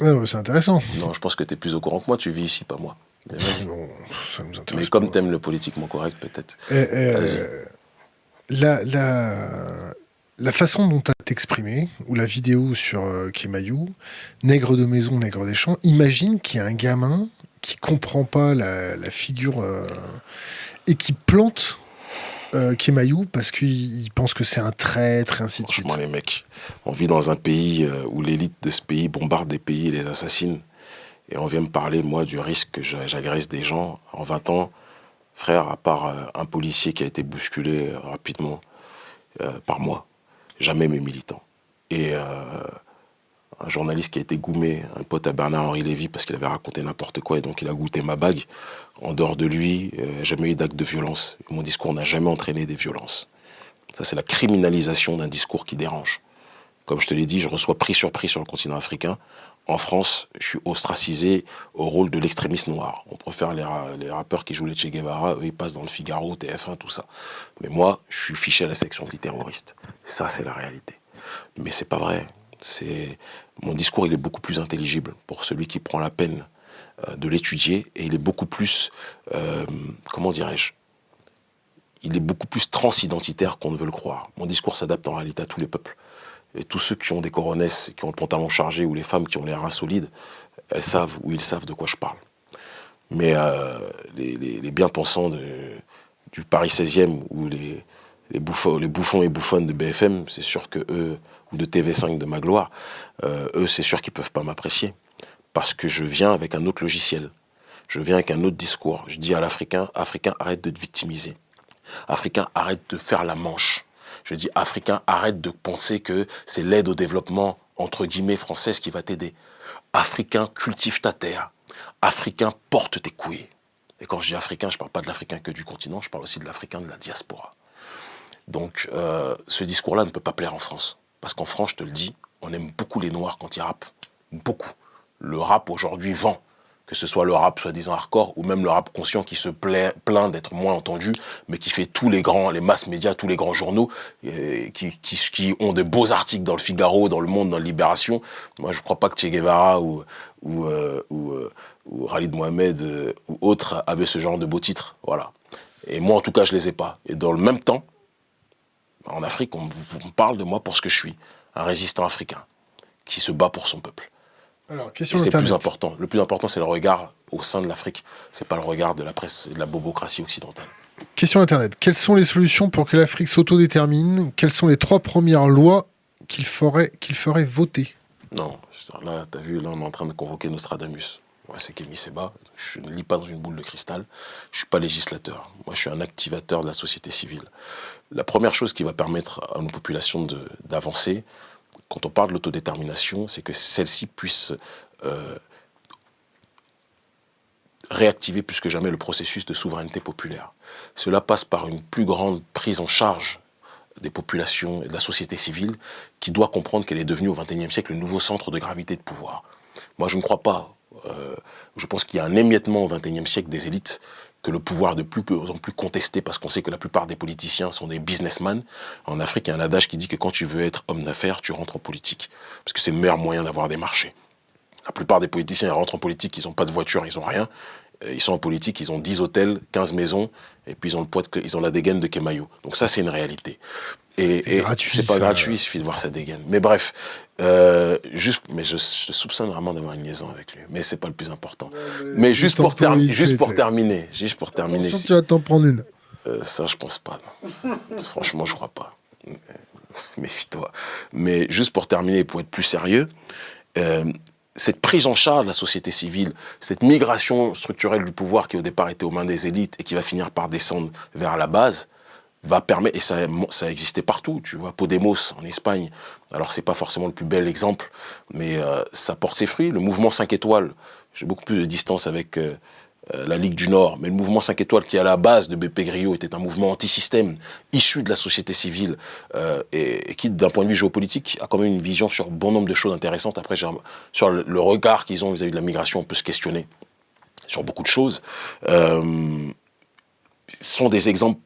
Ouais, c'est intéressant. Non, je pense que t'es plus au courant que moi, tu vis ici, pas moi. Mais vas-y. Non, ça nous intéresse Mais pas. comme t'aimes le politiquement correct, peut-être. Vas-y. La façon dont tu as t'exprimé, ou la vidéo sur Kemayou, nègre de maison, nègre des champs, imagine qu'il y a un gamin qui comprend pas la figure et qui plante Kemayou parce qu'il pense que c'est un traître et ainsi de suite. Franchement, les mecs, on vit dans un pays où l'élite de ce pays bombarde des pays et les assassine. Et on vient me parler, moi, du risque que j'agresse des gens. En 20 ans, frère, à part un policier qui a été bousculé rapidement par moi, jamais mes militants. Et un journaliste qui a été goumé, un pote à Bernard-Henri Lévy, parce qu'il avait raconté n'importe quoi, et donc il a goûté ma bague. En dehors de lui, jamais eu d'acte de violence. Mon discours n'a jamais entraîné des violences. Ça, c'est la criminalisation d'un discours qui dérange. Comme je te l'ai dit, je reçois prix sur prix sur le continent africain. En France, je suis ostracisé au rôle de l'extrémiste noir. On préfère les rappeurs qui jouent les Che Guevara, eux, ils passent dans le Figaro, TF1, tout ça. Mais moi, je suis fiché à la section antiterroriste. Ça, c'est la réalité. Mais c'est pas vrai. Mon discours, il est beaucoup plus intelligible pour celui qui prend la peine de l'étudier, et il est beaucoup plus, comment dirais-je, il est beaucoup plus transidentitaire qu'on ne veut le croire. Mon discours s'adapte en réalité à tous les peuples. Et tous ceux qui ont des coronesses, qui ont le pantalon chargé, ou les femmes qui ont les reins solides, elles savent, ou ils savent de quoi je parle. Mais les bien-pensants du Paris 16e, ou les bouffons et bouffonnes de BFM, c'est sûr que eux, ou de TV5 de ma gloire, eux, c'est sûr qu'ils ne peuvent pas m'apprécier. Parce que je viens avec un autre logiciel. Je viens avec un autre discours. Je dis à l'Africain, Africain, arrête de te victimiser. Africain, arrête de faire la manche. Je dis, Africain, arrête de penser que c'est l'aide au développement, entre guillemets, française qui va t'aider. Africain, cultive ta terre. Africain, porte tes couilles. Et quand je dis africain, je ne parle pas de l'Africain que du continent, je parle aussi de l'Africain de la diaspora. Donc, ce discours-là ne peut pas plaire en France. Parce qu'en France, je te le dis, on aime beaucoup les Noirs quand ils rappent. Beaucoup. Le rap, aujourd'hui, vend. Que ce soit le rap soi-disant hardcore ou même le rap conscient qui se plaint d'être moins entendu, mais qui fait les masses médias, tous les grands journaux, qui ont de beaux articles dans le Figaro, dans Le Monde, dans Libération. Moi, je ne crois pas que Che Guevara ou Khalid Mohamed ou autres avaient ce genre de beaux titres. Voilà. Et moi, en tout cas, je ne les ai pas. Et dans le même temps, en Afrique, on parle de moi pour ce que je suis. Un résistant africain qui se bat pour son peuple. Alors, question et c'est Internet. plus important. Le plus important, c'est le regard au sein de l'Afrique. C'est pas le regard de la presse et de la bobocratie occidentale. Question Internet. Quelles sont les solutions pour que l'Afrique s'autodétermine? Quelles sont les 3 premières lois qu'il ferait voter? Non, là, t'as vu, là, on est en train de convoquer Nostradamus. Ouais, c'est Kémy Séba. Je ne lis pas dans une boule de cristal. Je suis pas législateur. Moi, je suis un activateur de la société civile. La première chose qui va permettre à nos populations d'avancer, quand on parle de l'autodétermination, c'est que celle-ci puisse réactiver plus que jamais le processus de souveraineté populaire. Cela passe par une plus grande prise en charge des populations et de la société civile qui doit comprendre qu'elle est devenue au XXIe siècle le nouveau centre de gravité de pouvoir. Moi, je ne crois pas. Je pense qu'il y a un émiettement au XXIe siècle des élites que le pouvoir de plus en plus contesté parce qu'on sait que la plupart des politiciens sont des businessmen. En Afrique, il y a un adage qui dit que quand tu veux être homme d'affaires, tu rentres en politique. Parce que c'est le meilleur moyen d'avoir des marchés. La plupart des politiciens, ils rentrent en politique, ils n'ont pas de voiture, ils n'ont rien. Ils sont en politique, ils ont 10 hôtels, 15 maisons, et puis ils ont la dégaine de Kemayo. Donc ça, c'est une réalité. Et c'est pas gratuit, il suffit de voir sa dégaine. Mais bref, mais je soupçonne vraiment d'avoir une liaison avec lui. Mais c'est pas le plus important. Mais juste pour terminer. Attention, tu vas t'en prendre une. Ça, je pense pas. Non. Franchement, je crois pas. Méfie-toi. Mais juste pour terminer, pour être plus sérieux, cette prise en charge de la société civile, cette migration structurelle du pouvoir qui au départ était aux mains des élites et qui va finir par descendre vers la base, va permettre, et ça existait partout, tu vois, Podemos en Espagne, alors c'est pas forcément le plus bel exemple, mais ça porte ses fruits. Le mouvement 5 étoiles, j'ai beaucoup plus de distance avec la Ligue du Nord, mais le mouvement 5 étoiles qui à la base de BP Grillo était un mouvement anti-système, issu de la société civile, et qui d'un point de vue géopolitique a quand même une vision sur bon nombre de choses intéressantes. Après, sur le regard qu'ils ont vis-à-vis de la migration, on peut se questionner sur beaucoup de choses. Sont des exemples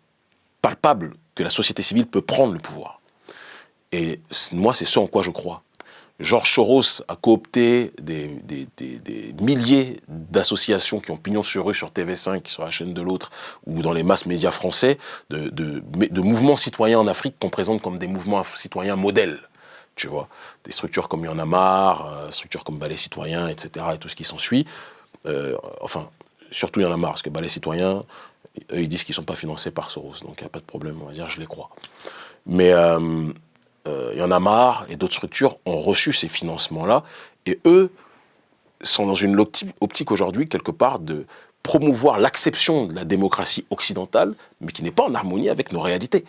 palpable que la société civile peut prendre le pouvoir. Et moi, c'est ce en quoi je crois. George Soros a coopté des milliers d'associations qui ont pignon sur rue sur TV5, sur la chaîne de l'autre, ou dans les masses médias français, de mouvements citoyens en Afrique qu'on présente comme des mouvements citoyens modèles. Tu vois, des structures comme Y en a marre, structures comme Balai Citoyen, etc., et tout ce qui s'ensuit. Enfin, surtout Y en a marre, parce que Balai Citoyen, eux, ils disent qu'ils ne sont pas financés par Soros, donc il n'y a pas de problème, on va dire, je les crois. Mais Y en a marre et d'autres structures ont reçu ces financements-là, et eux sont dans une optique aujourd'hui, quelque part, de promouvoir l'acception de la démocratie occidentale, mais qui n'est pas en harmonie avec nos réalités.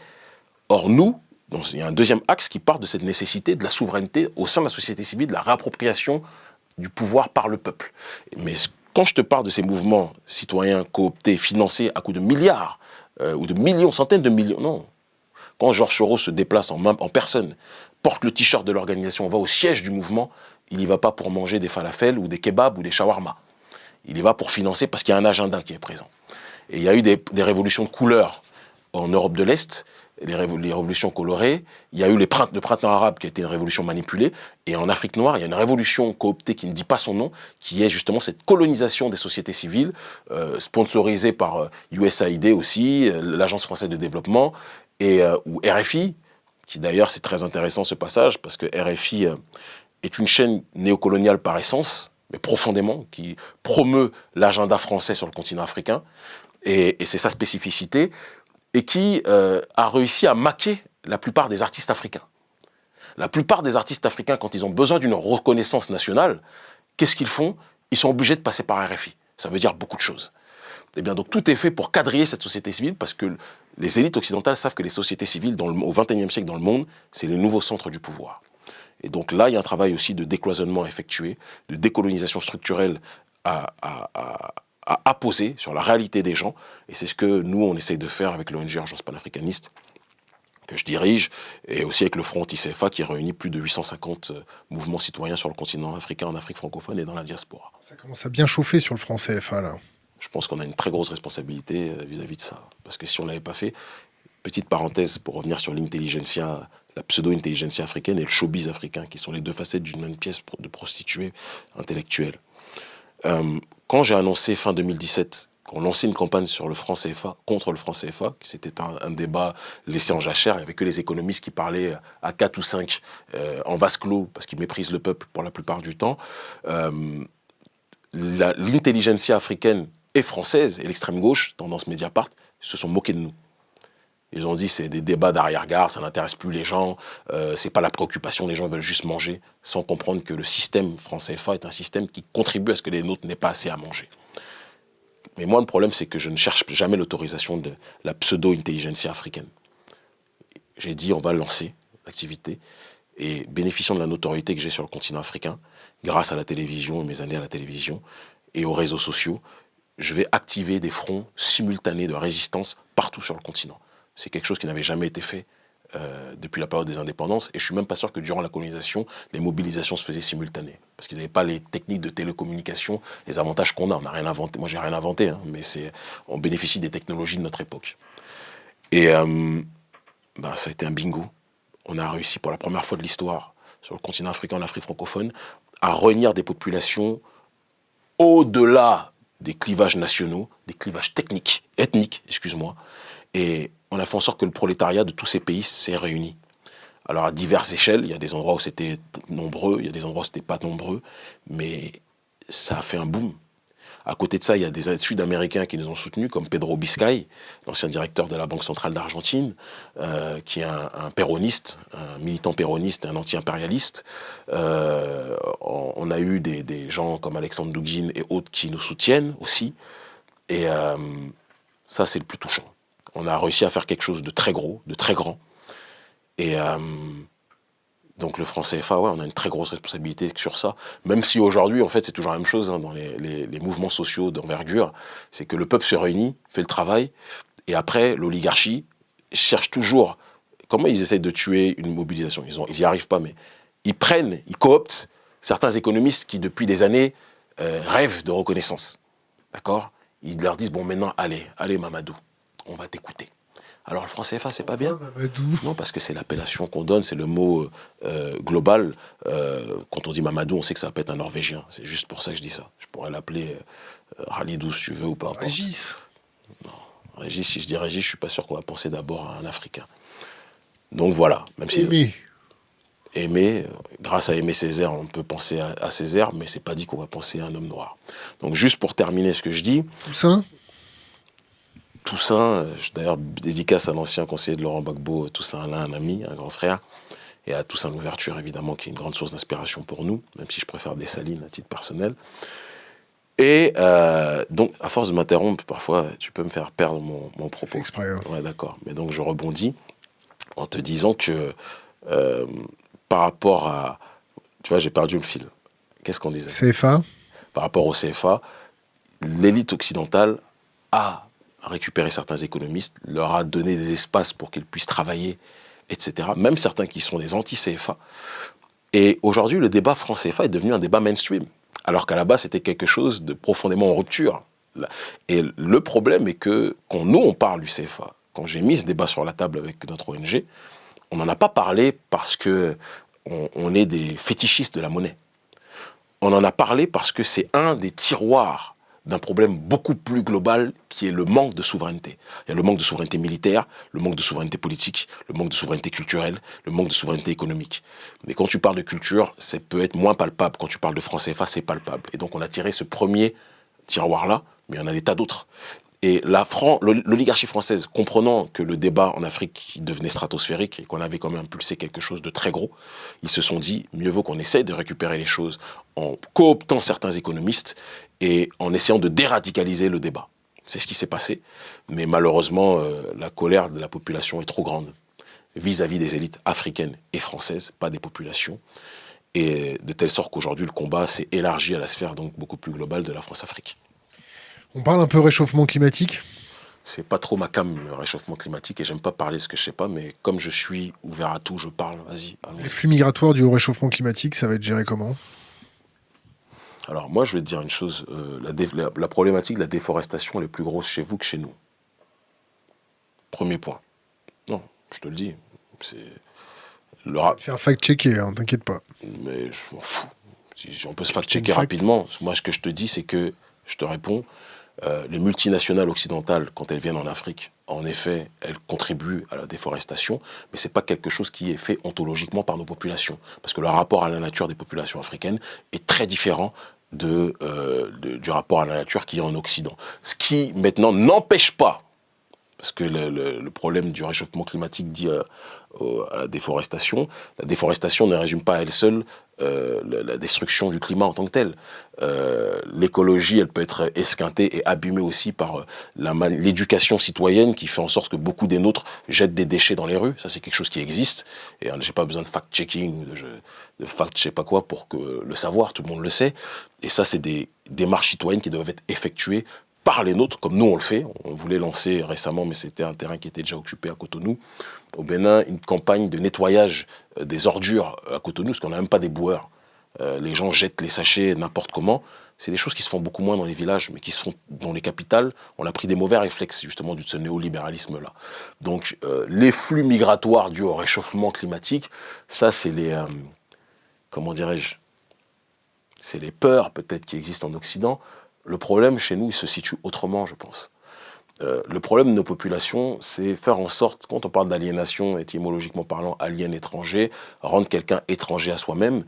Or, nous, il y a un deuxième axe qui part de cette nécessité de la souveraineté au sein de la société civile, de la réappropriation du pouvoir par le peuple. Mais quand je te parle de ces mouvements citoyens cooptés, financés à coups de milliards, ou de millions, centaines de millions, non. Quand Georges Soros se déplace en personne, porte le t-shirt de l'organisation, va au siège du mouvement, il n'y va pas pour manger des falafels ou des kebabs ou des shawarma. Il y va pour financer parce qu'il y a un agenda qui est présent. Et il y a eu des révolutions de couleur en Europe de l'Est, les révolutions colorées. Il y a eu le printemps arabe qui a été une révolution manipulée. Et en Afrique noire, il y a une révolution cooptée qui ne dit pas son nom, qui est justement cette colonisation des sociétés civiles, sponsorisée par USAID aussi, l'Agence française de développement, ou RFI, qui d'ailleurs, c'est très intéressant ce passage, parce que RFI est une chaîne néocoloniale par essence, mais profondément, qui promeut l'agenda français sur le continent africain, et c'est sa spécificité, et qui a réussi à maquer la plupart des artistes africains. La plupart des artistes africains, quand ils ont besoin d'une reconnaissance nationale, qu'est-ce qu'ils font? Ils sont obligés de passer par RFI. Ça veut dire beaucoup de choses. Eh bien, donc tout est fait pour quadriller cette société civile, parce que les élites occidentales savent que les sociétés civiles au XXIe siècle dans le monde, c'est le nouveau centre du pouvoir. Et donc là, il y a un travail aussi de décloisonnement effectué, de décolonisation structurelle à apposer sur la réalité des gens. Et c'est ce que nous, on essaye de faire avec l'ONG Urgence panafricaniste, que je dirige, et aussi avec le Front anti-CFA qui réunit plus de 850 mouvements citoyens sur le continent africain, en Afrique francophone et dans la diaspora. Ça commence à bien chauffer sur le Front CFA, là. Je pense qu'on a une très grosse responsabilité vis-à-vis de ça. Parce que si on ne l'avait pas fait, petite parenthèse pour revenir sur l'intelligentsia, la pseudo-intelligentsia africaine et le showbiz africain, qui sont les deux facettes d'une même pièce de prostituée intellectuelle. Quand j'ai annoncé fin 2017 qu'on lançait une campagne sur le franc CFA, contre le franc CFA, c'était un débat laissé en jachère, il n'y avait que les économistes qui parlaient à 4 ou 5 en vase clos, parce qu'ils méprisent le peuple pour la plupart du temps. L'intelligentsia africaine et française, et l'extrême gauche, tendance Mediapart, se sont moqués de nous. Ils ont dit c'est des débats d'arrière-garde, ça n'intéresse plus les gens, c'est pas la préoccupation, les gens veulent juste manger, sans comprendre que le système franc CFA est un système qui contribue à ce que les nôtres n'aient pas assez à manger. Mais moi, le problème, c'est que je ne cherche jamais l'autorisation de la pseudo-intelligentsia africaine. J'ai dit on va lancer l'activité, et bénéficiant de la notoriété que j'ai sur le continent africain, grâce à la télévision et mes années à la télévision, et aux réseaux sociaux, je vais activer des fronts simultanés de résistance partout sur le continent. C'est quelque chose qui n'avait jamais été fait depuis la période des indépendances. Et je suis même pas sûr que durant la colonisation, les mobilisations se faisaient simultanées. Parce qu'ils n'avaient pas les techniques de télécommunication, les avantages qu'on a. On n'a rien inventé. Moi, j'ai rien inventé, hein, mais on bénéficie des technologies de notre époque. Et ça a été un bingo. On a réussi pour la première fois de l'histoire, sur le continent africain, en Afrique francophone, à réunir des populations au-delà des clivages nationaux, des clivages ethniques, excuse-moi. Et on a fait en sorte que le prolétariat de tous ces pays s'est réuni. Alors à diverses échelles, il y a des endroits où c'était nombreux, il y a des endroits où c'était pas nombreux, mais ça a fait un boom. À côté de ça, il y a des Sud-Américains qui nous ont soutenus, comme Pedro Biscay, l'ancien directeur de la Banque centrale d'Argentine, qui est un péroniste, un militant péroniste et un anti-impérialiste. On a eu des gens comme Alexandre Douguine et autres qui nous soutiennent aussi. Et ça, c'est le plus touchant. On a réussi à faire quelque chose de très gros, de très grand. Et donc le franc CFA, ouais, on a une très grosse responsabilité sur ça. Même si aujourd'hui, en fait, c'est toujours la même chose dans les mouvements sociaux d'envergure. C'est que le peuple se réunit, fait le travail, et après, l'oligarchie cherche toujours... Comment ils essayent de tuer une mobilisation? Ils n'y arrivent pas, mais ils cooptent certains économistes qui, depuis des années, rêvent de reconnaissance. D'accord? Ils leur disent, bon, maintenant, allez, Mamadou, on va t'écouter. Alors le franc CFA, c'est pas bien. Non, parce que c'est l'appellation qu'on donne, c'est le mot global. Quand on dit Mamadou, on sait que ça peut être un Norvégien. C'est juste pour ça que je dis ça. Je pourrais l'appeler Khalidou si tu veux ou pas. Régis. Non, Régis, si je dis Régis, je suis pas sûr qu'on va penser d'abord à un Africain. Donc voilà. Même si Aimé, grâce à Aimé Césaire, on peut penser à Césaire, mais c'est pas dit qu'on va penser à un homme noir. Donc juste pour terminer ce que je dis. Toussaint, d'ailleurs, dédicace à l'ancien conseiller de Laurent Gbagbo, Toussaint Alain, un ami, un grand frère, et à Toussaint Louverture, évidemment, qui est une grande source d'inspiration pour nous, même si je préfère Dessalines à titre personnel. Et donc, à force de m'interrompre, parfois, tu peux me faire perdre mon propos. Exprès, hein. Ouais, d'accord. Mais donc, je rebondis en te disant que par rapport à... Tu vois, j'ai perdu le fil. Qu'est-ce qu'on disait? CFA. Par rapport au CFA, l'élite occidentale a récupéré certains économistes, leur a donné des espaces pour qu'ils puissent travailler, etc. Même certains qui sont des anti-CFA. Et aujourd'hui, le débat franc-CFA est devenu un débat mainstream, alors qu'à la base, c'était quelque chose de profondément en rupture. Et le problème est que quand nous, on parle du CFA, quand j'ai mis ce débat sur la table avec notre ONG, on n'en a pas parlé parce qu'on est des fétichistes de la monnaie. On en a parlé parce que c'est un des tiroirs d'un problème beaucoup plus global qui est le manque de souveraineté. Il y a le manque de souveraineté militaire, le manque de souveraineté politique, le manque de souveraineté culturelle, le manque de souveraineté économique. Mais quand tu parles de culture, ça peut être moins palpable. Quand tu parles de franc CFA, c'est palpable. Et donc on a tiré ce premier tiroir-là, mais il y en a des tas d'autres. Et l'oligarchie française, comprenant que le débat en Afrique devenait stratosphérique et qu'on avait quand même impulsé quelque chose de très gros, ils se sont dit, mieux vaut qu'on essaye de récupérer les choses en cooptant certains économistes et en essayant de déradicaliser le débat. C'est ce qui s'est passé, mais malheureusement, la colère de la population est trop grande vis-à-vis des élites africaines et françaises, pas des populations, et de telle sorte qu'aujourd'hui, le combat s'est élargi à la sphère donc beaucoup plus globale de la France-Afrique. On parle un peu réchauffement climatique. C'est pas trop ma came, le réchauffement climatique, et j'aime pas parler de ce que je sais pas, mais comme je suis ouvert à tout, je parle, vas-y. Allons-y. Les flux migratoires dus au réchauffement climatique, ça va être géré comment? Alors moi, je vais te dire une chose, la problématique de la déforestation elle est plus grosse chez vous que chez nous. Premier point. Non, je te le dis. C'est On va te faire fact-checker, hein, t'inquiète pas. Mais je m'en fous. Si on peut se fact-checker rapidement. Moi, ce que je te dis, c'est que, je te réponds, les multinationales occidentales, quand elles viennent en Afrique, en effet, elles contribuent à la déforestation, mais ce n'est pas quelque chose qui est fait ontologiquement par nos populations. Parce que le rapport à la nature des populations africaines est très différent du rapport à la nature qu'il y a en Occident. Ce qui, maintenant, n'empêche pas, parce que le problème du réchauffement climatique dit à la déforestation ne résume pas à elle seule la destruction du climat en tant que tel. L'écologie, elle peut être esquintée et abîmée aussi par l'éducation citoyenne qui fait en sorte que beaucoup des nôtres jettent des déchets dans les rues. Ça, c'est quelque chose qui existe. Et j'ai pas besoin de fact-checking ou de fact je sais pas quoi pour le savoir, tout le monde le sait. Et ça, c'est des démarches citoyennes qui doivent être effectuées par les nôtres, comme nous on le fait. On voulait lancer récemment, mais c'était un terrain qui était déjà occupé à Cotonou, au Bénin, une campagne de nettoyage des ordures à Cotonou, parce qu'on n'a même pas des boueurs. Les gens jettent les sachets n'importe comment. C'est des choses qui se font beaucoup moins dans les villages, mais qui se font dans les capitales. On a pris des mauvais réflexes, justement, de ce néolibéralisme-là. Donc, les flux migratoires dus au réchauffement climatique, ça, c'est les... comment dirais-je ? C'est les peurs, peut-être, qui existent en Occident. Le problème, chez nous, il se situe autrement, je pense. Le problème de nos populations, c'est faire en sorte, quand on parle d'aliénation, étymologiquement parlant, alien étranger, rendre quelqu'un étranger à soi-même,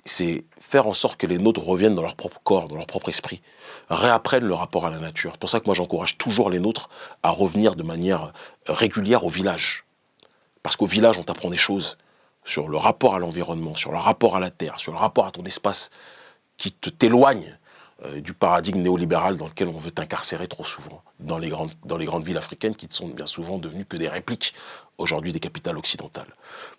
c'est faire en sorte que les nôtres reviennent dans leur propre corps, dans leur propre esprit, réapprennent le rapport à la nature. C'est pour ça que moi j'encourage toujours les nôtres à revenir de manière régulière au village. Parce qu'au village, on t'apprend des choses sur le rapport à l'environnement, sur le rapport à la terre, sur le rapport à ton espace qui t'éloigne du paradigme néolibéral dans lequel on veut t'incarcérer trop souvent, dans les grandes villes africaines qui sont bien souvent devenues que des répliques aujourd'hui des capitales occidentales.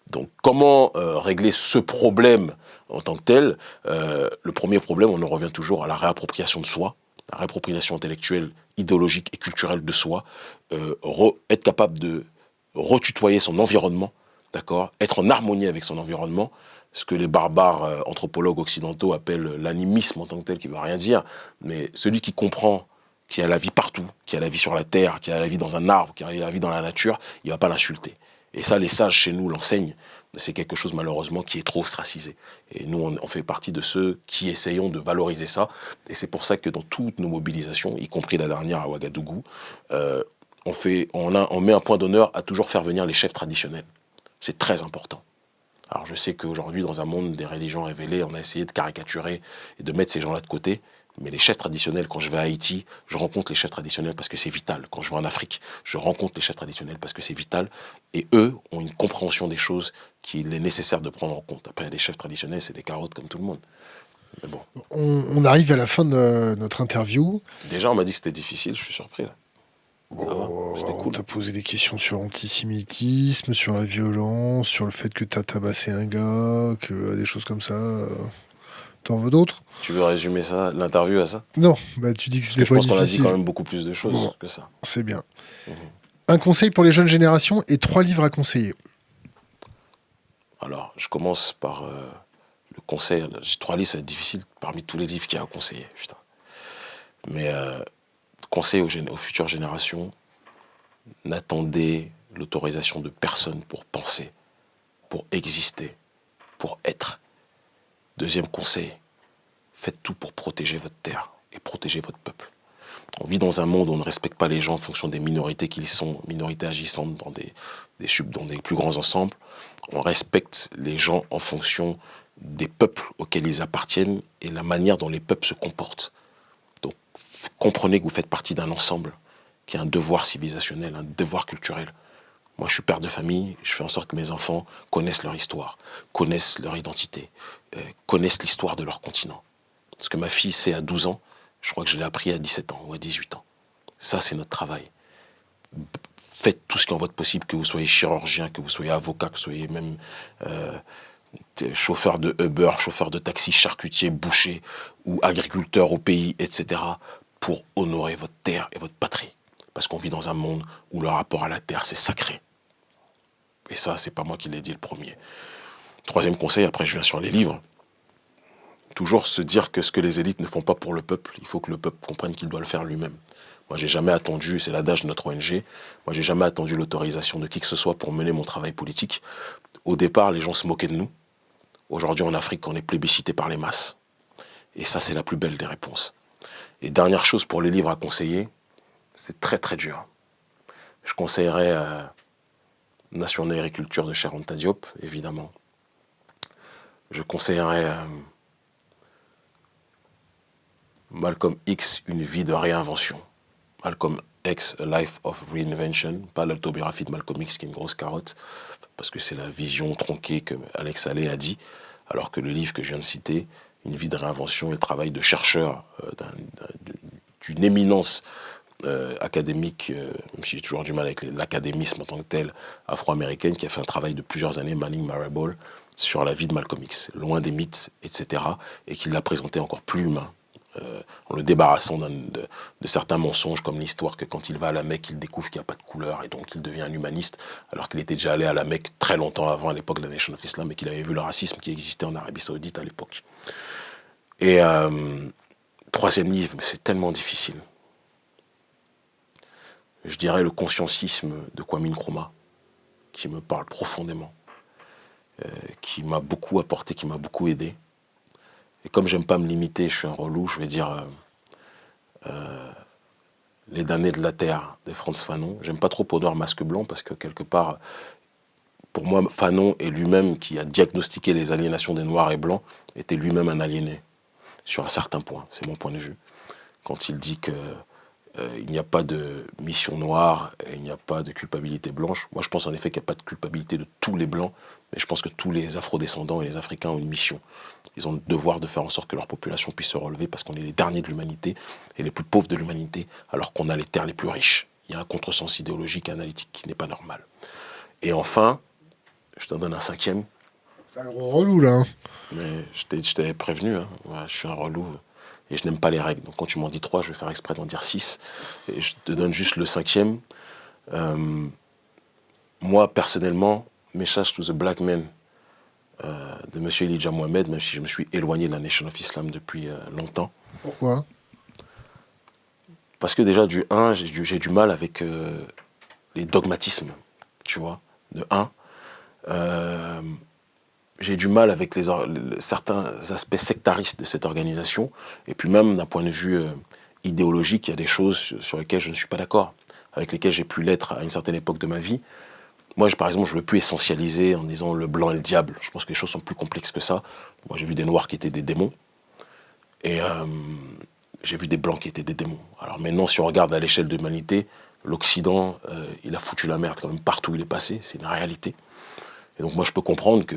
Donc comment régler ce problème en tant que tel? Le premier problème, on en revient toujours à la réappropriation de soi, la réappropriation intellectuelle, idéologique et culturelle de soi, être capable de retutoyer son environnement, d'accord, être en harmonie avec son environnement, ce que les barbares anthropologues occidentaux appellent l'animisme en tant que tel, qui ne veut rien dire, mais celui qui comprend qu'il y a la vie partout, qu'il y a la vie sur la terre, qu'il y a la vie dans un arbre, qu'il y a la vie dans la nature, il ne va pas l'insulter. Et ça, les sages chez nous l'enseignent. C'est quelque chose malheureusement qui est trop ostracisé. Et nous, on fait partie de ceux qui essayons de valoriser ça. Et c'est pour ça que dans toutes nos mobilisations, y compris la dernière à Ouagadougou, on met un point d'honneur à toujours faire venir les chefs traditionnels. C'est très important. Alors je sais qu'aujourd'hui, dans un monde des religions révélées, on a essayé de caricaturer et de mettre ces gens-là de côté. Mais les chefs traditionnels, quand je vais à Haïti, je rencontre les chefs traditionnels parce que c'est vital. Quand je vais en Afrique, je rencontre les chefs traditionnels parce que c'est vital. Et eux ont une compréhension des choses qu'il est nécessaire de prendre en compte. Après, les chefs traditionnels, c'est des carottes comme tout le monde. Mais bon. On arrive à la fin de notre interview. Déjà, on m'a dit que c'était difficile, je suis surpris là. On t'a posé des questions sur l'antisémitisme, sur la violence, sur le fait que t'as tabassé un gars, des choses comme ça. T'en veux d'autres? Tu veux résumer ça, l'interview à ça? Non, bah tu dis que c'était pas difficile. Je pense qu'on a dit quand même beaucoup plus de choses que ça. C'est bien. Un conseil pour les jeunes générations et 3 livres à conseiller. Alors, je commence par le conseil. J'ai 3 livres, ça va être difficile parmi tous les livres qu'il y a à conseiller. Putain. Mais conseil aux futures générations, n'attendez l'autorisation de personne pour penser, pour exister, pour être. Deuxième conseil, faites tout pour protéger votre terre et protéger votre peuple. On vit dans un monde où on ne respecte pas les gens en fonction des minorités qui sont, minorités agissantes dans des plus grands ensembles. On respecte les gens en fonction des peuples auxquels ils appartiennent et la manière dont les peuples se comportent. Donc, comprenez que vous faites partie d'un ensemble qui a un devoir civilisationnel, un devoir culturel. Moi, je suis père de famille, je fais en sorte que mes enfants connaissent leur histoire, connaissent leur identité, connaissent l'histoire de leur continent. Ce que ma fille sait à 12 ans, je crois que je l'ai appris à 17 ans ou à 18 ans. Ça, c'est notre travail. Faites tout ce qui est en votre possible, que vous soyez chirurgien, que vous soyez avocat, que vous soyez même chauffeur de Uber, chauffeur de taxi, charcutier, boucher ou agriculteur au pays, etc., pour honorer votre terre et votre patrie. Parce qu'on vit dans un monde où le rapport à la terre, c'est sacré. Et ça, c'est pas moi qui l'ai dit le premier. Troisième conseil, après je viens sur les livres. Toujours se dire que ce que les élites ne font pas pour le peuple, il faut que le peuple comprenne qu'il doit le faire lui-même. Moi, j'ai jamais attendu, c'est l'adage de notre ONG, moi, j'ai jamais attendu l'autorisation de qui que ce soit pour mener mon travail politique. Au départ, les gens se moquaient de nous. Aujourd'hui, en Afrique, on est plébiscité par les masses. Et ça, c'est la plus belle des réponses. Et dernière chose pour les livres à conseiller, c'est très très dur. Je conseillerais Nation d'agriculture de Cheikh Anta Diop, évidemment. Je conseillerais Malcolm X, Une vie de réinvention. Malcolm X, A Life of Reinvention, pas l'autobiographie de Malcolm X qui est une grosse carotte, parce que c'est la vision tronquée que Alex Haley a dit, alors que le livre que je viens de citer, Une vie de réinvention, est le travail de chercheur d'une éminence académique, même si j'ai toujours du mal avec l'académisme en tant que tel, afro-américaine, qui a fait un travail de plusieurs années, Manning Marable, sur la vie de Malcolm X, loin des mythes, etc., et qui l'a présenté encore plus humain, en le débarrassant de certains mensonges, comme l'histoire que quand il va à la Mecque, il découvre qu'il n'y a pas de couleur, et donc il devient un humaniste, alors qu'il était déjà allé à la Mecque très longtemps avant, à l'époque de la Nation of Islam, et qu'il avait vu le racisme qui existait en Arabie Saoudite à l'époque. Et troisième livre, c'est tellement difficile. Je dirais le conscientisme de Kwame Nkrumah, qui me parle profondément, qui m'a beaucoup apporté, qui m'a beaucoup aidé. Et comme j'aime pas me limiter, je suis un relou, je vais dire Les damnés de la terre de Frantz Fanon. J'aime pas trop Peau noire, masque blanc, parce que quelque part, pour moi, Fanon est lui-même, qui a diagnostiqué les aliénations des noirs et blancs, était lui-même un aliéné, sur un certain point, c'est mon point de vue. Quand il dit que il n'y a pas de mission noire et il n'y a pas de culpabilité blanche. Moi, je pense en effet qu'il n'y a pas de culpabilité de tous les blancs, mais je pense que tous les afrodescendants et les Africains ont une mission. Ils ont le devoir de faire en sorte que leur population puisse se relever parce qu'on est les derniers de l'humanité et les plus pauvres de l'humanité, alors qu'on a les terres les plus riches. Il y a un contresens idéologique et analytique qui n'est pas normal. Et enfin, je t'en donne un cinquième. C'est un gros relou, là. Hein. Mais je t'avais prévenu, hein. Ouais, je suis un relou. Et je n'aime pas les règles. Donc quand tu m'en dis 3, je vais faire exprès d'en dire 6. Et je te donne juste le cinquième. Moi, personnellement, Message to the Black Men de M. Elijah Mohamed, même si je me suis éloigné de la Nation of Islam depuis longtemps. Pourquoi ? Parce que déjà, du 1, j'ai du mal avec les dogmatismes, tu vois. De 1. J'ai du mal avec certains aspects sectaristes de cette organisation. Et puis même d'un point de vue idéologique, il y a des choses sur lesquelles je ne suis pas d'accord, avec lesquelles j'ai pu l'être à une certaine époque de ma vie. Moi, par exemple, je ne veux plus essentialiser en disant le blanc et le diable. Je pense que les choses sont plus complexes que ça. Moi, j'ai vu des noirs qui étaient des démons. Et j'ai vu des blancs qui étaient des démons. Alors maintenant, si on regarde à l'échelle de l'humanité, l'Occident, il a foutu la merde quand même partout où il est passé. C'est une réalité. Et donc moi, je peux comprendre que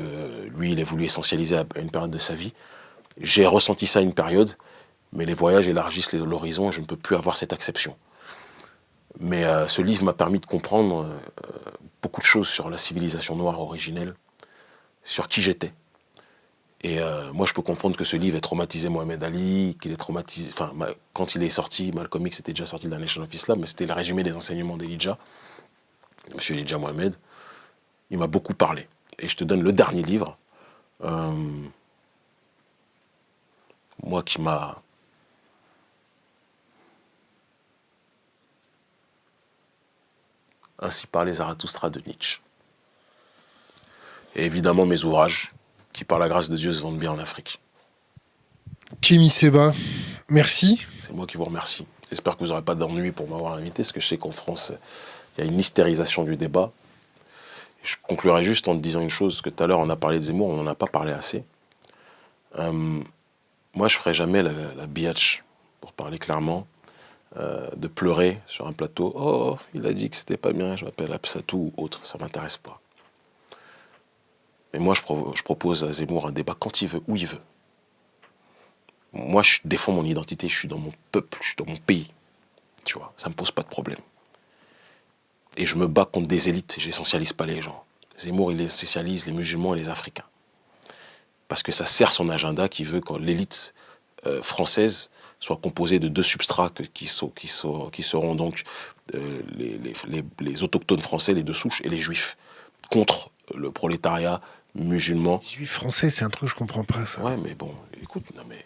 lui, il a voulu essentialiser à une période de sa vie. J'ai ressenti ça à une période, mais les voyages élargissent l'horizon et je ne peux plus avoir cette acception. Mais ce livre m'a permis de comprendre beaucoup de choses sur la civilisation noire originelle, sur qui j'étais. Et moi, je peux comprendre que ce livre ait traumatisé Mohamed Ali, qu'il est traumatisé... Enfin, quand il est sorti, Malcolm X était déjà sorti de la Nation of Islam, mais c'était le résumé des enseignements d'Elijah, M. Elijah Mohamed. Il m'a beaucoup parlé. Et je te donne le dernier livre, moi qui m'a... Ainsi parlait Zarathustra de Nietzsche. Et évidemment mes ouvrages, qui par la grâce de Dieu se vendent bien en Afrique. Kémy Séba, merci. C'est moi qui vous remercie. J'espère que vous n'aurez pas d'ennui pour m'avoir invité, parce que je sais qu'en France, il y a une hystérisation du débat. Je conclurai juste en te disant une chose, que tout à l'heure on a parlé de Zemmour, on n'en a pas parlé assez. Moi je ne ferai jamais la biatch, pour parler clairement, de pleurer sur un plateau. Oh, il a dit que c'était pas bien, je m'appelle Absatou ou autre, ça ne m'intéresse pas. Mais moi je propose à Zemmour un débat quand il veut, où il veut. Moi je défends mon identité, je suis dans mon peuple, je suis dans mon pays. Tu vois, ça ne me pose pas de problème. Et je me bats contre des élites, j'essentialise pas les gens. Zemmour, il essentialise les musulmans et les Africains. Parce que ça sert son agenda qui veut que l'élite française soit composée de deux substrats qui seront donc les autochtones français, les deux souches, et les juifs, contre le prolétariat musulman. Les juifs français, c'est un truc que je comprends pas, ça. Ouais, mais bon, écoute, non mais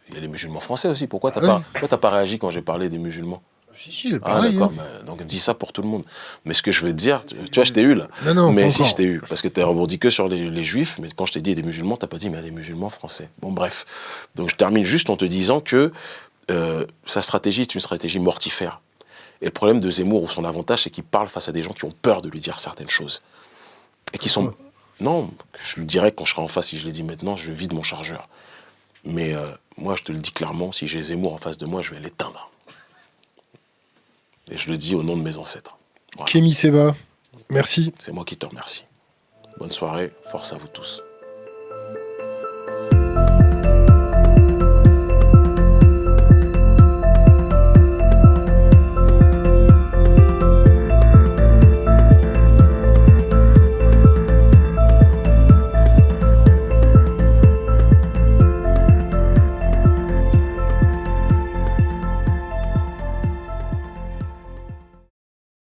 il y a les musulmans français aussi. Pourquoi t'as pas réagi quand j'ai parlé des musulmans ? Si, c'est pareil. D'accord, donc dis ça pour tout le monde. Mais ce que je veux te dire, tu vois, je t'ai eu là. Non, mais si, je t'ai eu. Parce que tu as rebondi que sur les juifs, mais quand je t'ai dit des musulmans, tu n'as pas dit, mais il y a des musulmans français. Bon, bref. Donc je termine juste en te disant que sa stratégie est une stratégie mortifère. Et le problème de Zemmour, ou son avantage, c'est qu'il parle face à des gens qui ont peur de lui dire certaines choses. Et qui sont... Non, je lui dirais quand je serai en face, si je l'ai dit maintenant, je vide mon chargeur. Mais moi, je te le dis clairement, si j'ai Zemmour en face de moi, je vais l'éteindre. Et je le dis au nom de mes ancêtres. Voilà. Kémy Séba, merci. C'est moi qui te remercie. Bonne soirée, force à vous tous.